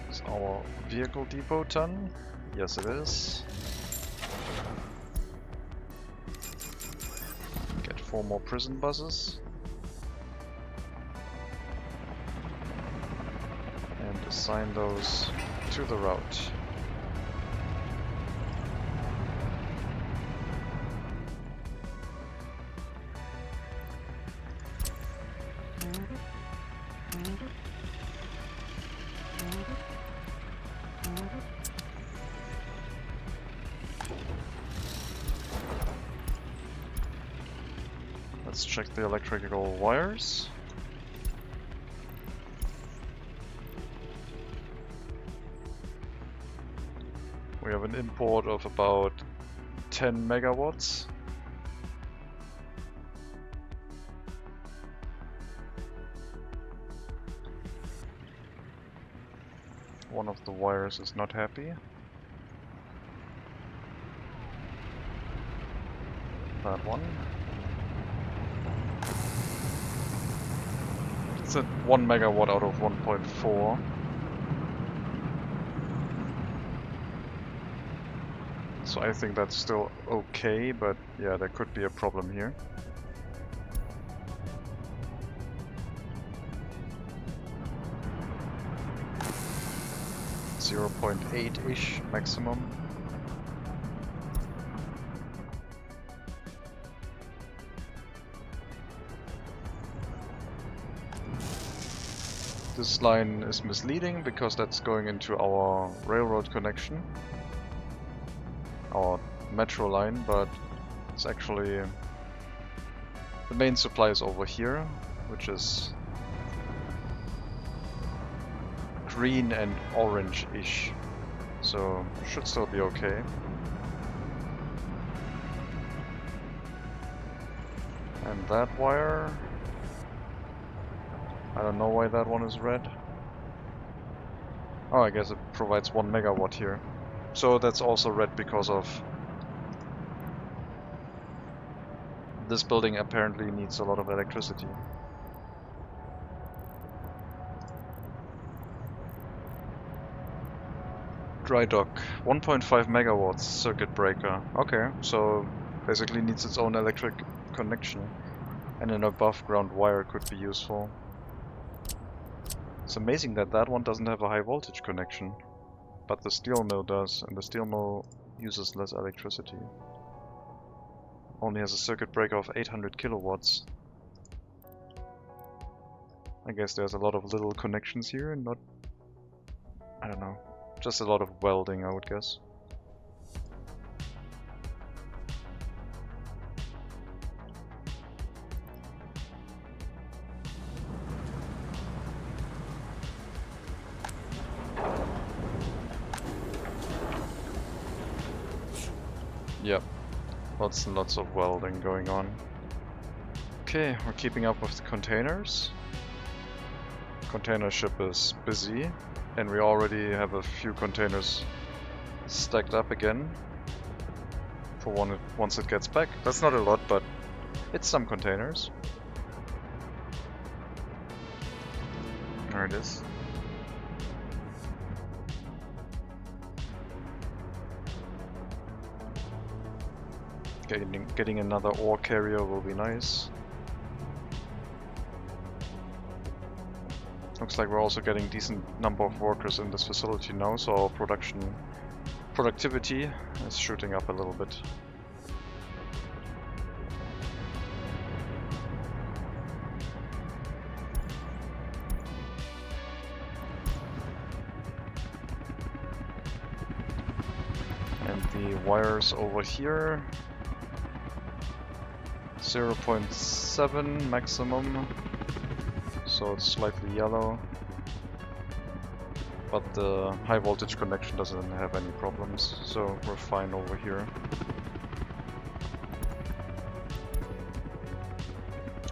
Is our vehicle depot done? Yes, it is. Get 4 more prison buses. And assign those to the route. Let's check the electrical wires. We have an import of about 10 megawatts. One of the wires is not happy. That one. It's at 1 megawatt out of 1.4. So I think that's still okay, but yeah, there could be a problem here. 0.8-ish maximum. This line is misleading because that's going into our railroad connection, our metro line, but it's actually the main supply is over here, which is green and orange-ish, so should still be okay. And that wire, I don't know why that one is red. Oh, I guess it provides 1 megawatt here. So that's also red because of this building apparently needs a lot of electricity. Dry dock, 1.5 megawatts circuit breaker. Okay, so basically needs its own electric connection, and an above ground wire could be useful. It's amazing that that one doesn't have a high voltage connection, but the steel mill does, and the steel mill uses less electricity. Only has a circuit breaker of 800 kilowatts. I guess there's a lot of little connections here and not... I don't know. Just a lot of welding, I would guess. Yep. Lots and lots of welding going on. Okay, we're keeping up with the containers. Container ship is busy, and we already have a few containers stacked up again for once it gets back. That's not a lot, but it's some containers. There it is. Getting another ore carrier will be nice. Looks like we're also getting decent number of workers in this facility now, so our productivity is shooting up a little bit. And the wires over here, 0.7 maximum. So it's slightly yellow, but the high voltage connection doesn't have any problems, so we're fine over here.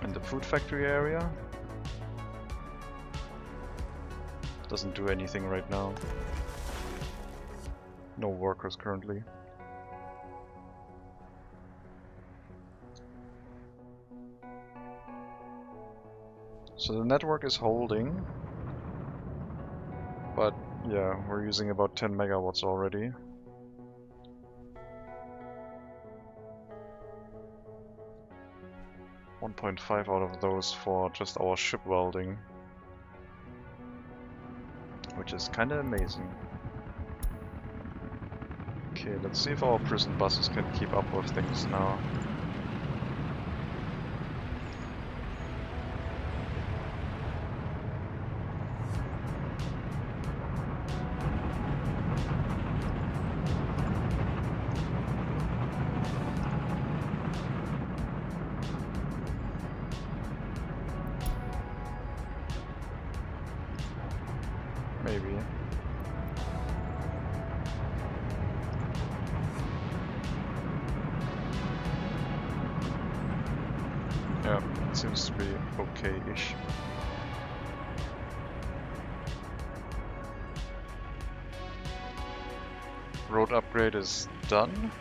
And the food factory area doesn't do anything right now. No workers currently. So the network is holding, but yeah, we're using about 10 megawatts already. $1.5 out of those for just our ship welding, which is kinda amazing. Okay, let's see if our prison buses can keep up with things now. Maybe. Yeah, it seems to be okay-ish. Road upgrade is done.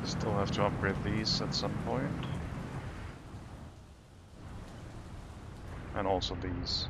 Still have to upgrade these at some point. And also these.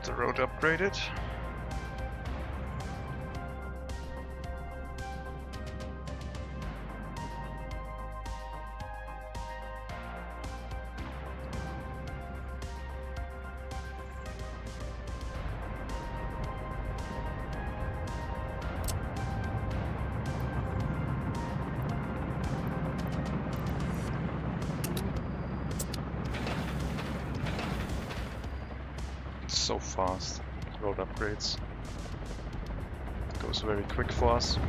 the road upgraded. So fast, road upgrades. Goes very quick for us.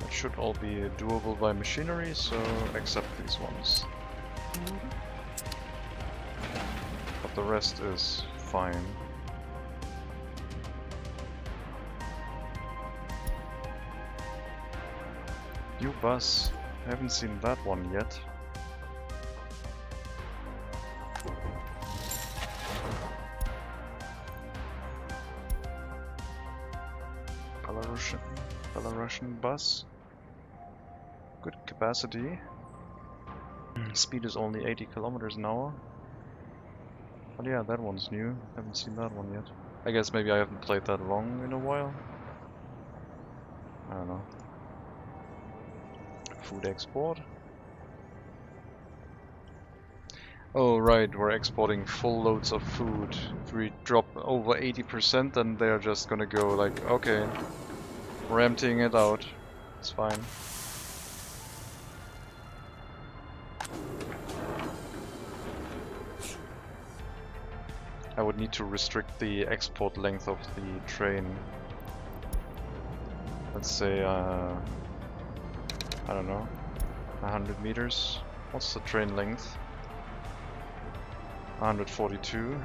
Should all be doable by machinery, so accept these ones. But the rest is fine. New bus. I haven't seen that one yet. Belarusian bus. Good capacity. Speed is only 80 kilometers an hour. But yeah, that one's new. Haven't seen that one yet. I guess maybe I haven't played that long in a while. I don't know. Food export. Oh right, we're exporting full loads of food. If we drop over 80%, then they're just gonna go like, okay, we're emptying it out. It's fine. I would need to restrict the export length of the train. Let's say, I don't know, 100 meters. What's the train length? 142.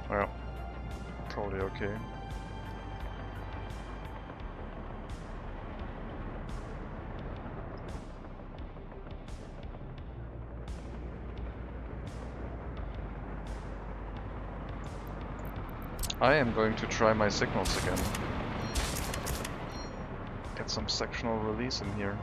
Well, probably okay. I am going to try my signals again. Get some sectional release in here.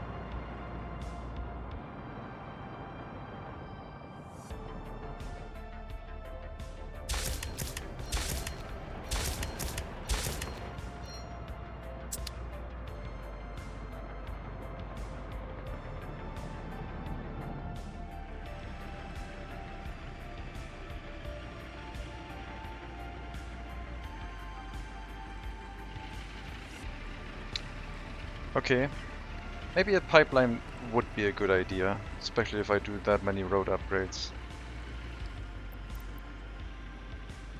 Okay, maybe a pipeline would be a good idea, especially if I do that many road upgrades.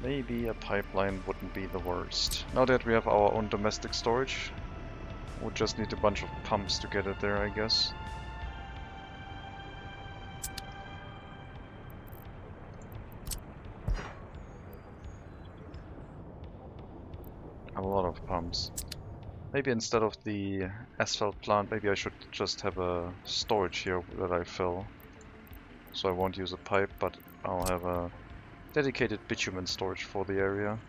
Maybe a pipeline wouldn't be the worst. Now that we have our own domestic storage, we'll just need a bunch of pumps to get it there, I guess. A lot of pumps. Maybe instead of the asphalt plant, maybe I should just have a storage here that I fill. So I won't use a pipe, but I'll have a dedicated bitumen storage for the area.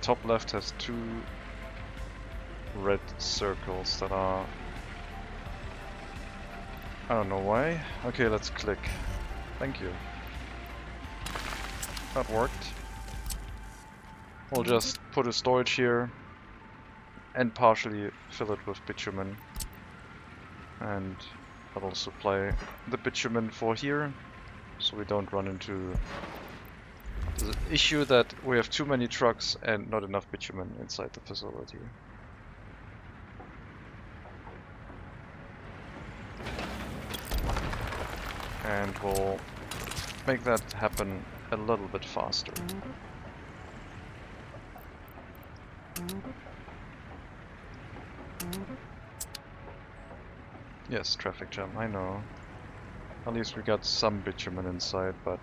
Top left has two red circles that are... I don't know why. Okay, let's click. Thank you. That worked. We'll just put a storage here and partially fill it with bitumen. And that'll supply the bitumen for here. so we don't run into the issue that we have too many trucks and not enough bitumen inside the facility. And we'll make that happen a little bit faster. Yes, traffic jam, I know. At least we got some bitumen inside, but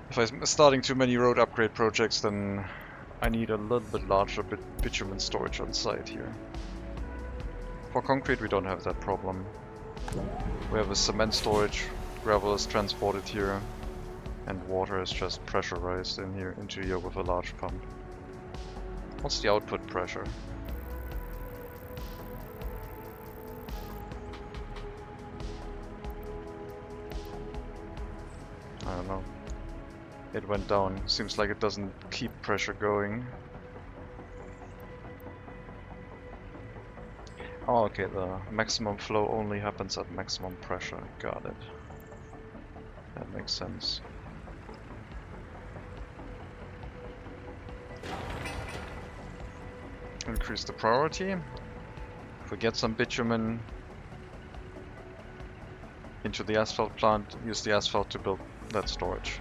if I'm starting too many road upgrade projects, then I need a little bit larger bitumen storage on site here. For concrete we don't have that problem. We have a cement storage, gravel is transported here, and water is just pressurized in here into here with a large pump. What's the output pressure? I don't know. It went down. Seems like it doesn't keep pressure going. Oh, okay, the maximum flow only happens at maximum pressure. Got it. That makes sense. Increase the priority. If we get some bitumen into the asphalt plant, use the asphalt to build that storage.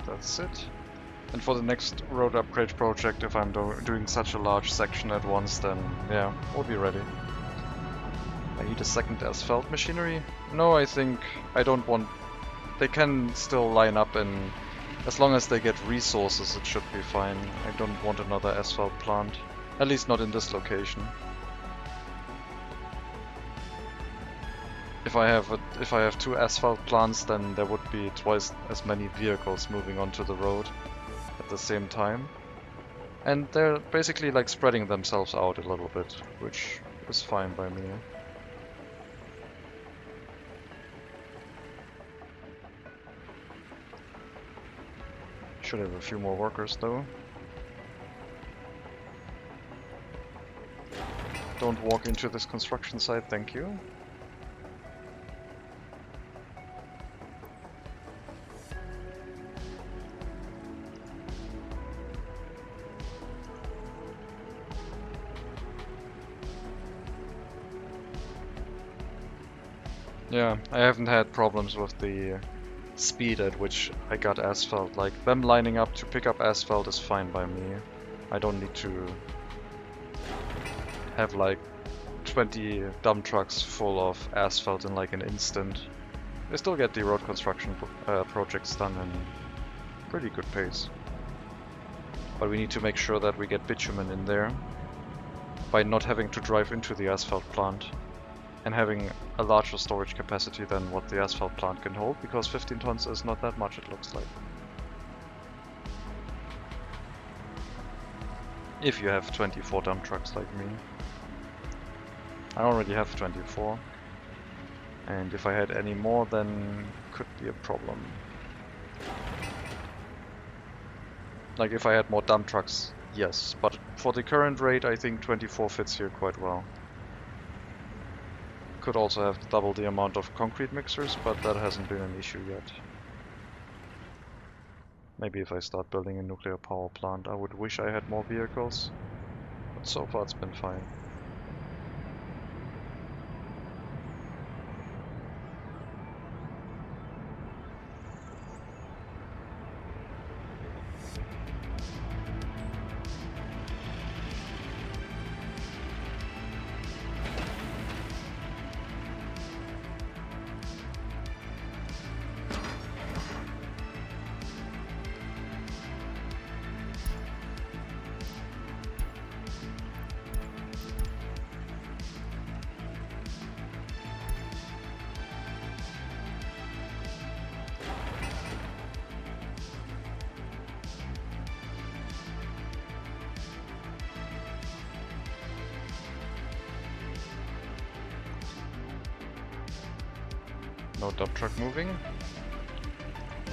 That's it. And for the next road upgrade project, if I'm doing such a large section at once, then yeah, we'll be ready. I need a second asphalt machinery? No, I think I don't want... They can still line up, and as long as they get resources it should be fine. I don't want another asphalt plant. At least not in this location. If I have two asphalt plants, then there would be twice as many vehicles moving onto the road at the same time. And they're basically like spreading themselves out a little bit, which is fine by me. Should have a few more workers though. Don't walk into this construction site, thank you. Yeah, I haven't had problems with the speed at which I got asphalt. Like, them lining up to pick up asphalt is fine by me. I don't need to have like 20 dump trucks full of asphalt in like an instant. I still get the road construction projects done in pretty good pace. But we need to make sure that we get bitumen in there by not having to drive into the asphalt plant. And having a larger storage capacity than what the asphalt plant can hold, because 15 tons is not that much, it looks like. If you have 24 dump trucks like me. I already have 24. And if I had any more, then could be a problem. Like if I had more dump trucks, yes. But for the current rate, I think 24 fits here quite well. Could also have double the amount of concrete mixers, but that hasn't been an issue yet. Maybe if I start building a nuclear power plant, I would wish I had more vehicles. But so far it's been fine. No dump truck moving.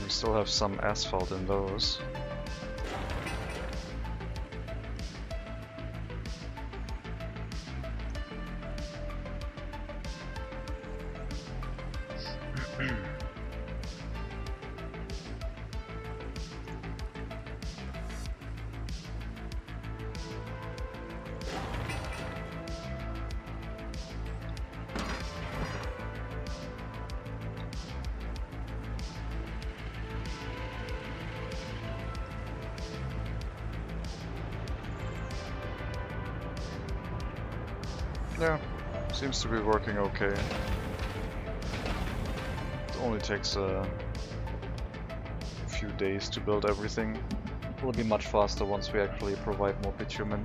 We still have some asphalt in those. Yeah, seems to be working okay. It only takes a few days to build everything. It'll be much faster once we actually provide more bitumen.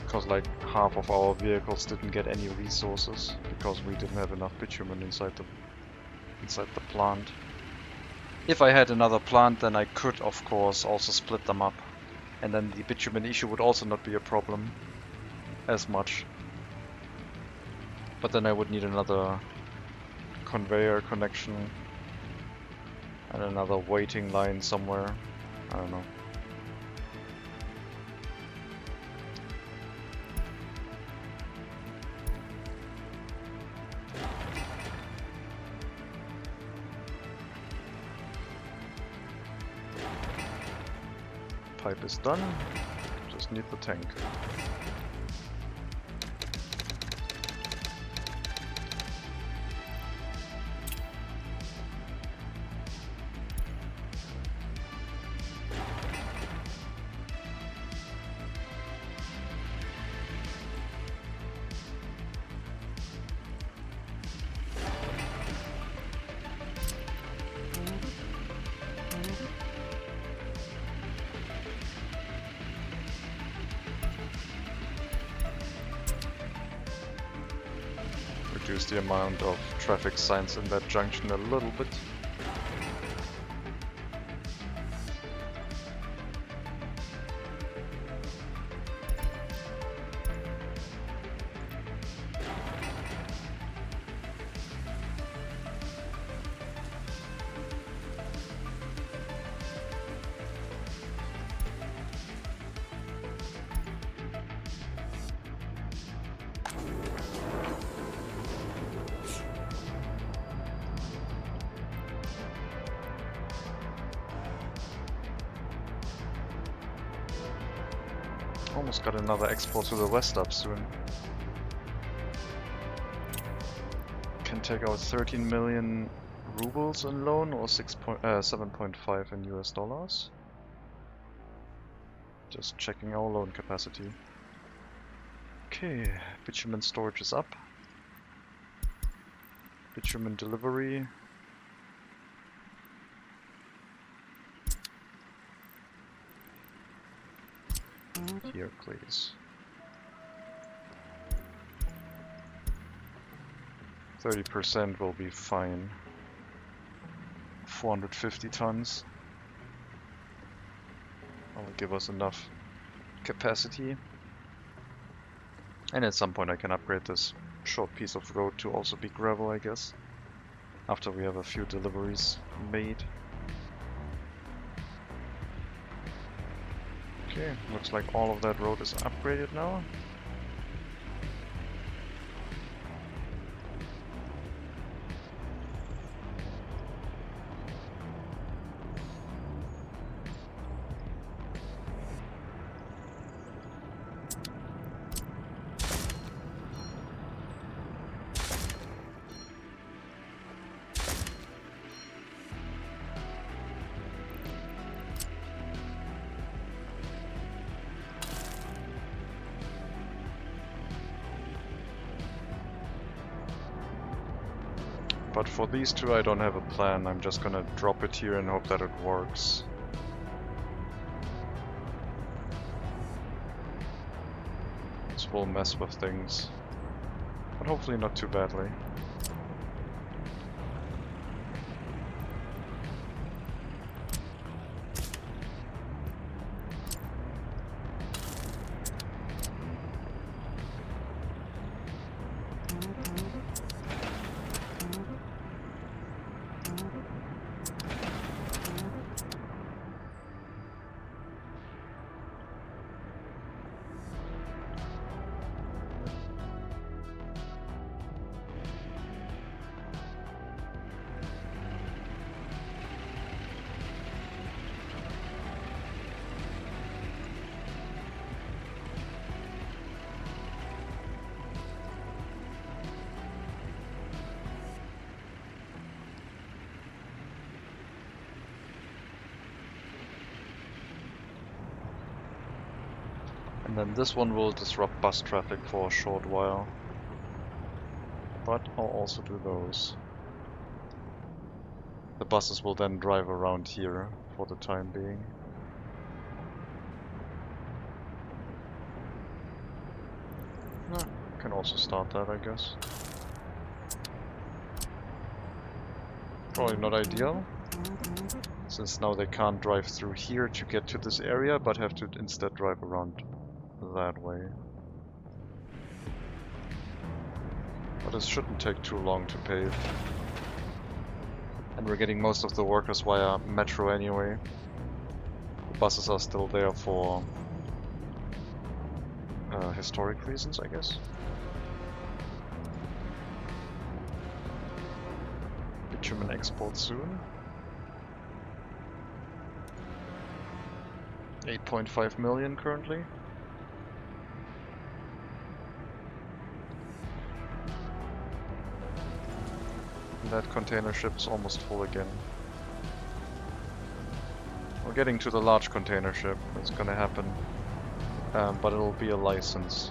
Because like half of our vehicles didn't get any resources because we didn't have enough bitumen inside the plant. If I had another plant, then I could of course also split them up. And then the bitumen issue would also not be a problem as much. But then I would need another conveyor connection and another waiting line somewhere. I don't know. Pipe is done. Just need the tank. Reduce the amount of traffic signs in that junction a little bit. Almost got another export to the west up soon. Can take out 13 million rubles in loan or 7.5 in US dollars. Just checking our loan capacity. Okay, bitumen storage is up. Bitumen delivery. Here, please. 30% will be fine. 450 tons. That'll give us enough capacity. And at some point I can upgrade this short piece of road to also be gravel, I guess. After we have a few deliveries made. Okay, looks like all of that road is upgraded now. But for these two I don't have a plan, I'm just gonna drop it here and hope that it works. This will mess with things, but hopefully not too badly. then this one will disrupt bus traffic for a short while. But I'll also do those. The buses will then drive around here for the time being. Can also start that, I guess. Probably not ideal, since now they can't drive through here to get to this area, but have to instead drive around that way. But it shouldn't take too long to pave. And we're getting most of the workers via metro anyway. The buses are still there for historic reasons, I guess. Bitumen export soon. 8.5 million currently. And that container ship is almost full again. We're getting to the large container ship. It's gonna happen. But it'll be a license.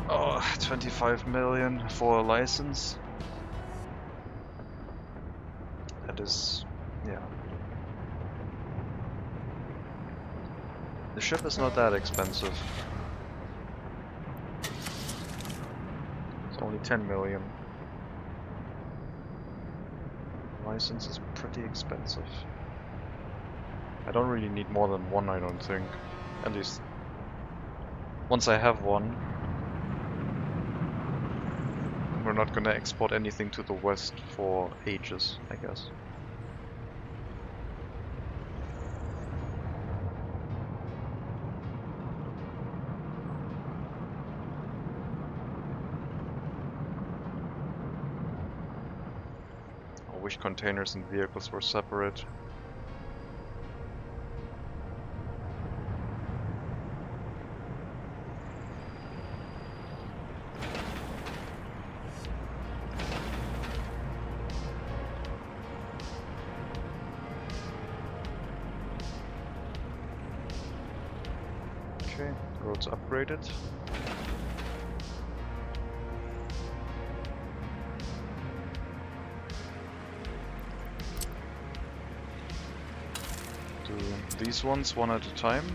Oh, 25 million for a license. That is, yeah. The ship is not that expensive. It's only 10 million. License is pretty expensive. I don't really need more than one, I don't think. At least once I have one. We're not gonna export anything to the west for ages, I guess. I wish containers and vehicles were separate. Okay, roads upgraded. Do these ones one at a time,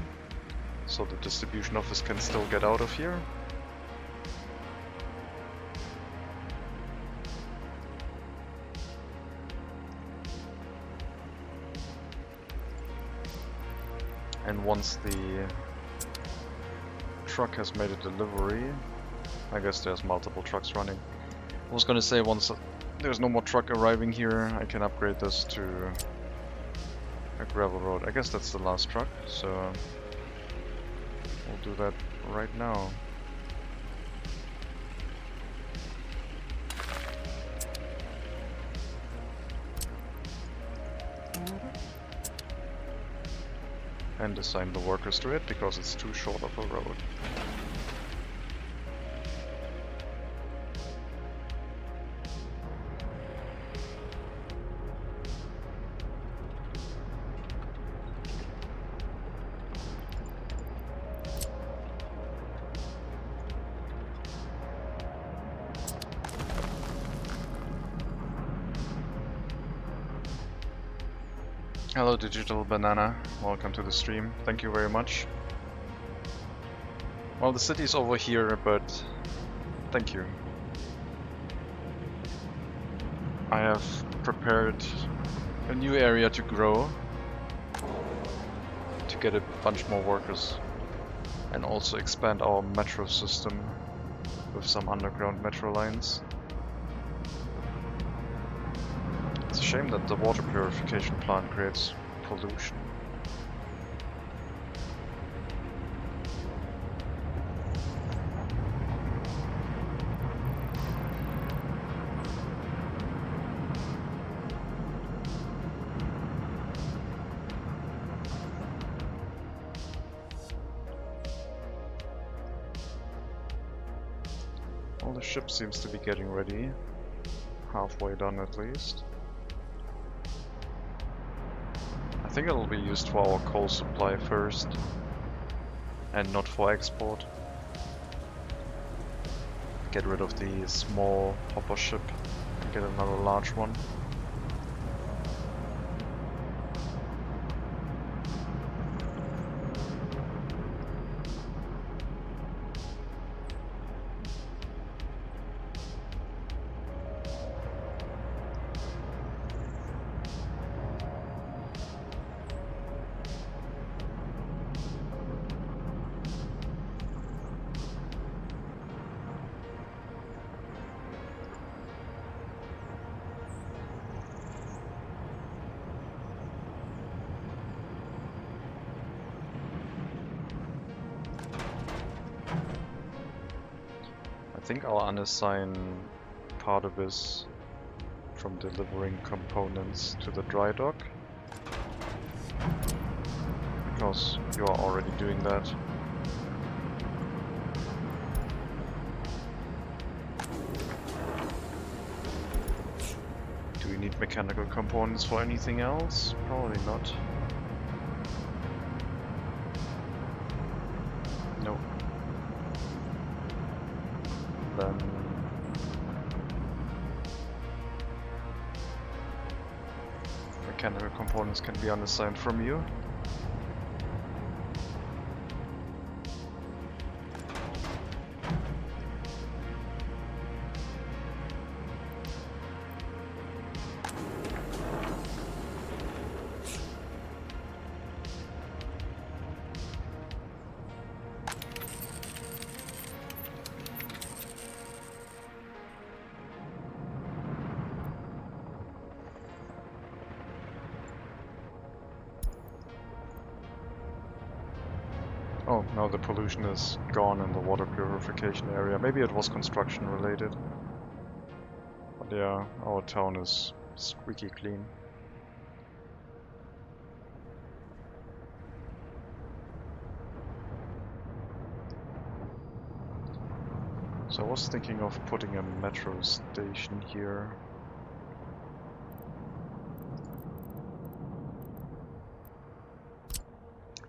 so the distribution office can still get out of here. And once the truck has made a delivery, I guess there's multiple trucks running. I was gonna say once there's no more truck arriving here, I can upgrade this to a gravel road. I guess that's the last truck, so we'll do that right now. And assign the workers to it because it's too short of a road. Hello Digital Banana, welcome to the stream, thank you very much. Well, the city's over here, but thank you. I have prepared a new area to grow, to get a bunch more workers, and also expand our metro system with some underground metro lines. It's a shame that the water purification plant creates pollution. Well, the ship seems to be getting ready. Halfway done at least. I I think it'll be used for our coal supply first, and not for export. Get rid of the small hopper ship and get another large one. I think I'll unassign part of this from delivering components to the dry dock, because you are already doing that. Do we need mechanical components for anything else? Probably not. No. Then mechanical components can be unassigned from you. Oh, now the pollution is gone in the water purification area. Maybe it was construction related. But yeah, our town is squeaky clean. So I was thinking of putting a metro station here.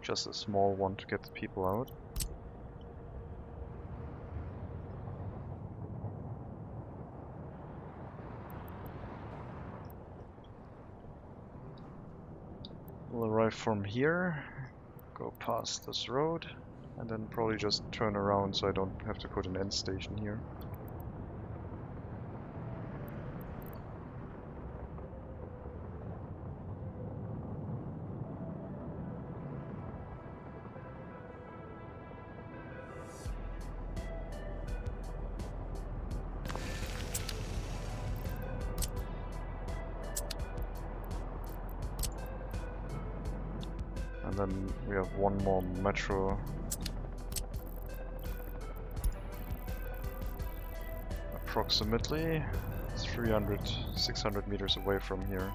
Just a small one to get the people out. We'll arrive from here, go past this road, and then probably just turn around so I don't have to put an end station here. And then we have one more metro approximately 600 meters away from here.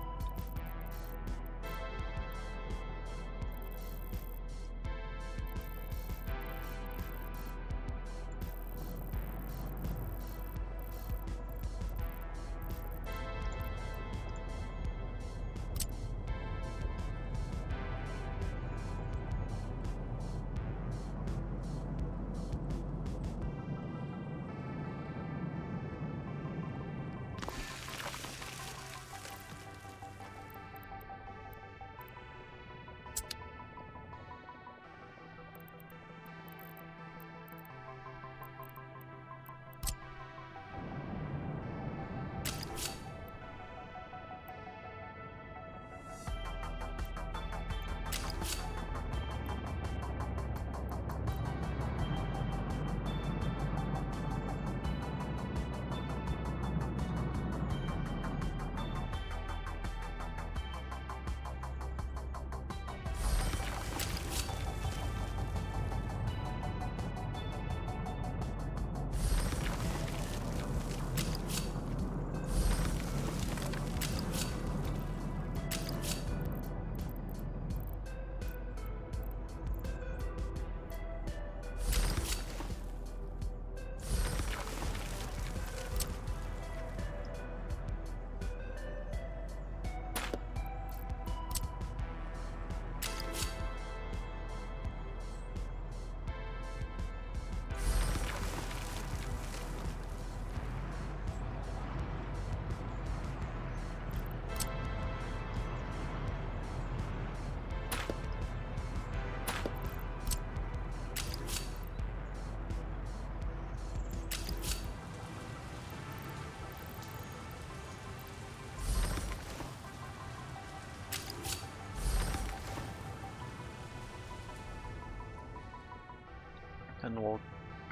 And we'll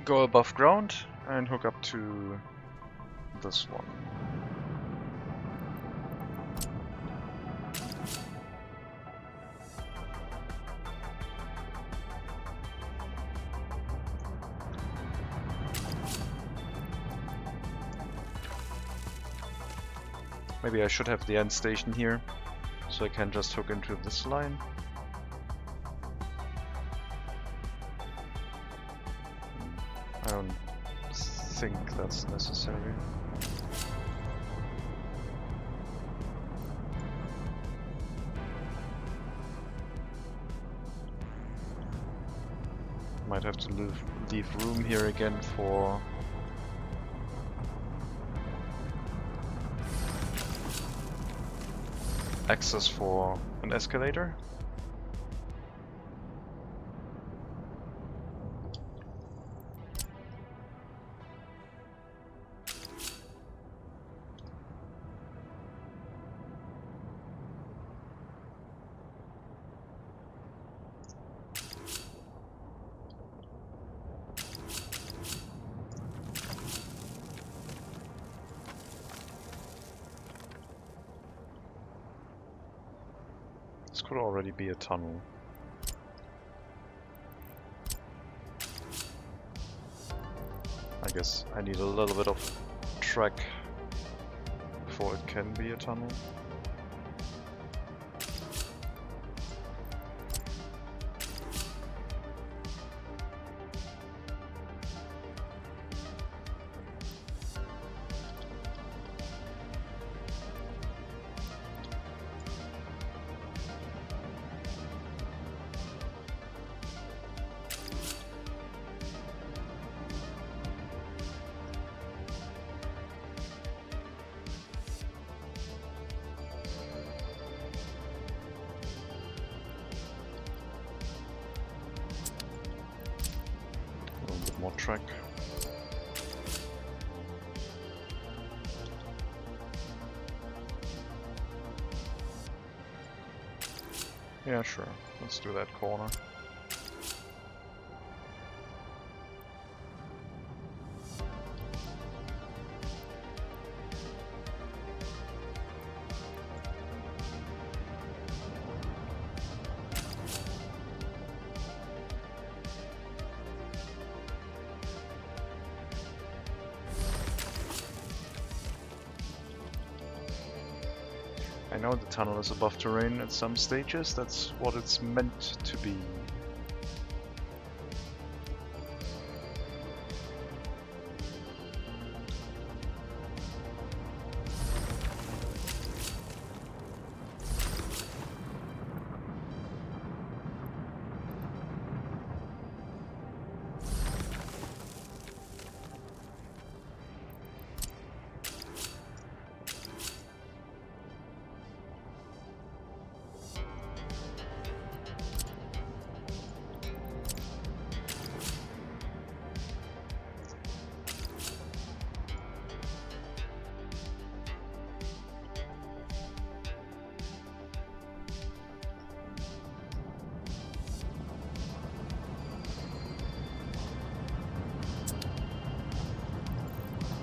go above ground and hook up to this one. Maybe I should have the end station here, so I can just hook into this line. I don't think that's necessary. Might have to leave room here again for access for an escalator. This could already be a tunnel. I guess I need a little bit of track before it can be a tunnel. More track. Yeah, sure. Let's do that corner. I know the tunnel is above terrain at some stages, that's what it's meant to be.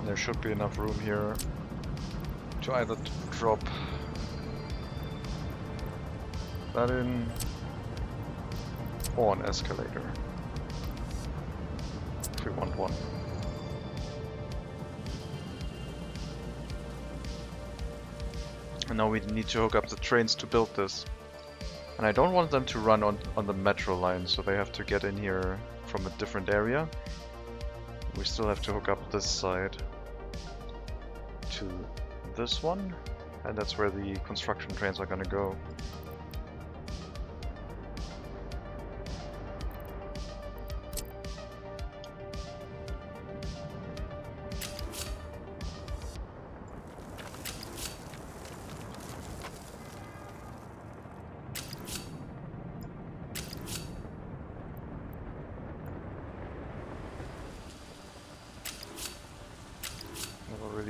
There should be enough room here to either drop that in or an escalator if we want one. And now we need to hook up the trains to build this. And I don't want them to run on the metro line, so they have to get in here from a different area. We still have to hook up this side to this one, and that's where the construction trains are gonna go.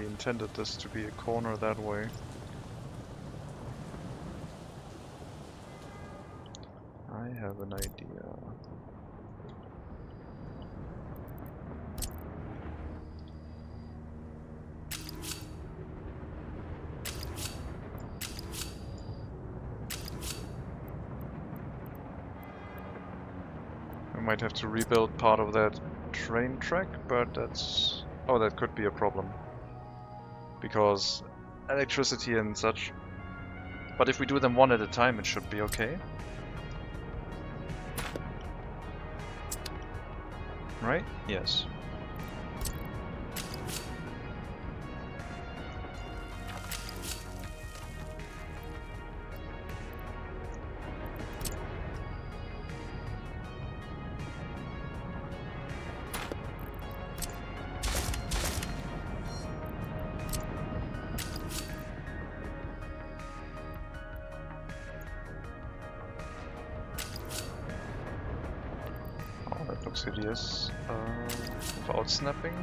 Intended this to be a corner that way. I have an idea. We might have to rebuild part of that train track, but that's... oh, that could be a problem. Because electricity and such. But if we do them one at a time, it should be okay. Right? Yes. Looks hideous. Without snapping.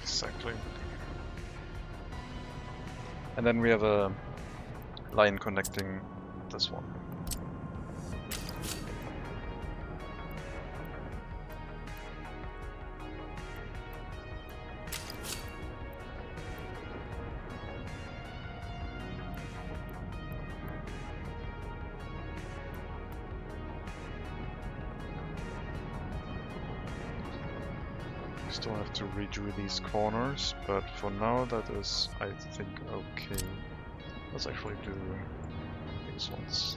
Exactly. And then we have a line connecting this one. Still have to redo these corners, but for now that is, I think, okay. Let's actually do these ones.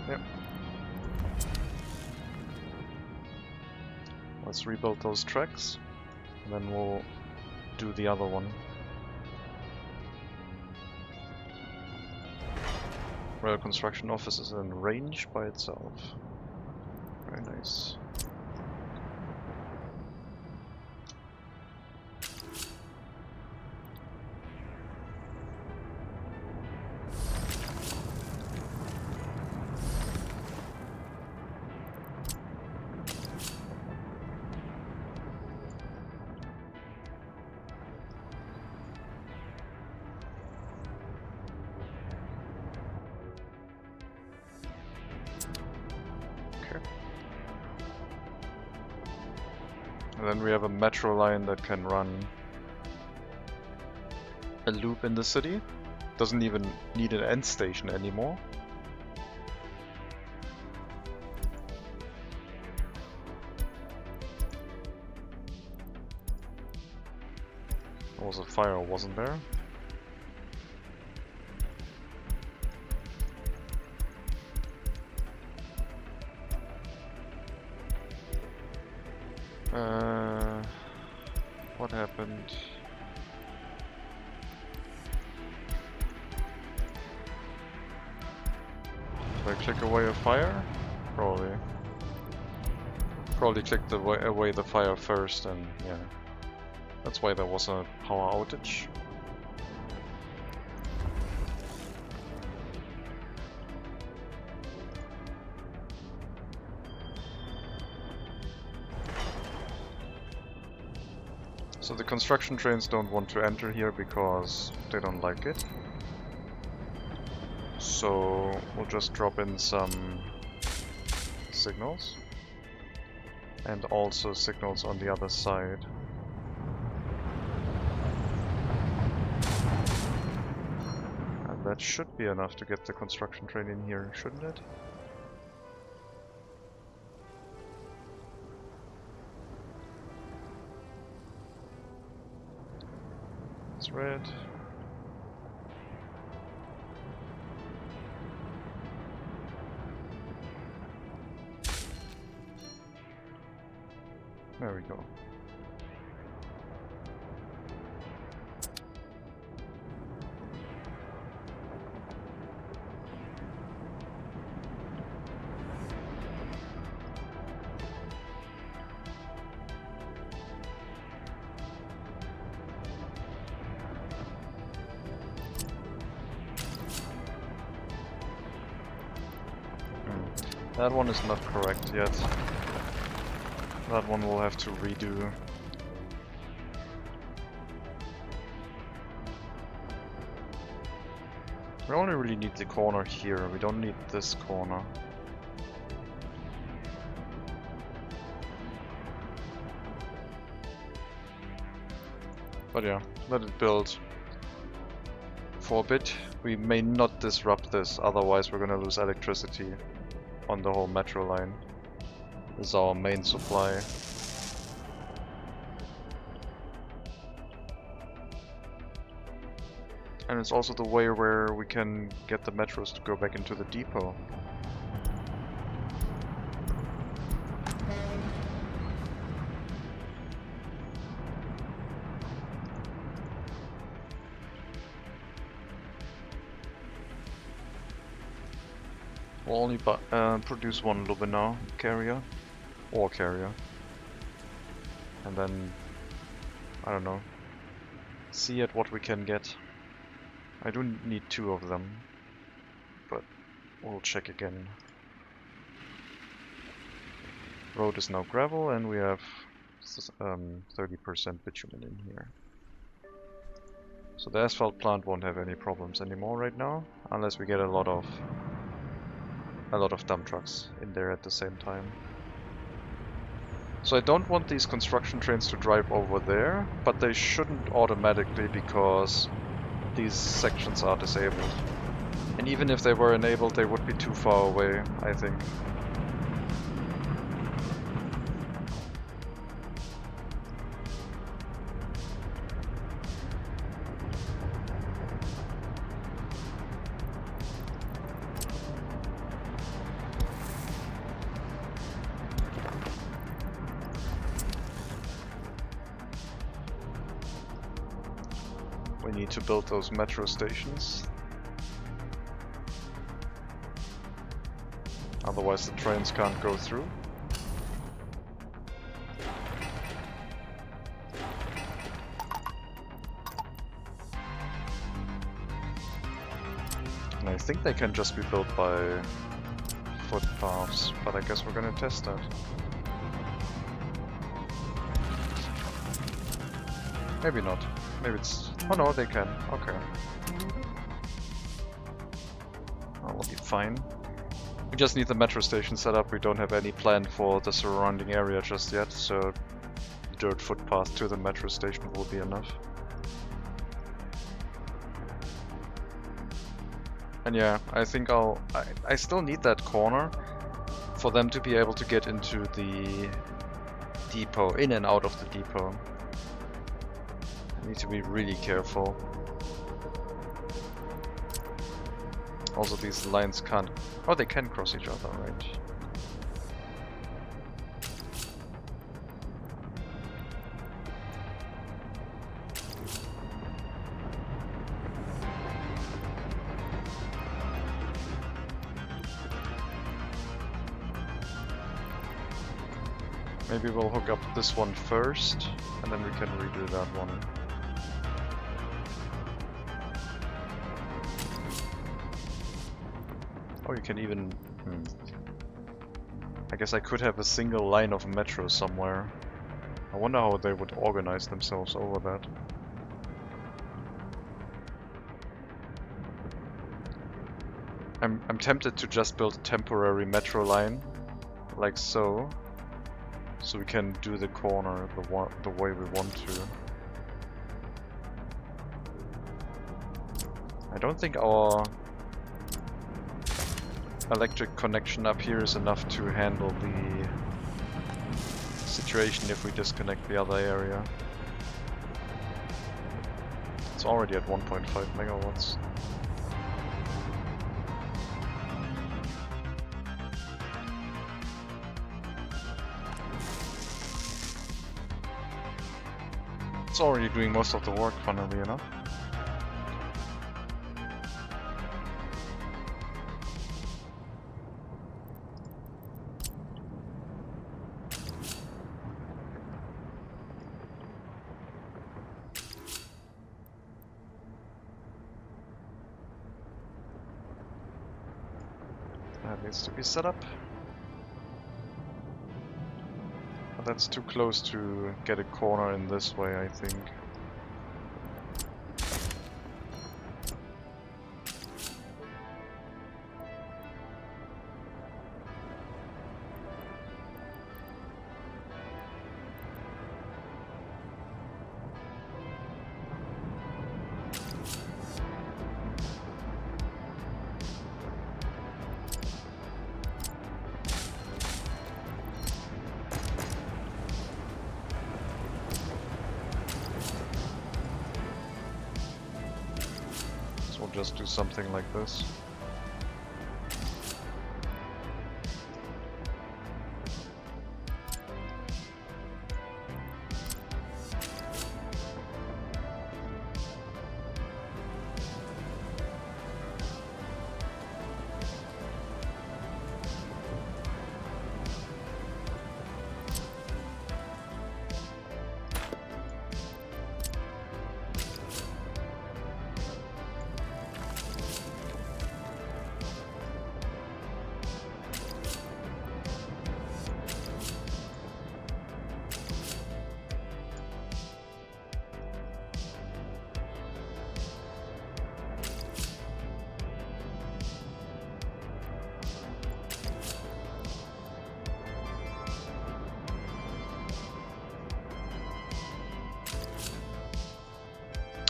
Yep. Let's rebuild those tracks, and then we'll do the other one. Rail construction office is in range by itself. Very nice. And then we have a metro line that can run a loop in the city. Doesn't even need an end station anymore. There was a fire, wasn't there? What happened? Did I click away a fire? Probably. Probably clicked away the fire first, and yeah. That's why there was a power outage. So the construction trains don't want to enter here because they don't like it. So we'll just drop in some signals. And also signals on the other side. And that should be enough to get the construction train in here, shouldn't it? It's red. There we go. That one is not correct yet. That one we'll have to redo. We only really need the corner here, we don't need this corner. But yeah, let it build for a bit. We may not disrupt this, otherwise we're gonna lose electricity on the whole metro line. This is our main supply. And it's also the way where we can get the metros to go back into the depot. We'll only produce one Lubina carrier, or carrier. And then, I don't know, see at what we can get. I do need 2 of them, but we'll check again. Road is now gravel and we have 30% bitumen in here. So the asphalt plant won't have any problems anymore right now, unless we get a lot of dump trucks in there at the same time. So I don't want these construction trains to drive over there, but they shouldn't automatically because these sections are disabled. And even if they were enabled, they would be too far away, I think. We need to build those metro stations. Otherwise the trains can't go through. And I think they can just be built by footpaths, but I guess we're gonna test that. Maybe not. Maybe it's... Oh no, they can. Okay. That will be fine. We just need the metro station set up. We don't have any plan for the surrounding area just yet, so dirt footpath to the metro station will be enough. And yeah, I think I still need that corner for them to be able to get into the depot, in and out of the depot. Need to be really careful. Also, these lines can't... Oh, they can cross each other, right? Maybe we'll hook up this one first, and then we can redo that one. Oh, you can even... I guess I could have a single line of metro somewhere. I wonder how they would organize themselves over that. I'm tempted to just build a temporary metro line, like so. So we can do the corner the way we want to. I don't think our electric connection up here is enough to handle the situation if we disconnect the other area. It's already at 1.5 megawatts. It's already doing most of the work, funnily enough. That needs to be set up. But that's too close to get a corner in this way, I think. Just do something like this.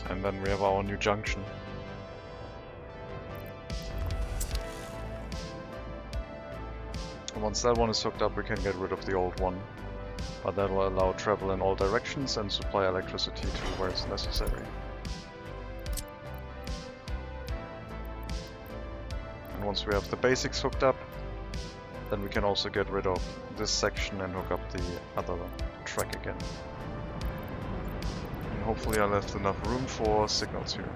And then we have our new junction. And once that one is hooked up, we can get rid of the old one. But that will allow travel in all directions and supply electricity to where it's necessary. And once we have the basics hooked up, then we can also get rid of this section and hook up the other track again. Hopefully I left enough room for signals here.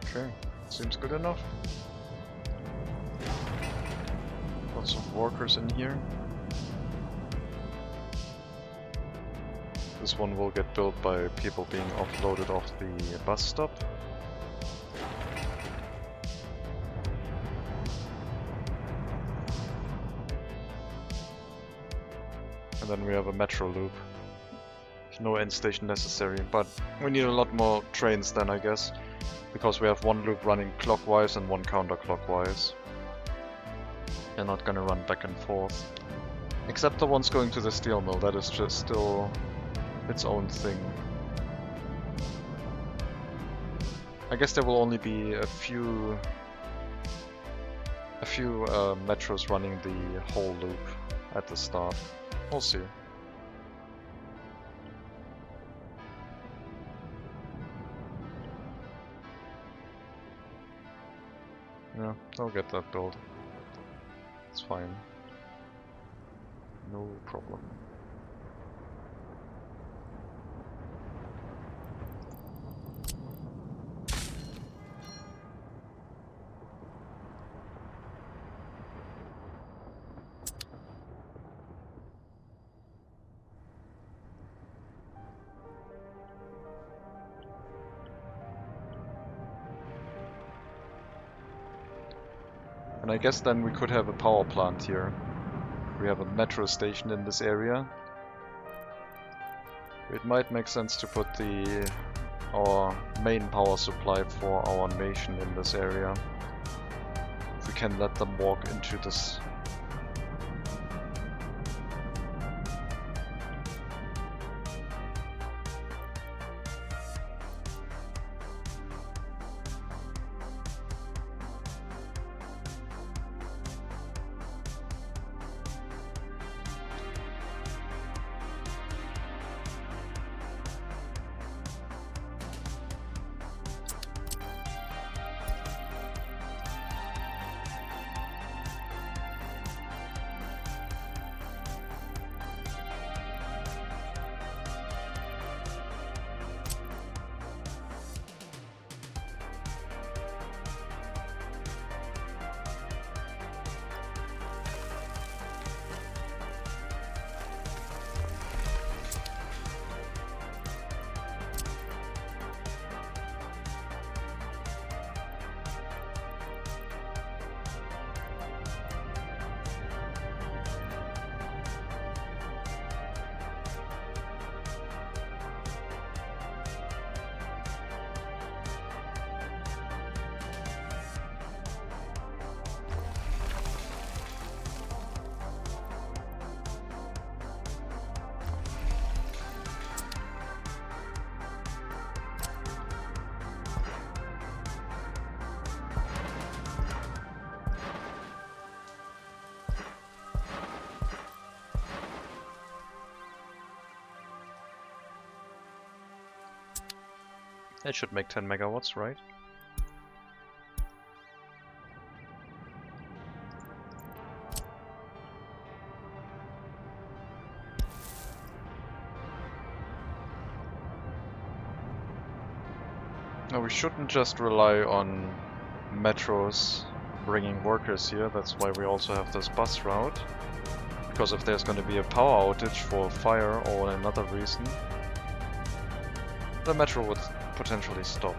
Okay, seems good enough. Lots of workers in here. This one will get built by people being offloaded off the bus stop. And then we have a metro loop. No end station necessary, but we need a lot more trains then, I guess. Because we have one loop running clockwise and one counterclockwise. They're not gonna run back and forth. Except the ones going to the steel mill, that is just still its own thing. I guess there will only be a few metros running the whole loop at the start. We'll see. Yeah, I'll get that built. It's fine. No problem. And I guess then we could have a power plant here. We have a metro station in this area. It might make sense to put our main power supply for our nation in this area. If we can let them walk into this. It should make 10 megawatts, right? Now we shouldn't just rely on metros bringing workers here. That's why we also have this bus route. Because if there's going to be a power outage for fire or another reason, the metro would potentially stop.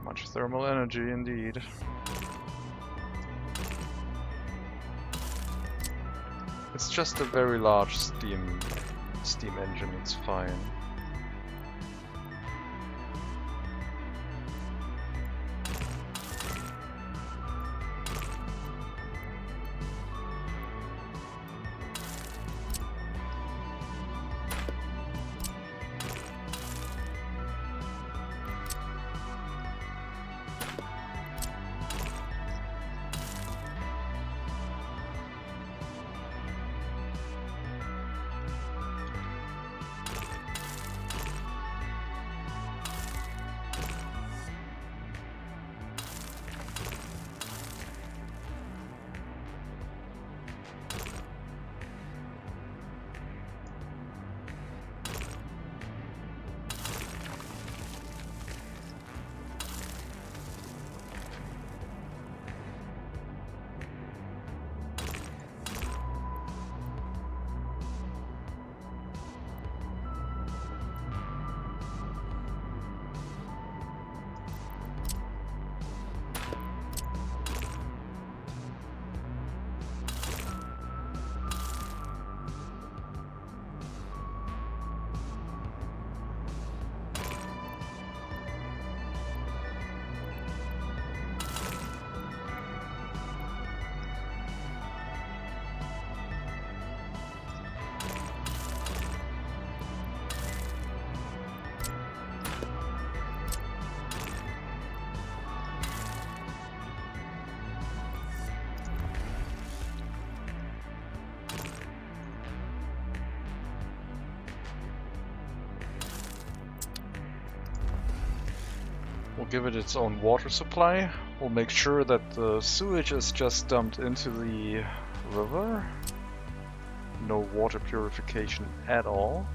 Much thermal energy indeed. It's just a very large steam engine, it's fine. We'll give it its own water supply. We'll make sure that the sewage is just dumped into the river. No water purification at all.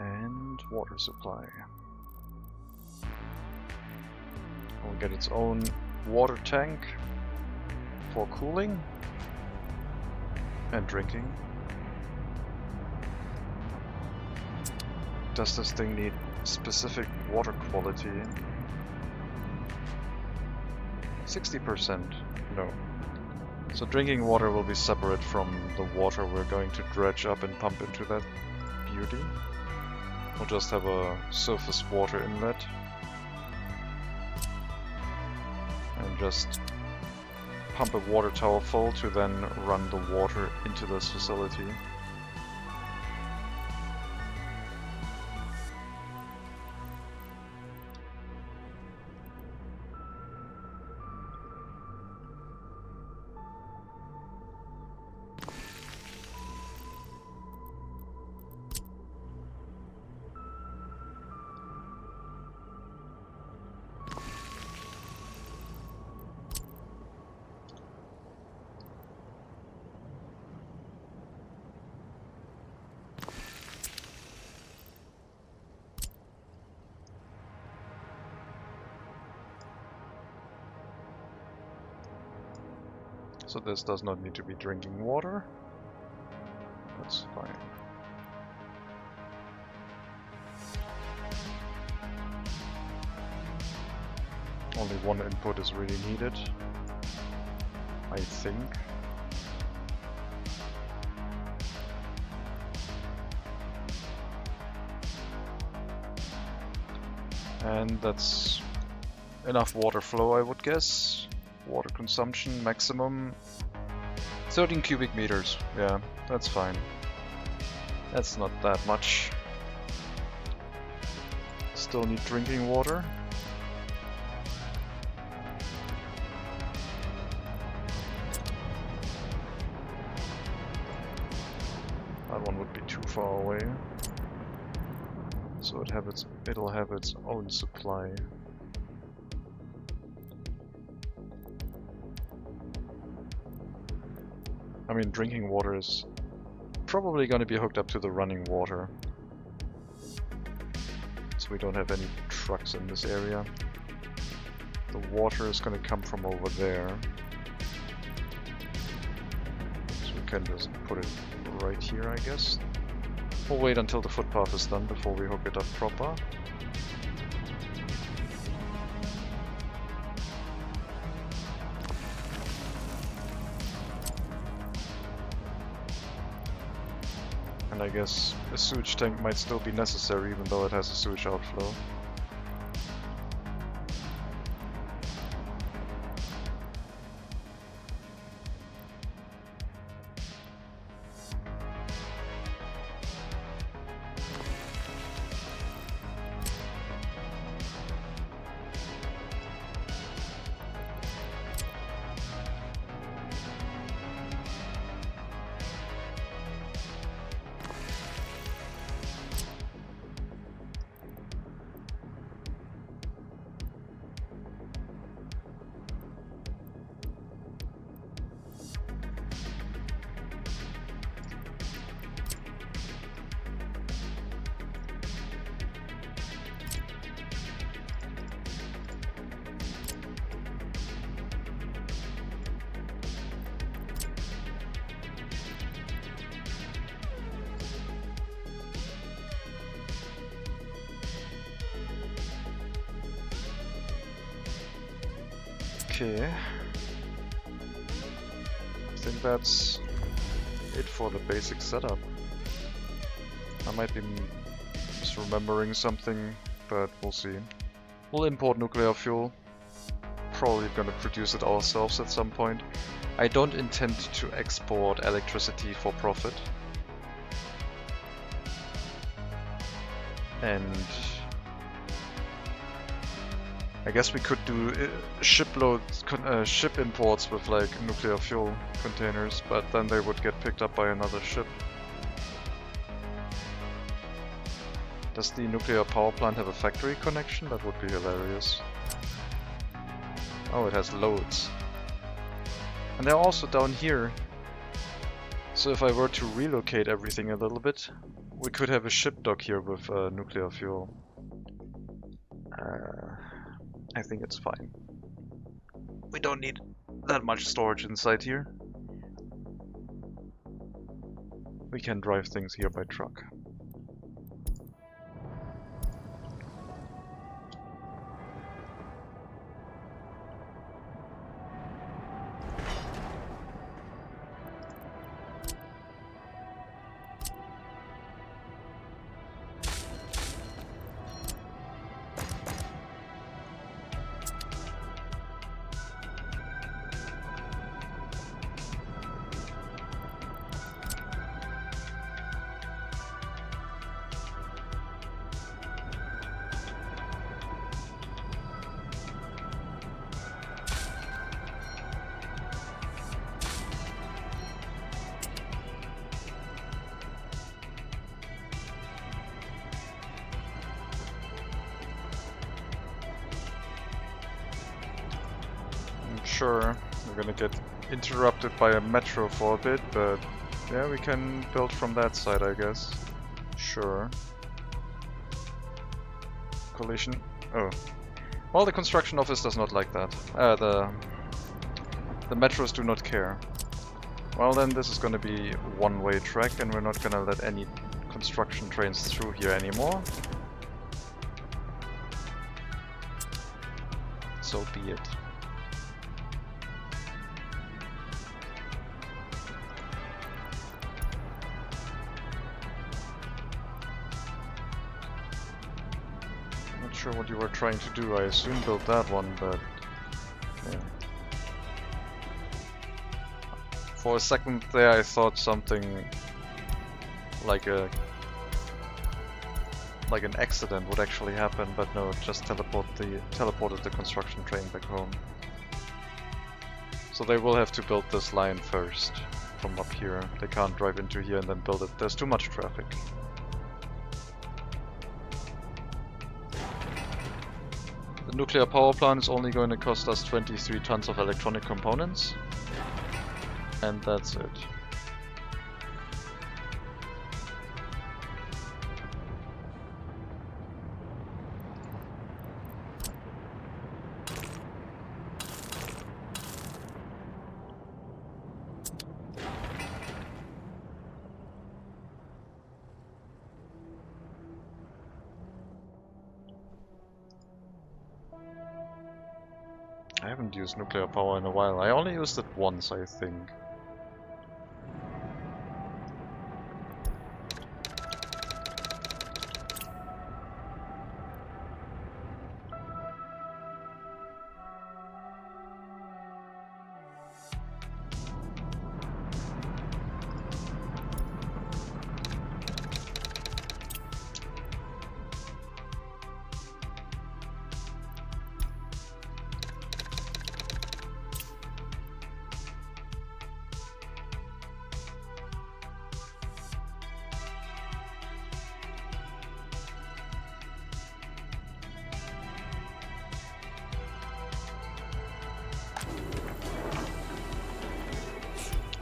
And water supply. Will get its own water tank for cooling and drinking. Does this thing need specific water quality? 60%? No. So drinking water will be separate from the water we're going to dredge up and pump into that beauty. We'll just have a surface water inlet and just pump a water tower full to then run the water into this facility. So this does not need to be drinking water. That's fine. Only one input is really needed, I think. And that's enough water flow, I would guess. Water consumption maximum 13 cubic meters. Yeah, that's fine. That's not that much. Still need drinking water. That one would be too far away. So it'll have its own supply. I mean, drinking water is probably going to be hooked up to the running water. So we don't have any trucks in this area. The water is going to come from over there. So we can just put it right here, I guess. We'll wait until the footpath is done before we hook it up proper. And I guess a sewage tank might still be necessary even though it has a sewage outflow. Okay. think that's it for the basic setup. I might be misremembering something, but we'll see. We'll import nuclear fuel. Probably gonna produce it ourselves at some point. I don't intend to export electricity for profit. And I guess we could do ship imports with like nuclear fuel containers, but then they would get picked up by another ship. Does the nuclear power plant have a factory connection? That would be hilarious. Oh, it has loads. And they're also down here. So if I were to relocate everything a little bit, we could have a ship dock here with nuclear fuel. I think it's fine. We don't need that much storage inside here. We can drive things here by truck. Sure, we're gonna get interrupted by a metro for a bit, but yeah, we can build from that side, I guess. Sure. Collision. Oh. Well, the construction office does not like that. The metros do not care. Well, then this is gonna be one-way track, and we're not gonna let any construction trains through here anymore. So be it. Sure what you were trying to do. I assume build that one, but yeah. For a second there I thought something like an accident would actually happen, but no, it just teleported the construction train back home. So they will have to build this line first from up here. They can't drive into here and then build it. There's too much traffic. The nuclear power plant is only going to cost us 23 tons of electronic components. And that's it. I haven't used nuclear power in a while. I only used it once, I think.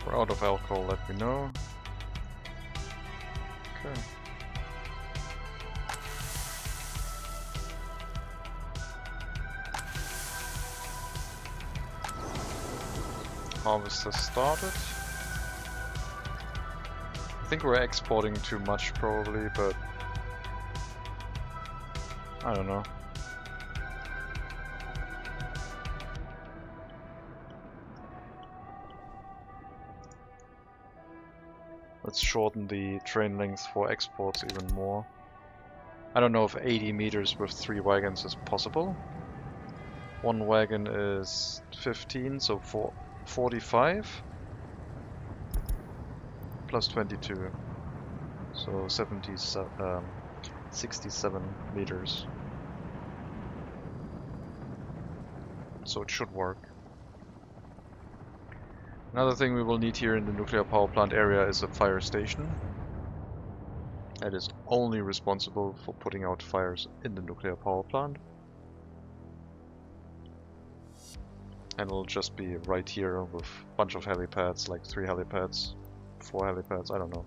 We're out of alcohol, let me know. Okay. Harvest has started. I think we're exporting too much probably, but I don't know. Let's shorten the train length for exports even more. I don't know if 80 meters with 3 wagons is possible. One wagon is 15, so 45 plus 22, so 67 meters. So it should work. Another thing we will need here in the nuclear power plant area is a fire station. That is only responsible for putting out fires in the nuclear power plant. And it'll just be right here with a bunch of helipads, like 3 helipads, 4 helipads, I don't know.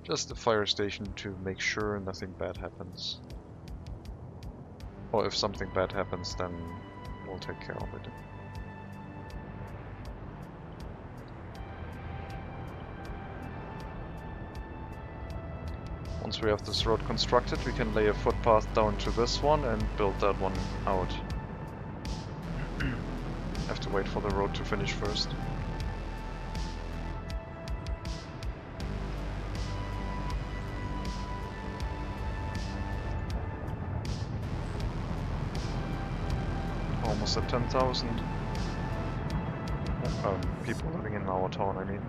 Just a fire station to make sure nothing bad happens. Or if something bad happens, then we'll take care of it. Once we have this road constructed, we can lay a footpath down to this one and build that one out. Have to wait for the road to finish first. Almost at 10,000 people living in our town, I mean.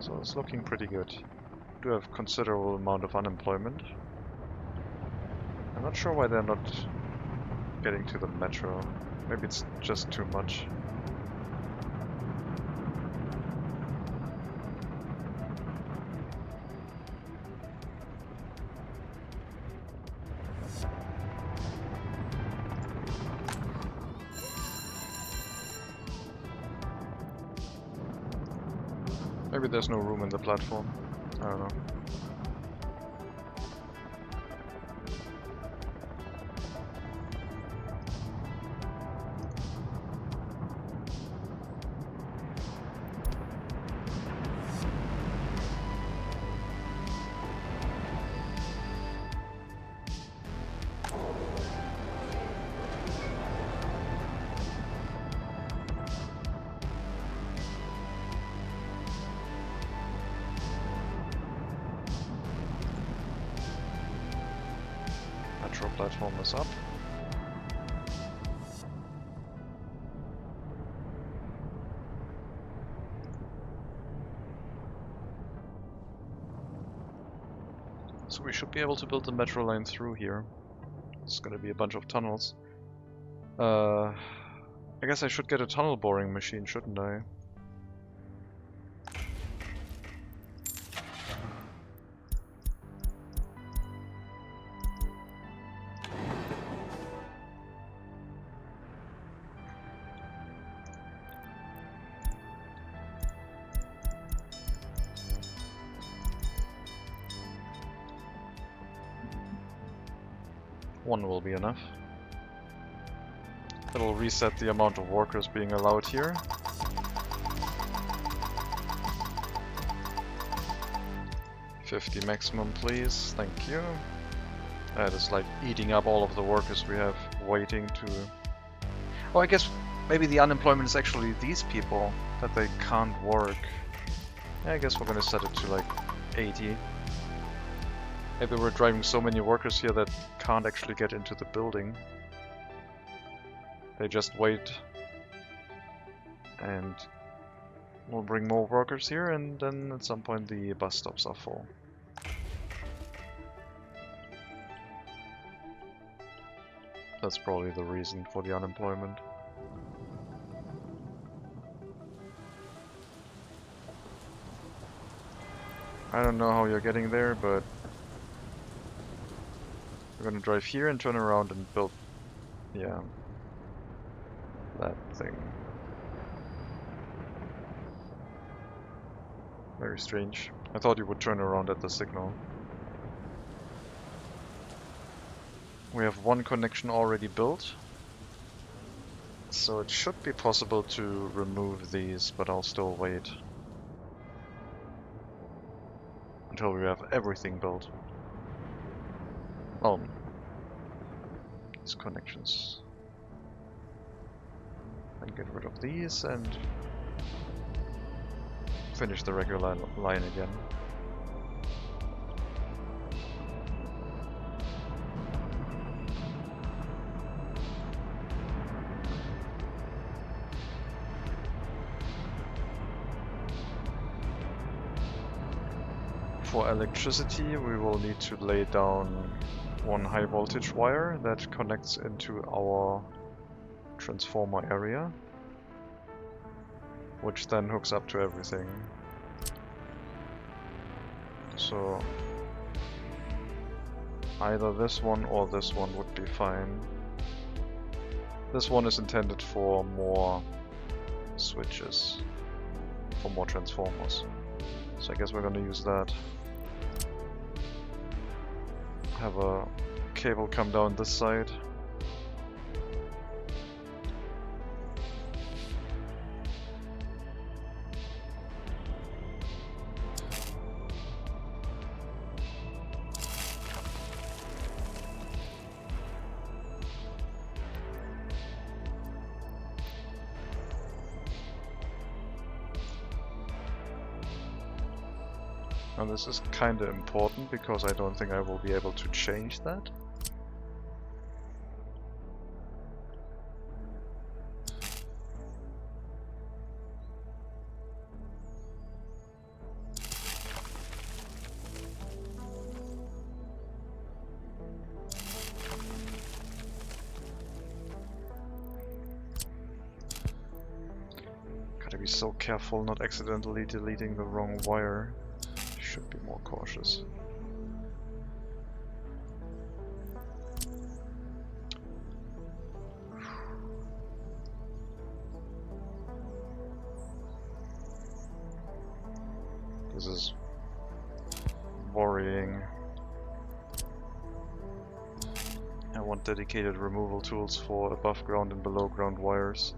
So it's looking pretty good. We do have considerable amount of unemployment. I'm not sure why they're not getting to the metro. Maybe it's just too much. Maybe there's no room in the platform. I don't know. Platform is up. So we should be able to build the metro line through here. It's gonna be a bunch of tunnels. I guess I should get a tunnel boring machine, shouldn't I? One will be enough. It'll reset the amount of workers being allowed here. $50 maximum, please. Thank you. That is like eating up all of the workers we have waiting to... Oh, I guess maybe the unemployment is actually these people, that they can't work. Yeah, I guess we're gonna set it to like 80. Maybe we're driving so many workers here that can't actually get into the building. They just wait. And we'll bring more workers here, and then at some point the bus stops are full. That's probably the reason for the unemployment. I don't know how you're getting there, but we're gonna drive here and turn around and build, yeah, that thing. Very strange. I thought you would turn around at the signal. We have one connection already built, so it should be possible to remove these, but I'll still wait until we have everything built. Oh, these connections. And get rid of these and finish the regular line again. For electricity, we will need to lay down one high voltage wire that connects into our transformer area, which then hooks up to everything. So either this one or this one would be fine. This one is intended for more switches, for more transformers. So I guess we're gonna use that. Have a cable come down this side. Now this is kinda important because I don't think I will be able to change that. Gotta be so careful not accidentally deleting the wrong wire. Should be more cautious. This is worrying. I want dedicated removal tools for above ground and below ground wires.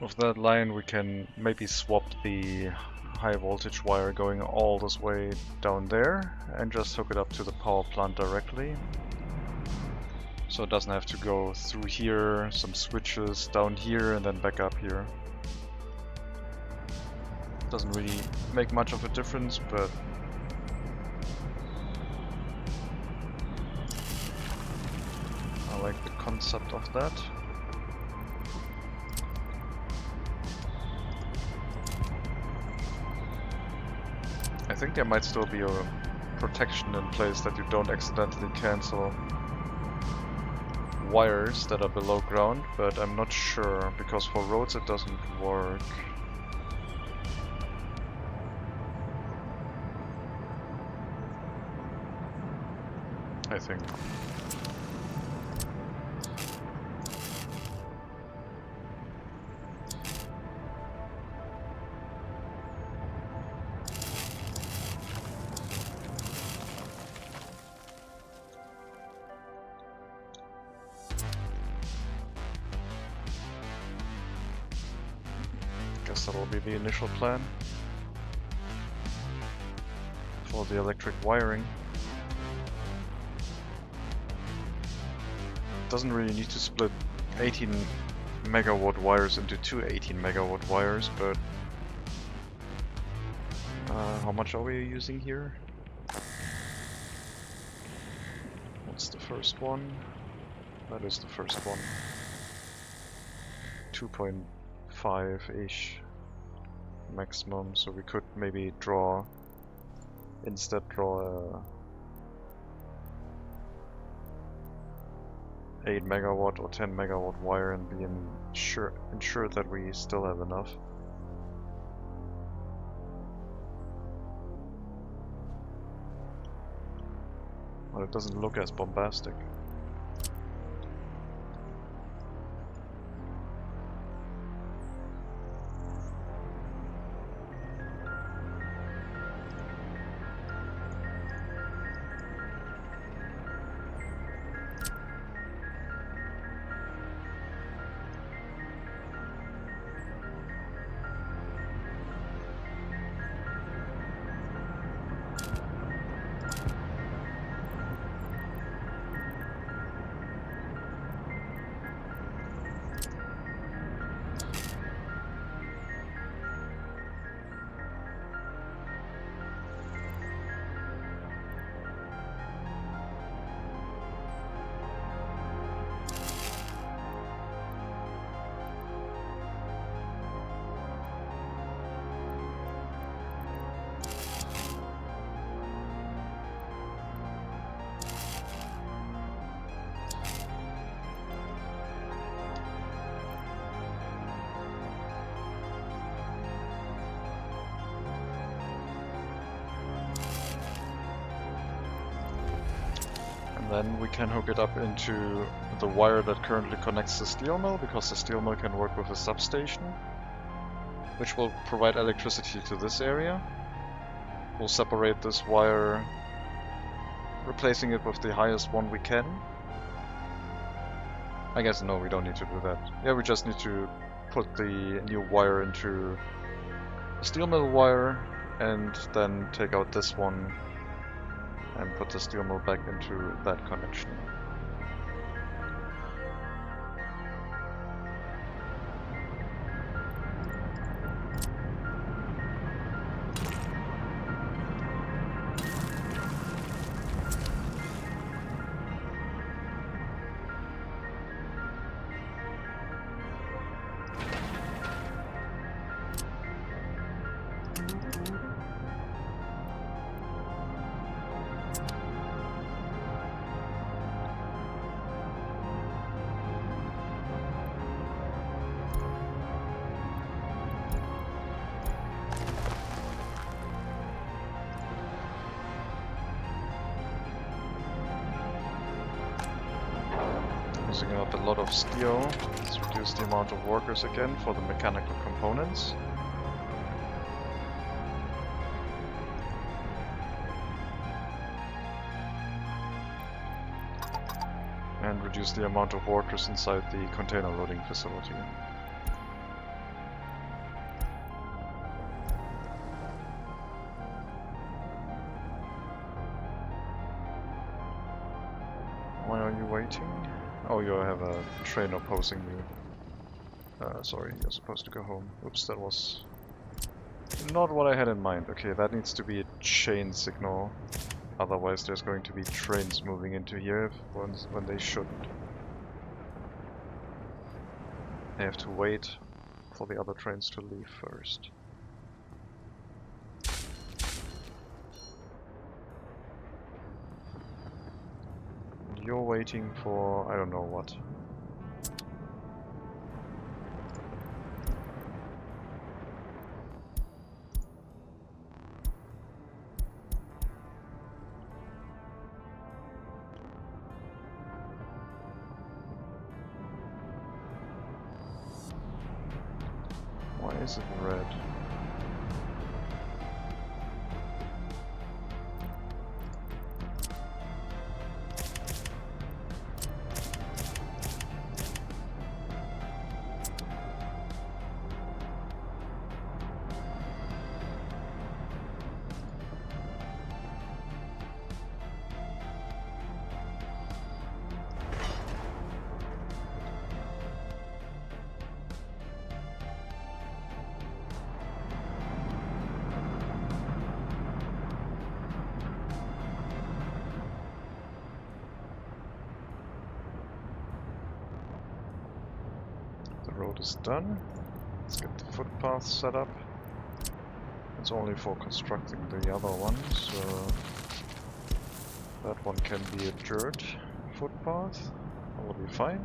With that line we can maybe swap the high voltage wire going all this way down there and just hook it up to the power plant directly. So it doesn't have to go through here, some switches down here and then back up here. Doesn't really make much of a difference, but I like the concept of that. I think there might still be a protection in place that you don't accidentally cancel wires that are below ground, but I'm not sure, because for roads it doesn't work. I think. Guess that will be the initial plan for the electric wiring. Doesn't really need to split 18 megawatt wires into two 18 megawatt wires, but how much are we using here? What's the first one? That is the first one. 2.5-ish maximum, so we could maybe instead draw a 8 megawatt or 10 megawatt wire and be ensure that we still have enough. But it doesn't look as bombastic. Then we can hook it up into the wire that currently connects the steel mill, because the steel mill can work with a substation, which will provide electricity to this area. We'll separate this wire, replacing it with the highest one we can. I guess no, we don't need to do that. Yeah, we just need to put the new wire into the steel mill wire and then take out this one and put the steel mill back into that connection. Using up a lot of steel. Let's reduce the amount of workers again for the mechanical components. And reduce the amount of workers inside the container loading facility. waiting. Oh, you have a train opposing you. Sorry, you're supposed to go home. Oops, that was not what I had in mind. Okay, that needs to be a chain signal. Otherwise there's going to be trains moving into here when they shouldn't. They have to wait for the other trains to leave first. You're waiting for I don't know what. Why is it red? The road is done. Let's get the footpath set up. It's only for constructing the other one, so that one can be a dirt footpath. That will be fine.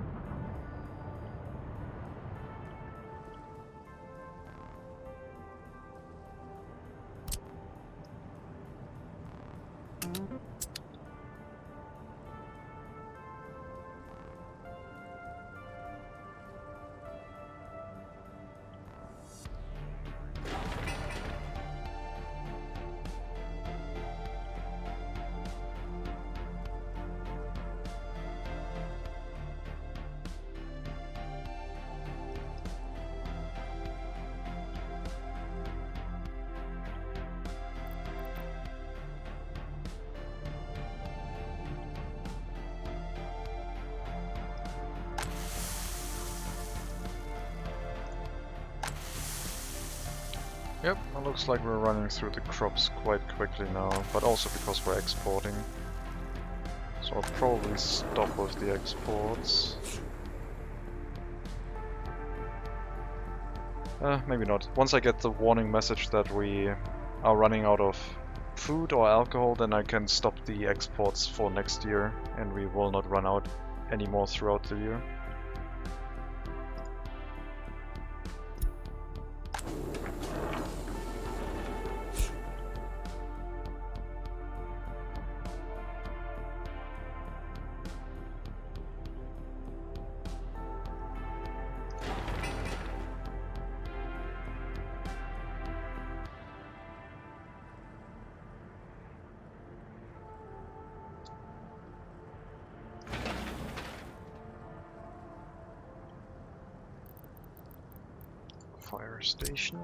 Yep, it looks like we're running through the crops quite quickly now, but also because we're exporting. So I'll probably stop with the exports. Maybe not. Once I get the warning message that we are running out of food or alcohol, then I can stop the exports for next year, and we will not run out anymore throughout the year. Fire station.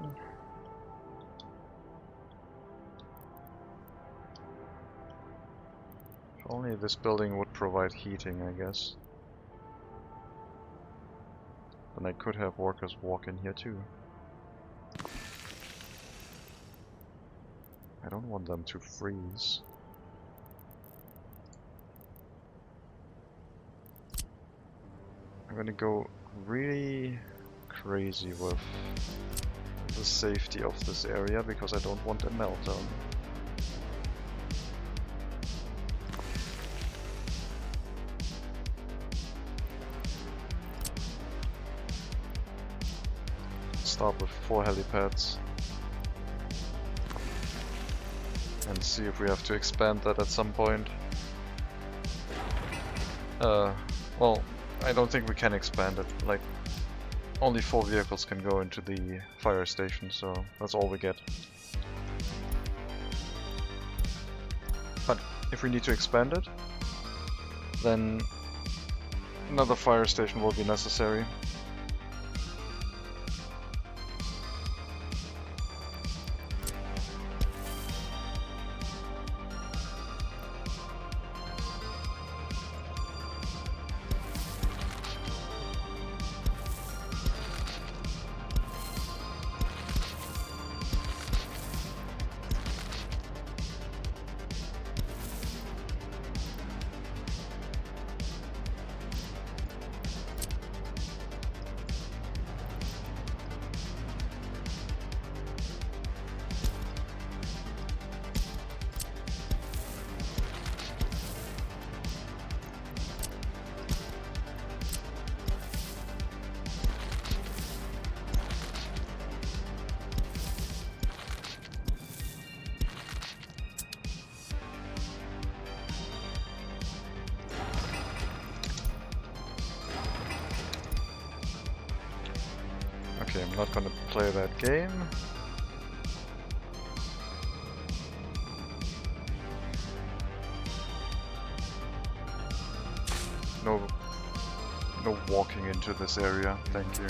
If only this building would provide heating, I guess. Then I could have workers walk in here too. I don't want them to freeze. I'm gonna go really crazy with the safety of this area because I don't want a meltdown. Start with 4 helipads and see if we have to expand that at some point. Well, I don't think we can expand it. Like, only 4 vehicles can go into the fire station, so that's all we get. But if we need to expand it, then another fire station will be necessary. Okay, I'm not gonna play that game. No walking into this area, thank you.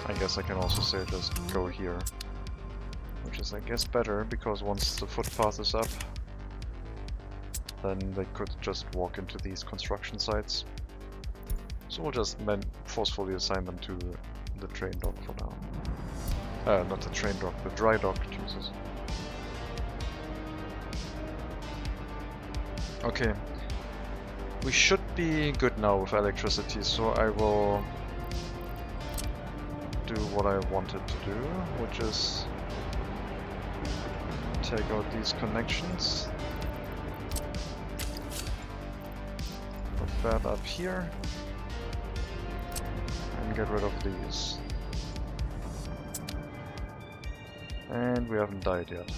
I guess I can also say just go here. Which is, I guess, better, because once the footpath is up, then they could just walk into these construction sites. So we'll just forcefully assign them to the train dock for now. Not the train dock, the dry dock, Jesus. Okay. We should be good now with electricity, so I will do what I wanted to do, which is take out these connections. Put that up here. And get rid of these. And we haven't died yet.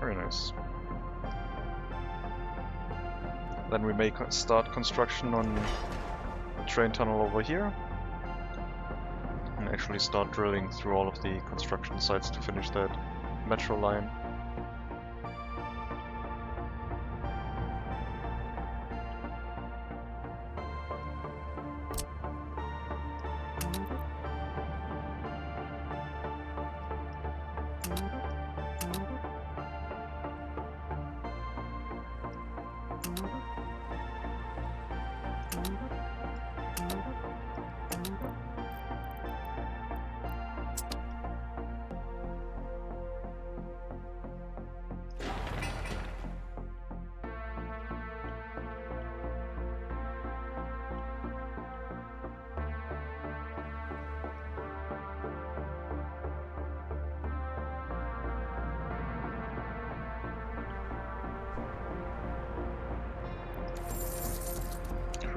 Very nice. Then we may start construction on the train tunnel over here. And actually start drilling through all of the construction sites to finish that metro line.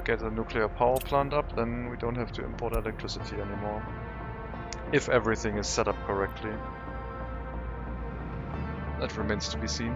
Get a nuclear power plant up, then we don't have to import electricity anymore. If everything is set up correctly. That remains to be seen.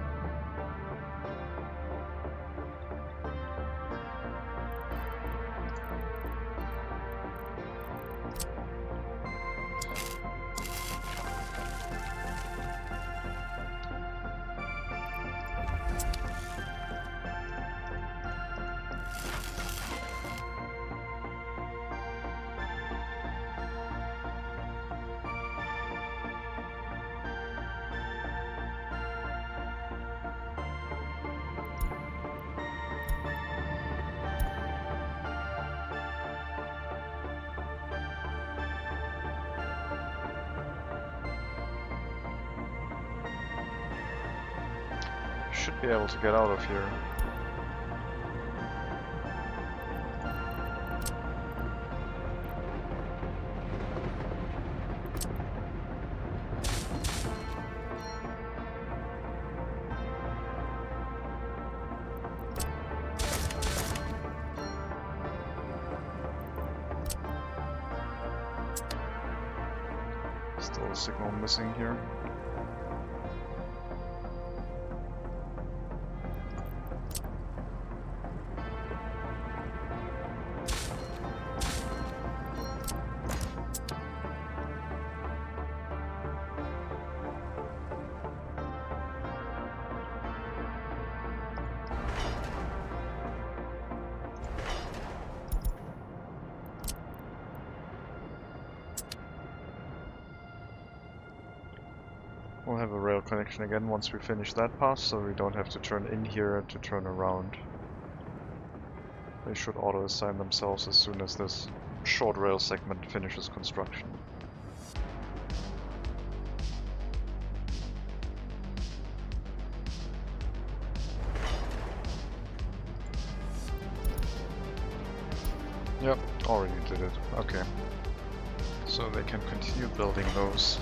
Should be able to get out of here. Still a signal missing here. We'll have a rail connection again once we finish that pass, so we don't have to turn in here to turn around. They should auto-assign themselves as soon as this short rail segment finishes construction. Yep, already did it. Okay. So they can continue building those.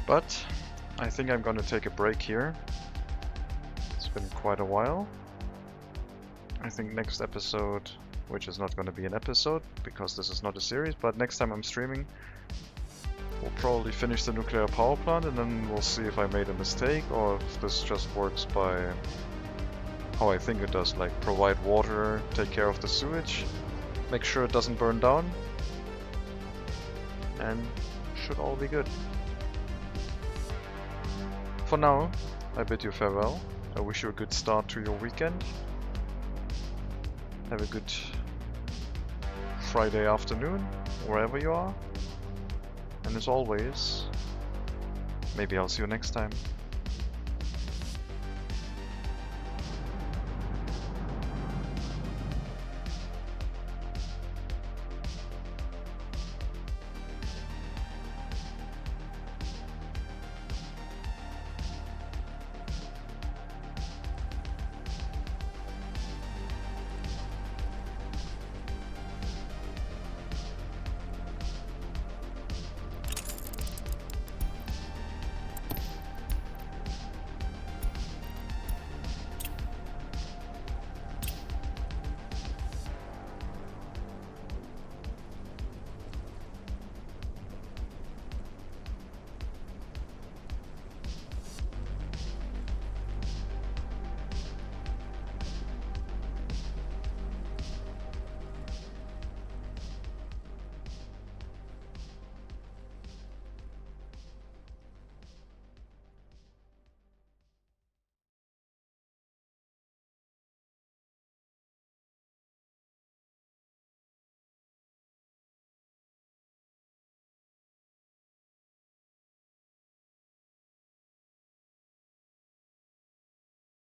But I think I'm gonna take a break here. It's been quite a while. I think next episode, which is not gonna be an episode because this is not a series, but next time I'm streaming, we'll probably finish the nuclear power plant and then we'll see if I made a mistake or if this just works by how I think it does, like provide water, take care of the sewage, make sure it doesn't burn down, and should all be good. For now, I bid you farewell. I wish you a good start to your weekend. Have a good Friday afternoon, wherever you are. And as always, maybe I'll see you next time.